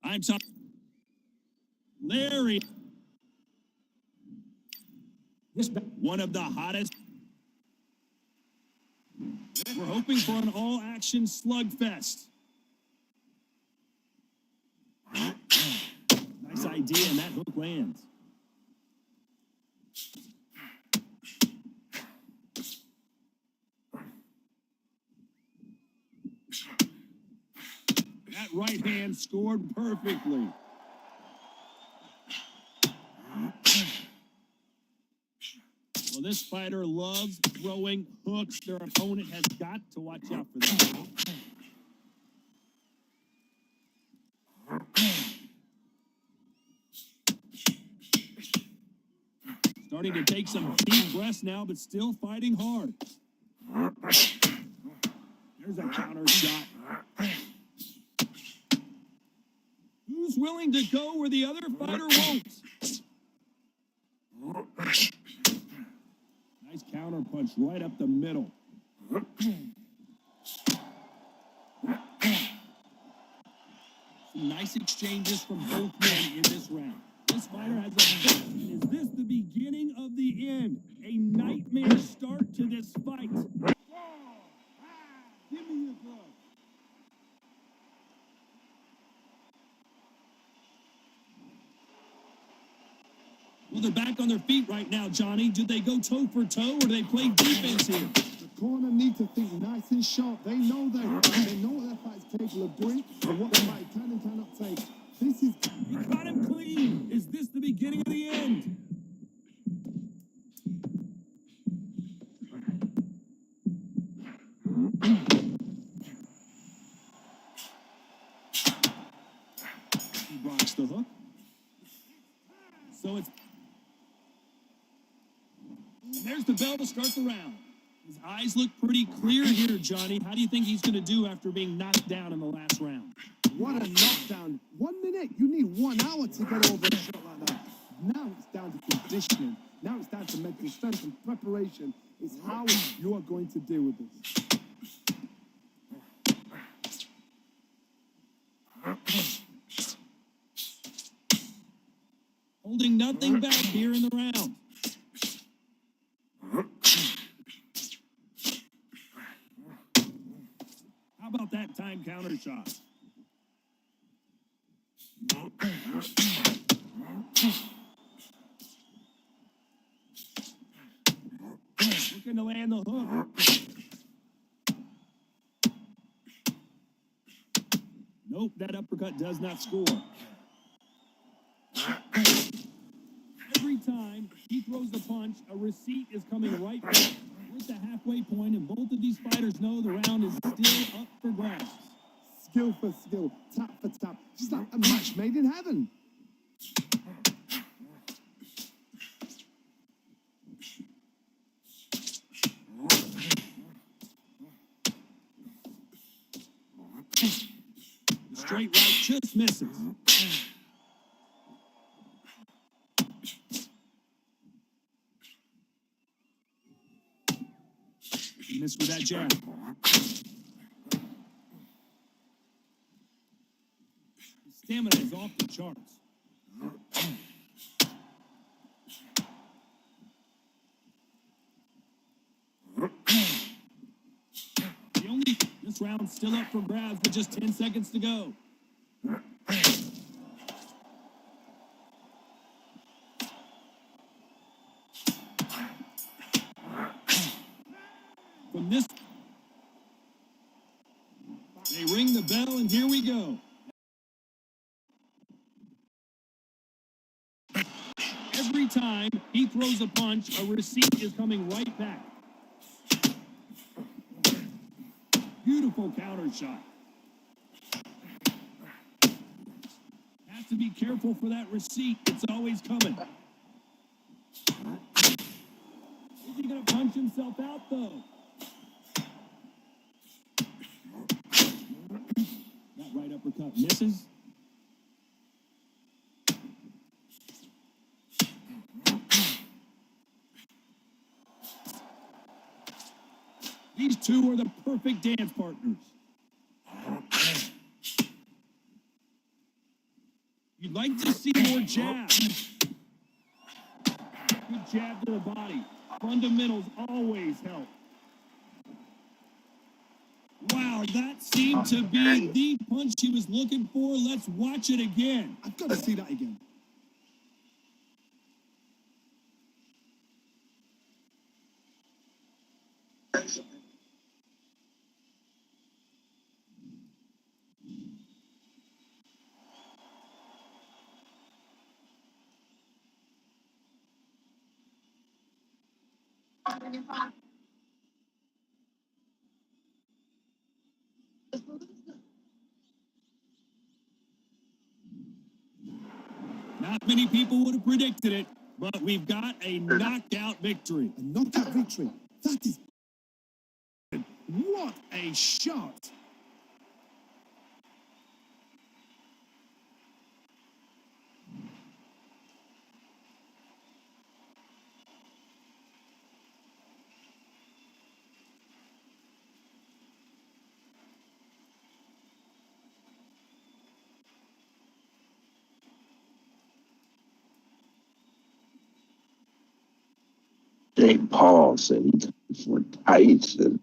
I'm talking Larry. One of the hottest. We're hoping for an all-action slugfest. Nice idea, and that hook lands. That right hand scored perfectly. Well, this fighter loves throwing hooks. Their opponent has got to watch out for that. Starting to take some deep breaths now, but still fighting hard. There's a counter shot. Who's willing to go where the other fighter won't? Nice counter punch right up the middle. Some nice exchanges from both men in this round. This fighter has a fight. Is this the beginning of the end? A nightmare start to this fight. Give me your glove. Well, they're back on their feet right now, Johnny. Do they go toe for toe or do they play defense here? The corner need to think nice and sharp. They know what their fight's capable of doing and what the fight can and cannot take. This is... He caught him clean. Is this the beginning of the end? He blocks the hook. So it's... And there's the bell to start the round. His eyes look pretty clear here, Johnny. How do you think he's going to do after being knocked down in the last round? What a knockdown. 1 minute. You need 1 hour to get over a shot like that. Now it's down to conditioning. Now it's down to mental strength and preparation. It's how you are going to deal with this. Holding nothing back here in the round. How about that time counter shot? Looking to land the hook. Nope, that uppercut does not score. Every time he throws the punch, a receipt is coming right back. We're at the halfway point, and both of these fighters know the round is still up for grabs. Skill for skill, tap for tap, just like a match made in heaven. The straight right just misses. He missed with that jab. His stamina is off the charts. This round's still up for grabs with just 10 seconds to go. From this, they ring the bell, and here we go. Every time he throws a punch, a receipt is coming right back. Beautiful counter shot. Has to be careful for that receipt. It's always coming. Is he going to punch himself out, though? That right uppercut misses. These two are the perfect dance partners. You'd like to see more jabs. Good jab to the body. Fundamentals always help. Wow, that seemed to be the punch he was looking for. Let's watch it again. I've got to see that again. Not many people would have predicted it, but we've got a knockout victory. A knockout victory. That is What a shot! Jake Paul said he comes for Tyson.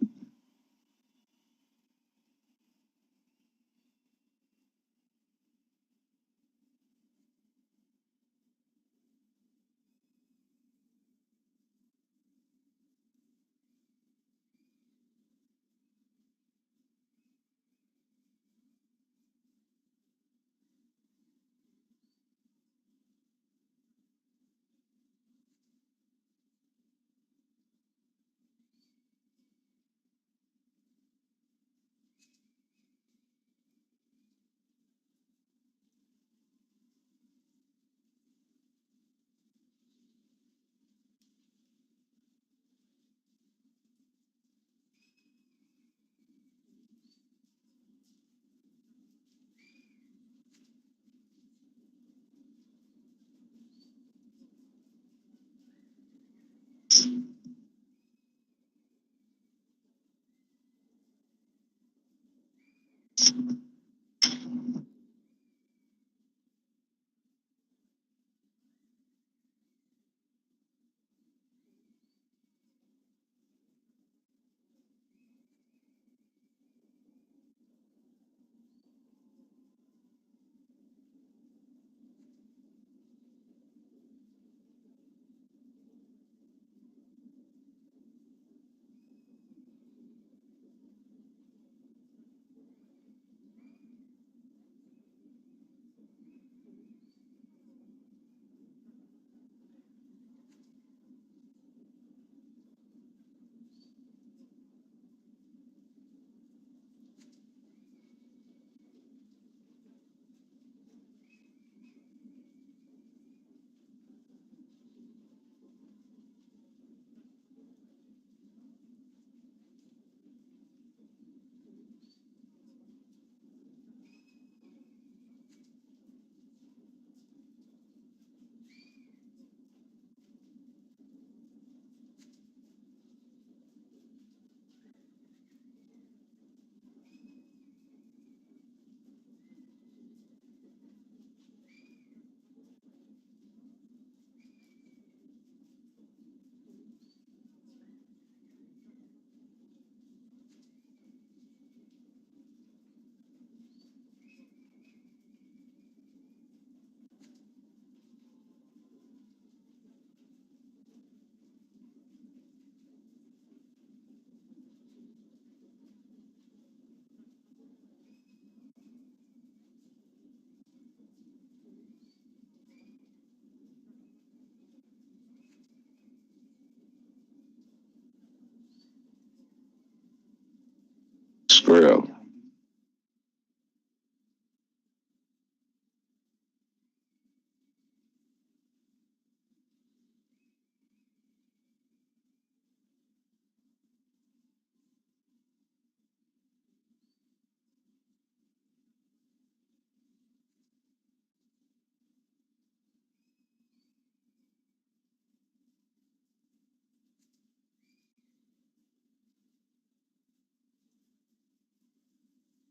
Scrill.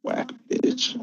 Whack bitch.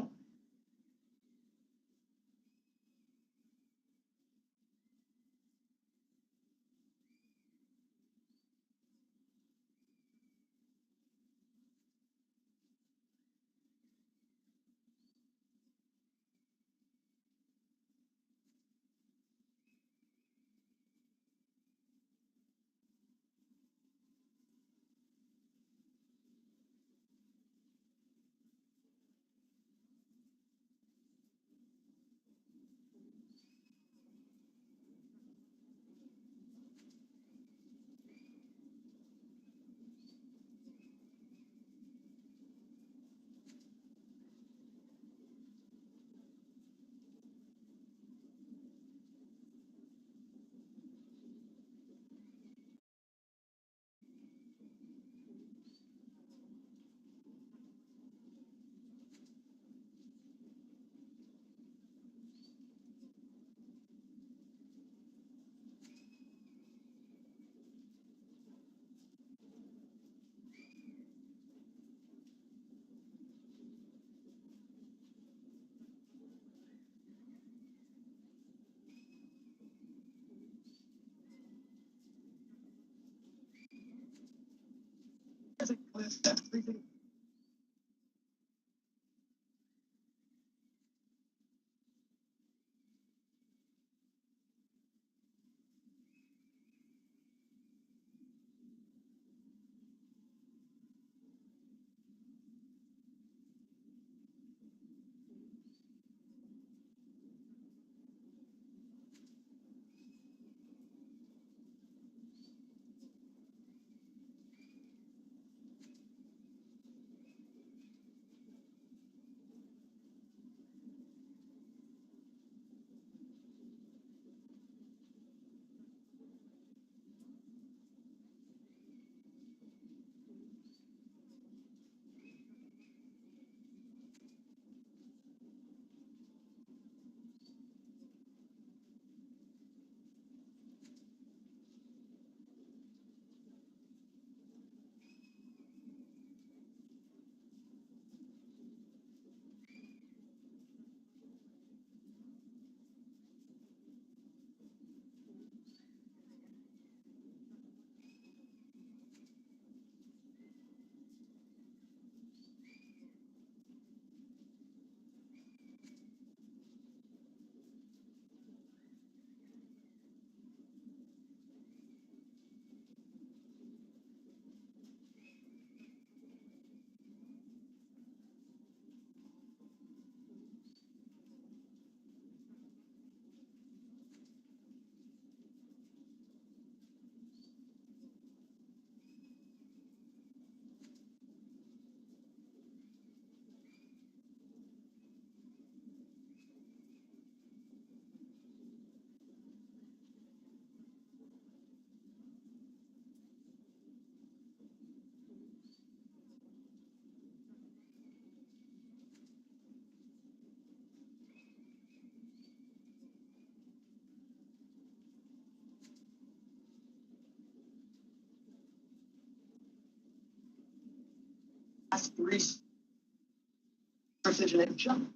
Precision and jump.